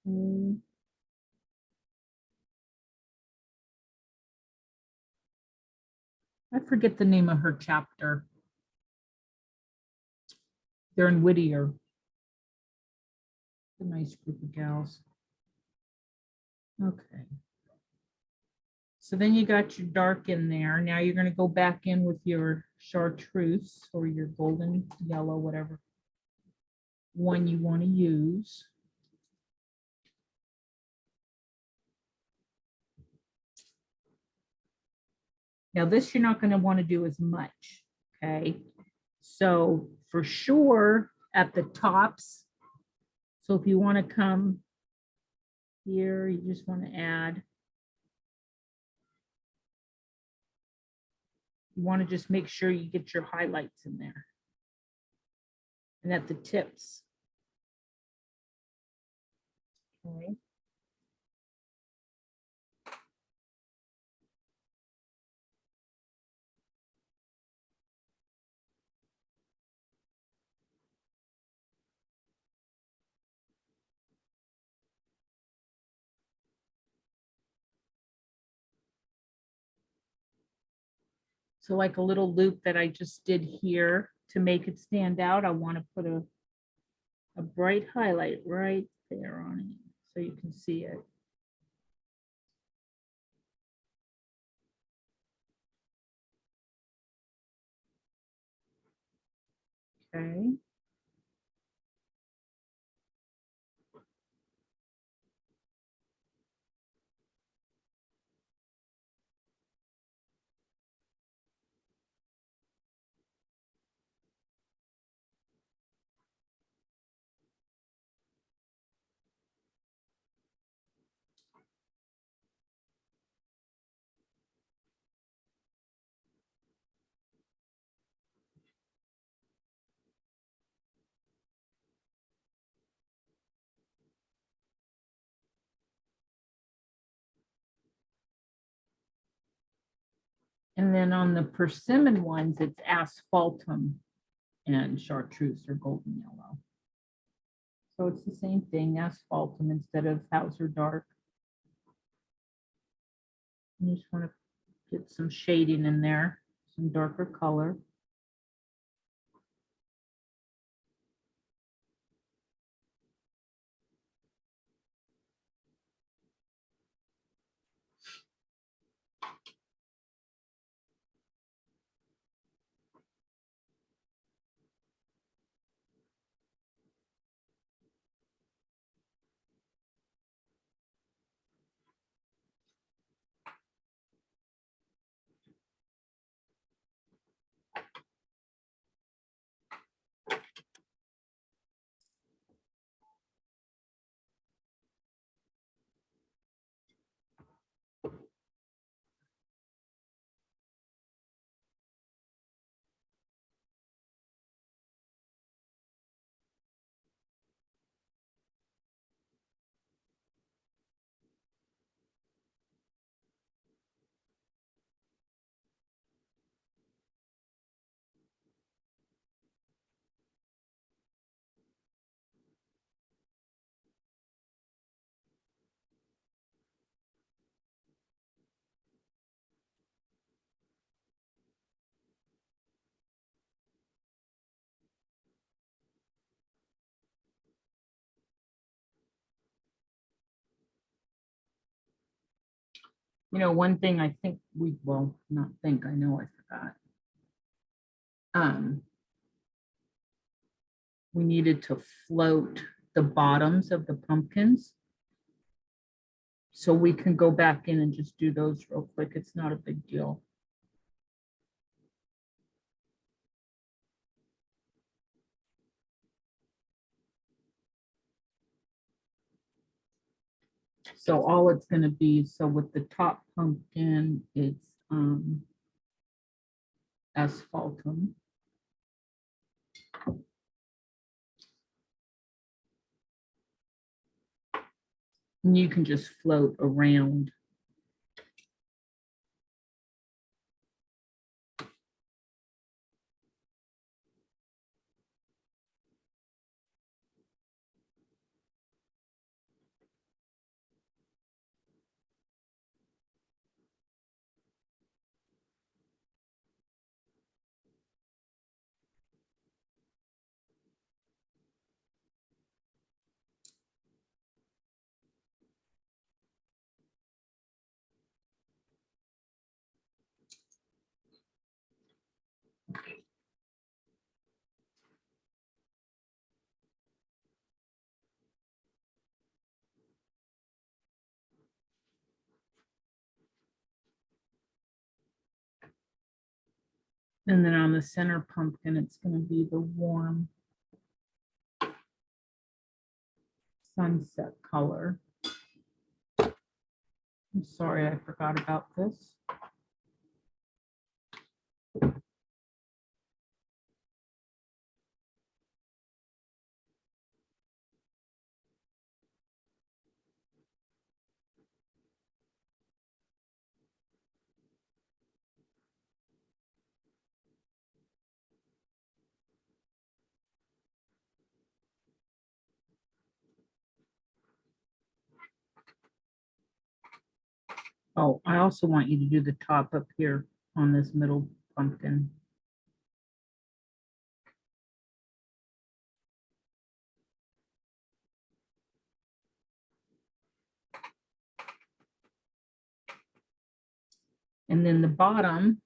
Mm. I forget the name of her chapter. They're in Whittier. A nice group of gals. Okay. So then you got your dark in there. Now you're going to go back in with your chartreuse or your golden yellow, whatever one you want to use. Now this you're not going to want to do as much, okay? So for sure at the tops, so if you want to come here, you just want to add, you want to just make sure you get your highlights in there. And at the tips. Okay. So like a little loop that I just did here to make it stand out, I want to put a bright highlight right there on it so you can see it. Okay. And then on the persimmon ones, it's asphaltum and chartreuse or golden yellow. So it's the same thing, asphaltum instead of Hauser dark. You just want to get some shading in there, some darker color. You know, one thing I think well, not think, I know I forgot. We needed to float the bottoms of the pumpkins. So we can go back in and just do those real quick. It's not a big deal. So all it's gonna be, so with the top pumpkin, it's asphaltum. And you can just float around. And then on the center pumpkin, it's gonna be the warm sunset color. I'm sorry, I forgot about this. Oh, I also want you to do the top up here on this middle pumpkin. And then the bottom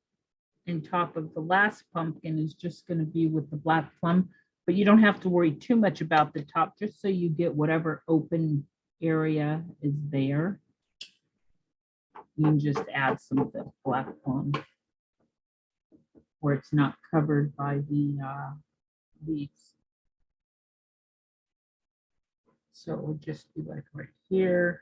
and top of the last pumpkin is just going to be with the black plum, but you don't have to worry too much about the top, just so you get whatever open area is there. You can just add some of the black plum where it's not covered by the leaves. So it would just be like right here.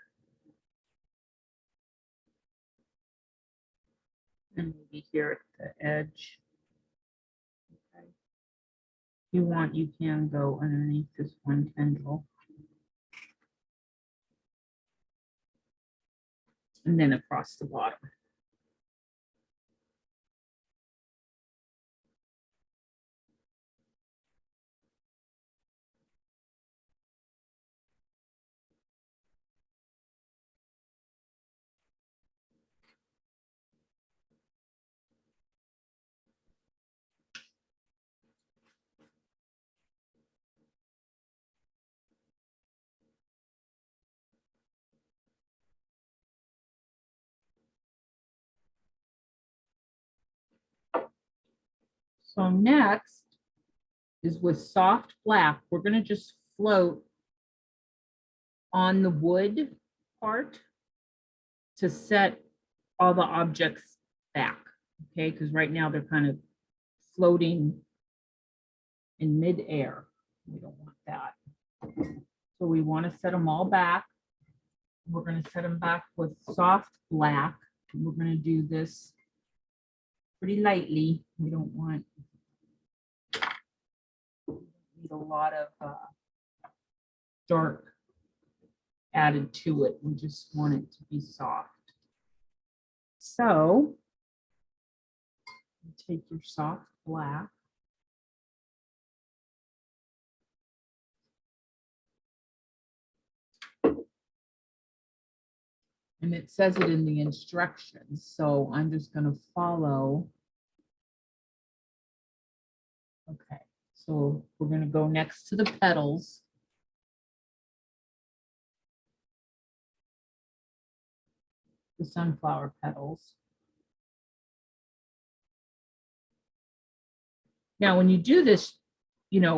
And maybe here at the edge. Okay. If you want, you can go underneath this one tendril. And then across the bottom. So next is with soft black, we're going to just float on the wood part to set all the objects back, okay? Because right now they're kind of floating in midair. We don't want that. So we want to set them all back. We're going to set them back with soft black. We're going to do this pretty lightly. We don't want need a lot of dark added to it. We just want it to be soft. So take your soft black. And it says it in the instructions, so I'm just going to follow. Okay, so we're going to go next to the petals. The the sunflower petals. Now, when you do this, you know,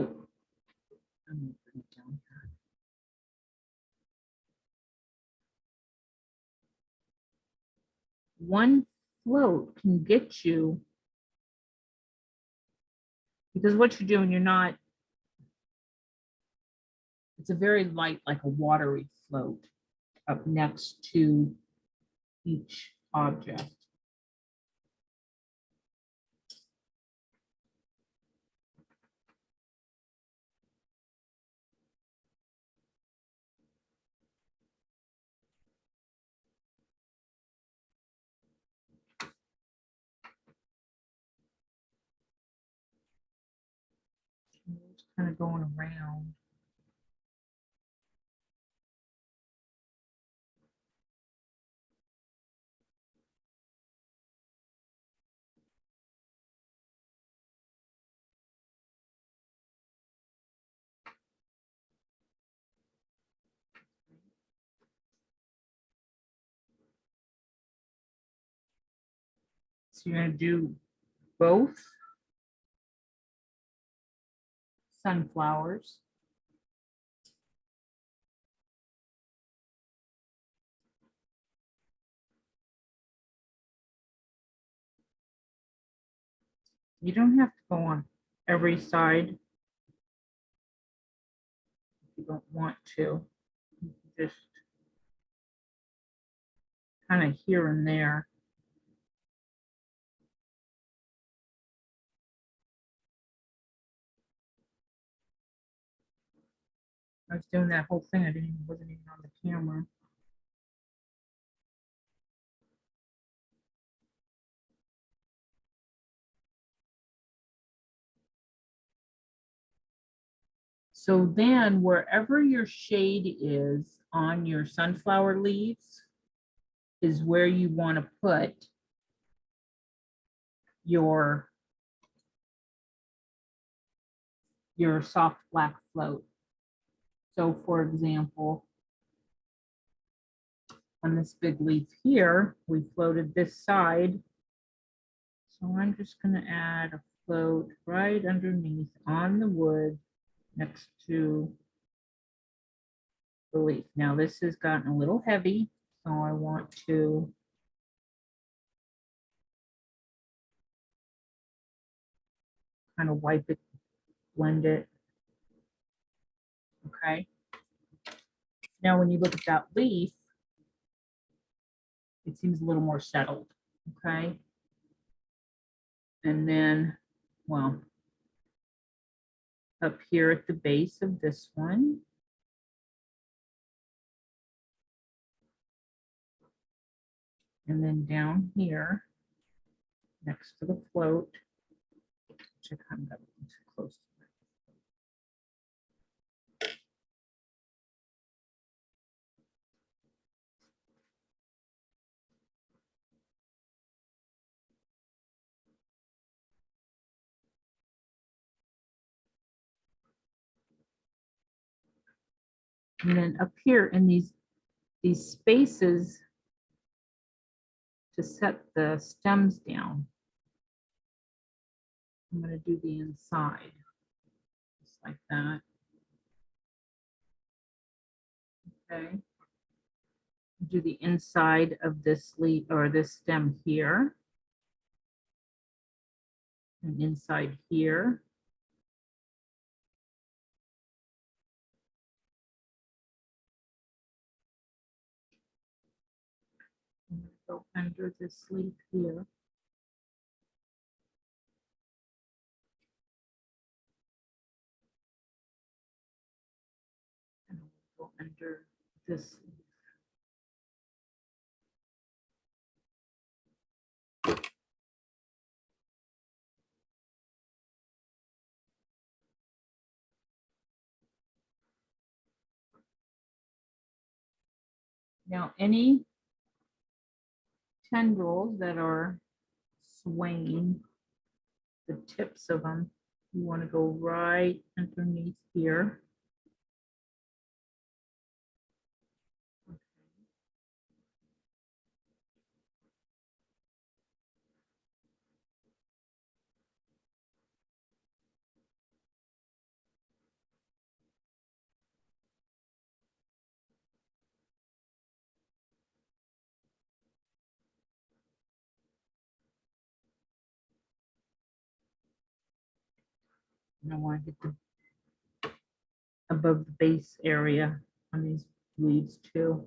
I'm gonna bring it down here. One float can get you, because what you're doing, you're not, it's a very light, like a watery float up next to each object. It's kind of going around. So you're going to do both sunflowers. You don't have to go on every side if you don't want to. You can just kind of here and there. I was doing that whole thing. I wasn't even on the camera. So then wherever your shade is on your sunflower leaves is where you want to put your soft black float. So for example, on this big leaf here, we floated this side. So I'm just going to add a float right underneath on the wood next to the leaf. Now this has gotten a little heavy, so I want to kind of wipe it, blend it. Okay. Now when you look at that leaf, it seems a little more settled. Okay. And then, well, up here at the base of this one, and then down here next to the float, which I kind of got too close to. And then up here in these spaces to set the stems down, I'm going to do the inside, just like that. Okay. Do the inside of this leaf or this stem here, and inside here. I'm going to go under this leaf here. And I'll go under this leaf. Now, any tendrils that are swaying, the tips of them, you want to go right underneath here. And I want to get the above the base area on these leaves too.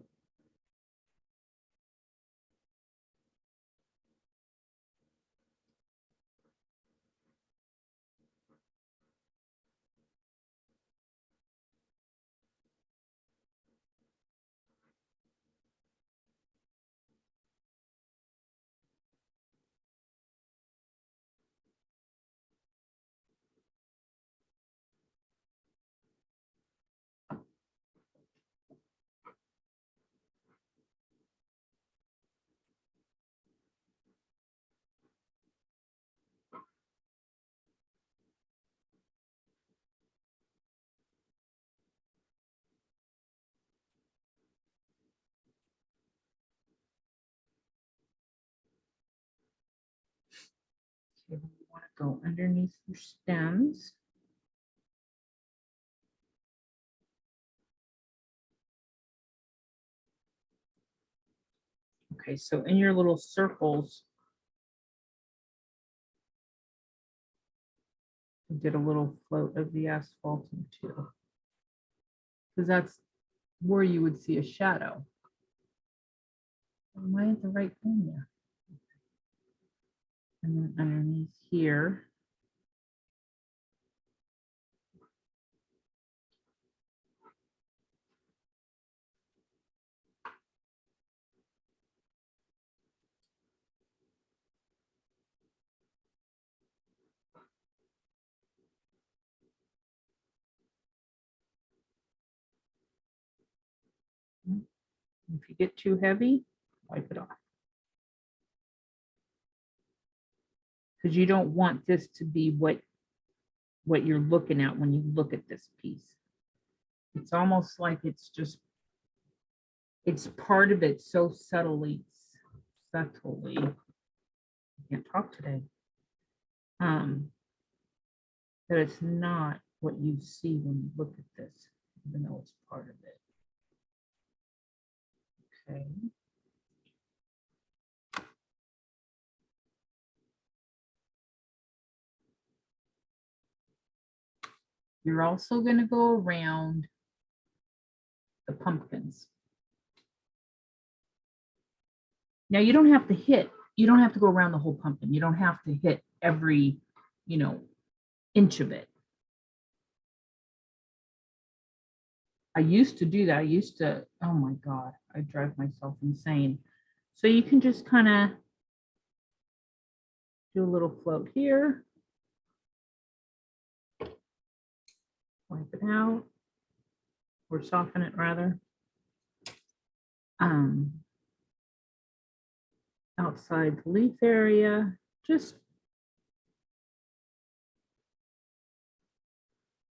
Okay, we want to go underneath your stems. Okay, so in your little circles, get a little float of the asphalt too, because that's where you would see a shadow. Am I at the right thing there? And then underneath here. If you get too heavy, wipe it off. Because you don't want this to be what you're looking at when you look at this piece. It's almost like it's part of it so subtly, I can't talk today, that it's not what you see when you look at this, even though it's part of it. Okay. You're also going to go around the pumpkins. Now you don't have to go around the whole pumpkin. You don't have to hit every, inch of it. I used to do that. Oh my God, I drive myself insane. So you can just kind of do a little float here. Wipe it out, or soften it rather. Outside the leaf area,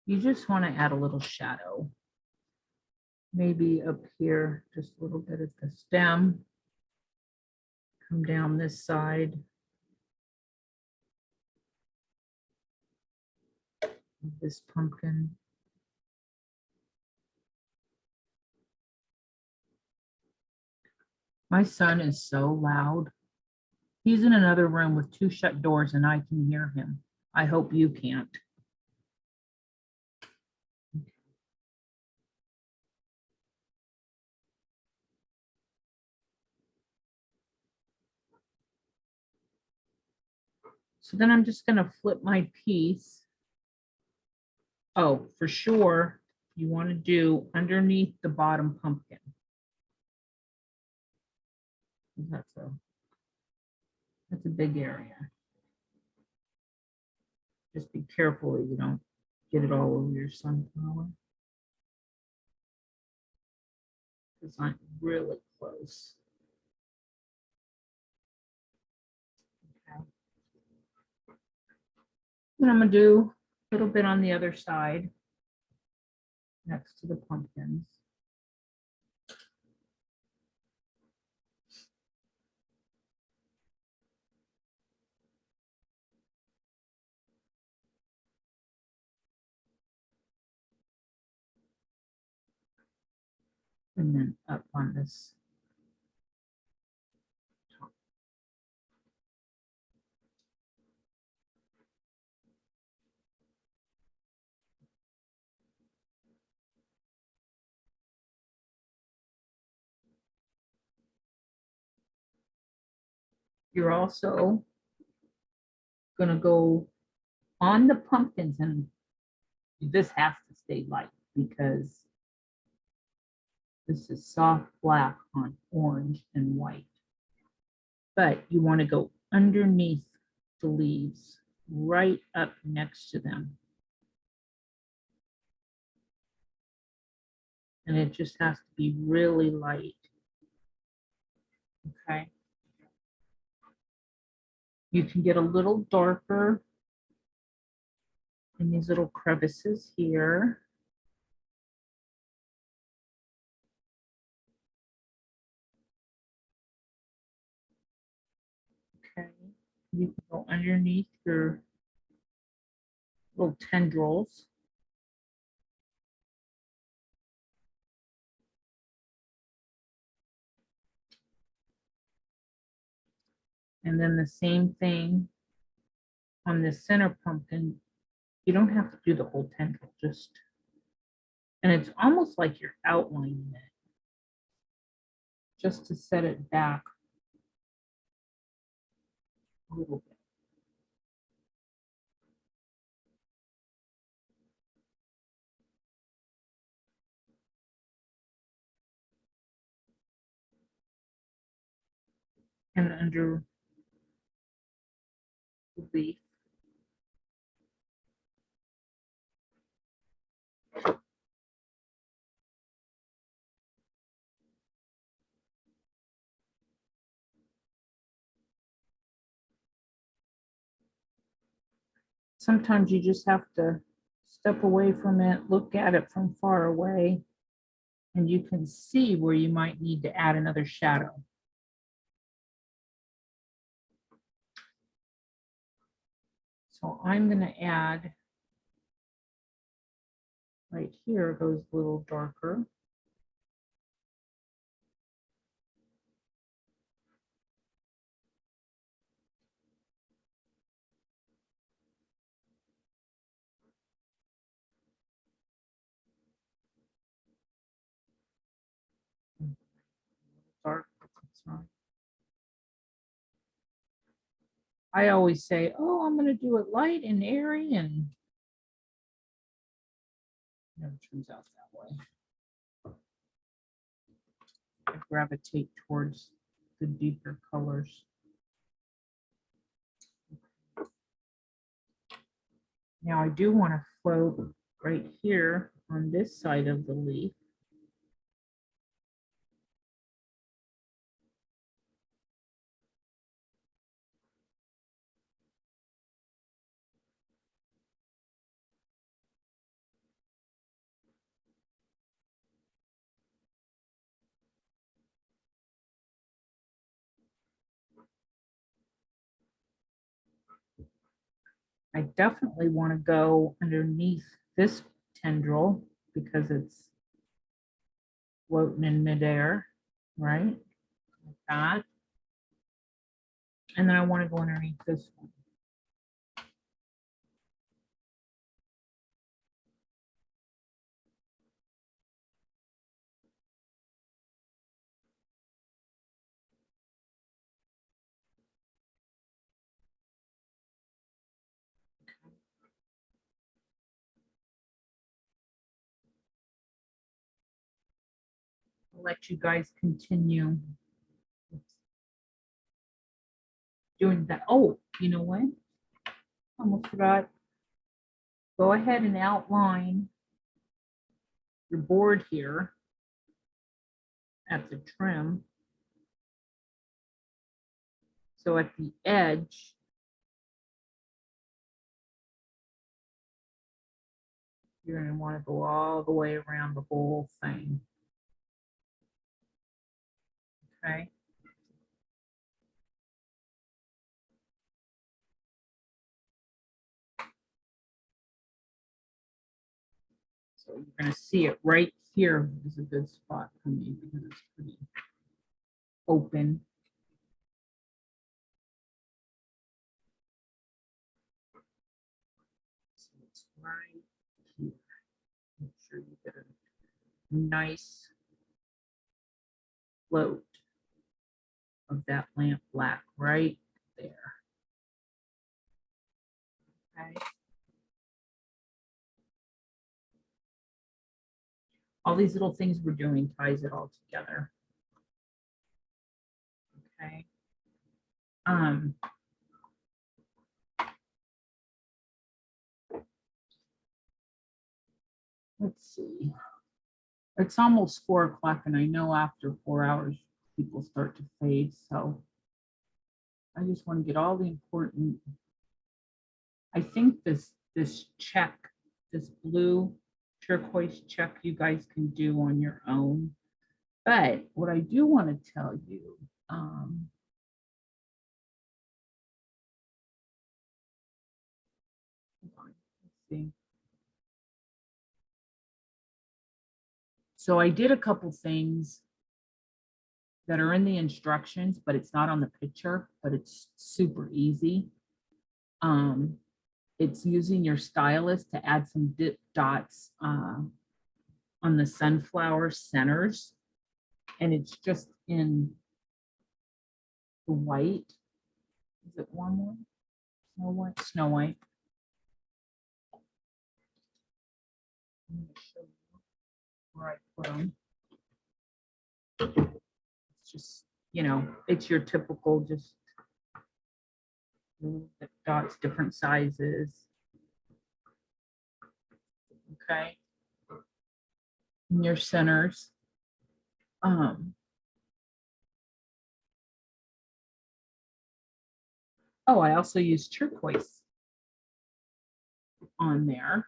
you just want to add a little shadow. Maybe up here, just a little bit at the stem. Come down this side. This pumpkin. My son is so loud. He's in another room with 2 shut doors and I can hear him. I hope you can't. So then I'm just going to flip my piece. Oh, for sure, you want to do underneath the bottom pumpkin. That's a big area. Just be careful that you don't get it all over your sunflower. Because I'm really close. Okay. And I'm going to do a little bit on the other side next to the pumpkins. And then up on this. You're also gonna go on the pumpkins, and this has to stay light because this is soft black on orange and white. But you want to go underneath the leaves, right up next to them. And it just has to be really light. Okay. You can get a little darker in these little crevices here. Okay. You can go underneath your little tendrils. And then the same thing on the center pumpkin. You don't have to do the whole tendril, just, and it's almost like you're outlining it, just to set it back a little bit. And under the leaf. Sometimes you just have to step away from it, look at it from far away, and you can see where you might need to add another shadow. So I'm going to add right here, goes a little darker. Dark. Sorry. I always say, oh, I'm going to do it light and airy, and it never turns out that way. I gravitate towards the deeper colors. Now I do want to float right here on this side of the leaf. I definitely want to go underneath this tendril because it's floating in midair, right? Like that. And then I want to go underneath this one. I'll let you guys continue doing that. Oh, you know what? Almost forgot. Go ahead and outline your board here at the trim. So at the edge, you're going to want to go all the way around the whole thing. Okay. So you're going to see it right here is a good spot for me because it's pretty open. So it's right here. Make sure you get a nice float of that lamp black right Okay. All these little things we're doing ties it all together. Okay. Let's see. It's almost 4 o'clock and I know after 4 hours, people start to fade. So I just want to get all the important. I think this check, this blue turquoise check you guys can do on your own. But what I do want to tell you, hold on, let's see. So I did a couple things that are in the instructions, but it's not on the picture, but it's super easy. It's using your stylus to add some dip dots on the sunflower centers. And it's just in the white. Is it one more? Snow White? Snow White. I'm gonna show you where I put them. It's just, you know, it's your typical just little dip dots, different sizes. Okay. In your centers. Oh, I also use turquoise on there,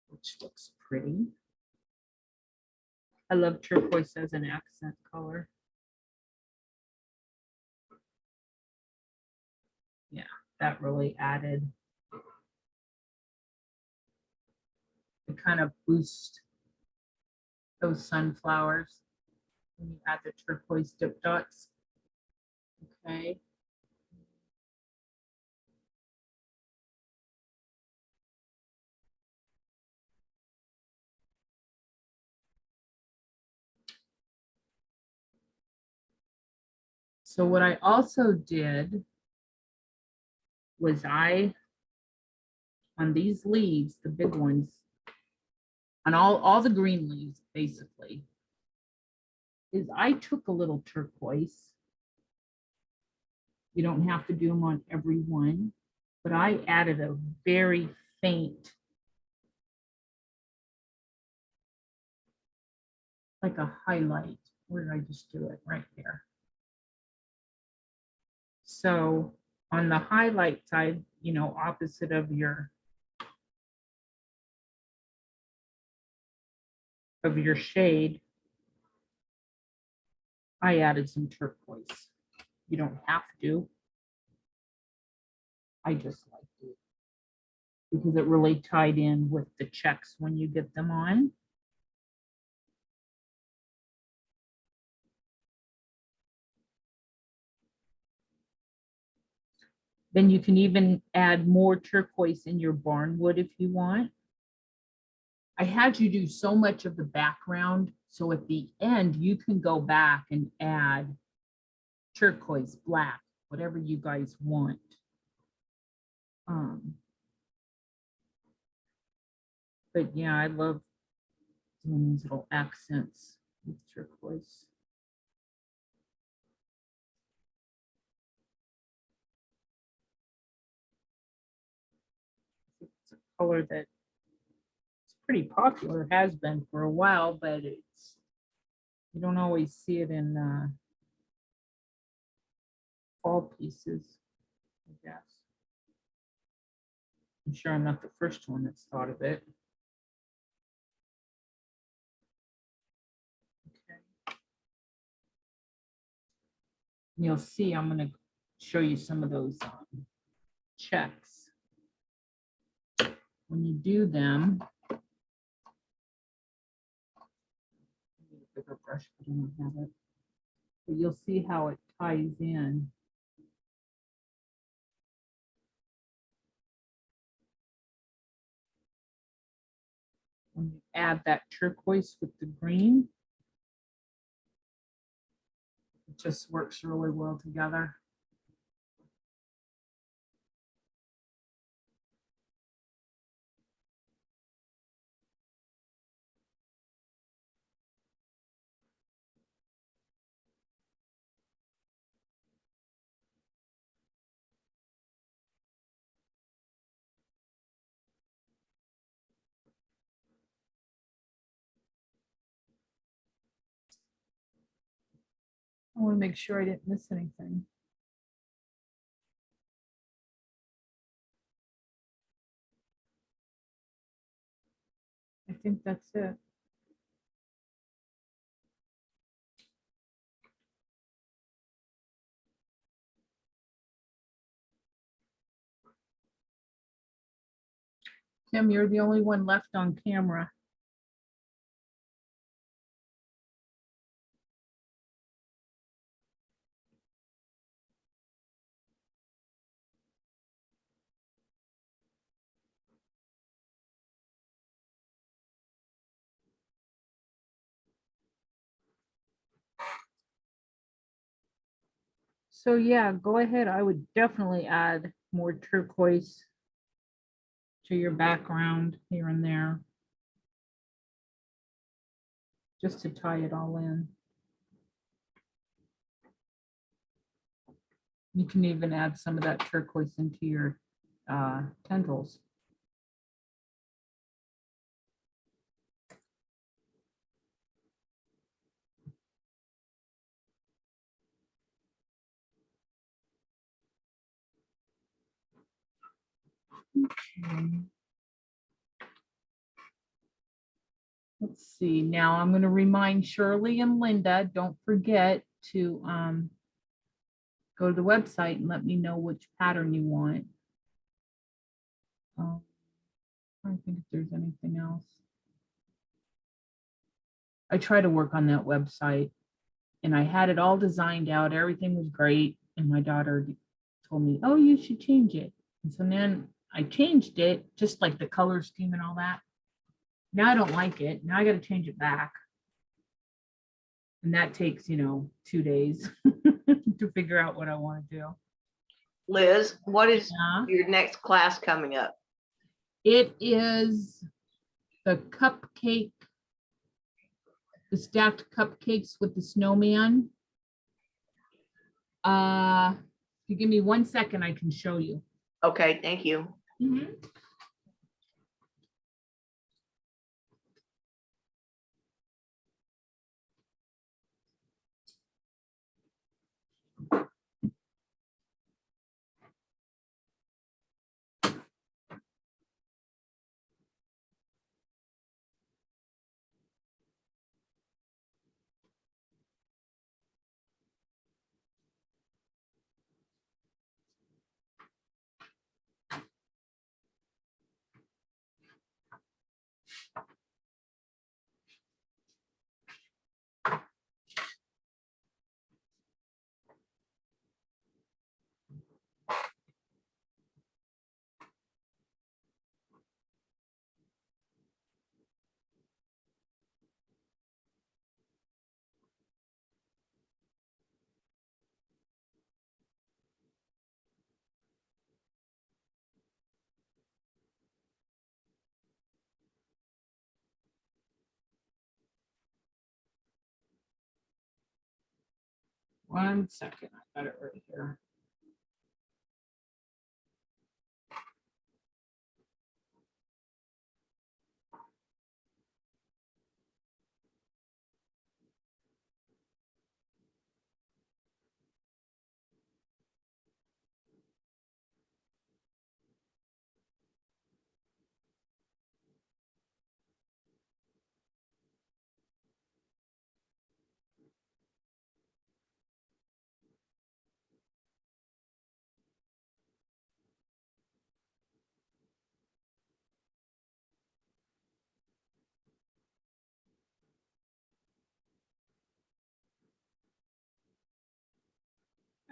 which looks pretty. I love turquoise as an accent color. Yeah, that really added. It kind of boost those sunflowers when you add the turquoise dip dots. Okay. So what I also did was on these leaves, the big ones, on all the green leaves, basically, is I took a little turquoise. You don't have to do them on every one, but I added a very faint, like a highlight. Where did I just do it? Right there. So on the highlight side, you know, opposite of your shade, I added some turquoise. You don't have to. I just liked it because it really tied in with the checks when you get them on. Then you can even add more turquoise in your barnwood if you want. I had you do so much of the background, so at the end you can go back and add turquoise, black, whatever you guys want. But yeah, I love doing these little accents with turquoise. It's a color that it's pretty popular, has been for a while, but it's, you don't always see it in fall pieces, I guess. I'm sure I'm not the first one that's thought of it. Okay. And you'll see, I'm going to show you some of those checks. When you do them, I need a bigger brush, but I don't have it. But you'll see how it ties in. When you add that turquoise with the green, it just works really well together. I want to make sure I didn't miss anything. I think that's it. Tim, you're the only one left on camera. So yeah, go ahead. I would definitely add more turquoise to your background here and there, just to tie it all in. You can even add some of that turquoise into your tendrils. Okay. Let's see, now I'm going to remind Shirley and Linda, don't forget to go to the website and let me know which pattern you want. I don't think if there's anything else. I try to work on that website and I had it all designed out. Everything was great. And my daughter told me, oh, you should change it. And so then I changed it, just like the color scheme and all that. Now I don't like it. Now I got to change it back. And that takes, 2 days to figure out what I want to do. Liz, what is Yeah. your next class coming up? It is the cupcake, the stacked cupcakes with the snowman. If you give me 1 second, I can show you. Okay, thank you. One second, I got it right here.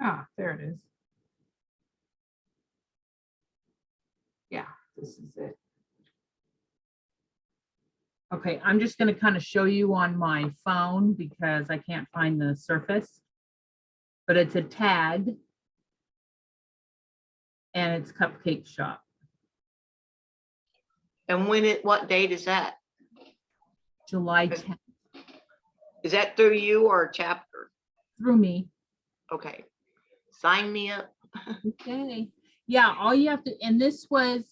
Ah, there it is. Yeah, this is it. Okay, I'm just going to kind of show you on my phone because I can't find the surface, but it's a tag and it's Cupcake Shop. And what date is that? July 10th Is that through you or a chapter? through me. Okay, sign me up. Okay. Yeah, all you have to, and this was,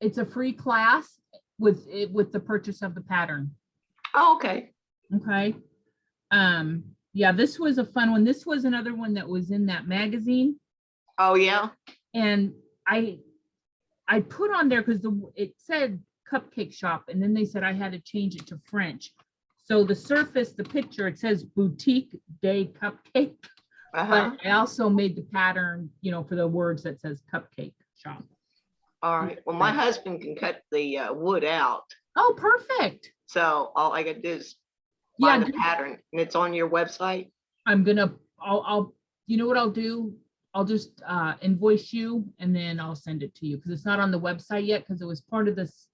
it's a free class with the purchase of the pattern. Oh, okay. Okay. Yeah, this was a fun one. This was another one that was in that magazine. Oh, yeah. And I put on there because it said cupcake shop, and then they said I had to change it to French. So the surface, the picture, it says boutique day cupcake, Uh-huh. but I also made the pattern, you know, for the words that says cupcake shop. All right. Well, my husband can cut the wood out. Oh, perfect. So all I gotta do is Yeah, find the pattern, and it's on your website. I'll, you know what I'll do? I'll just invoice you and then I'll send it to you because it's not on the website yet because it was part of this,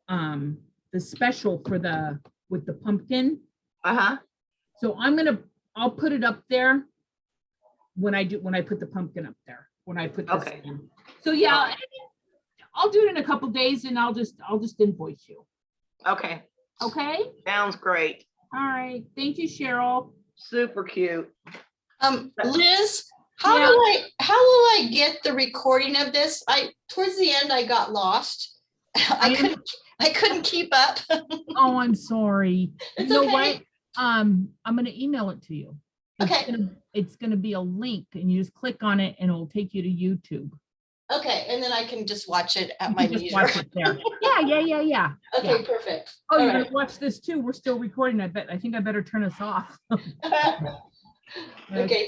the special for with the pumpkin. Uh-huh. So I'll put it up there when I put the pumpkin up there, when I put this Okay. in. So yeah, I'll do it in a couple days and I'll just invoice you. Okay. Okay? Sounds great. All right. Thank you, Cheryl. Super cute. Liz, Yeah. how will I get the recording of this? Towards the end, I got lost. I couldn't keep up. Oh, I'm sorry. It's You know okay. what? I'm gonna email it to you. Okay. It's gonna be a link and you just click on it and it'll take you to YouTube. Okay, and then I can just watch it at You my can just leisure. watch it there. Yeah. Okay, perfect. Oh, All you're right. gonna watch this too? We're still recording. I think I better turn us off. Okay,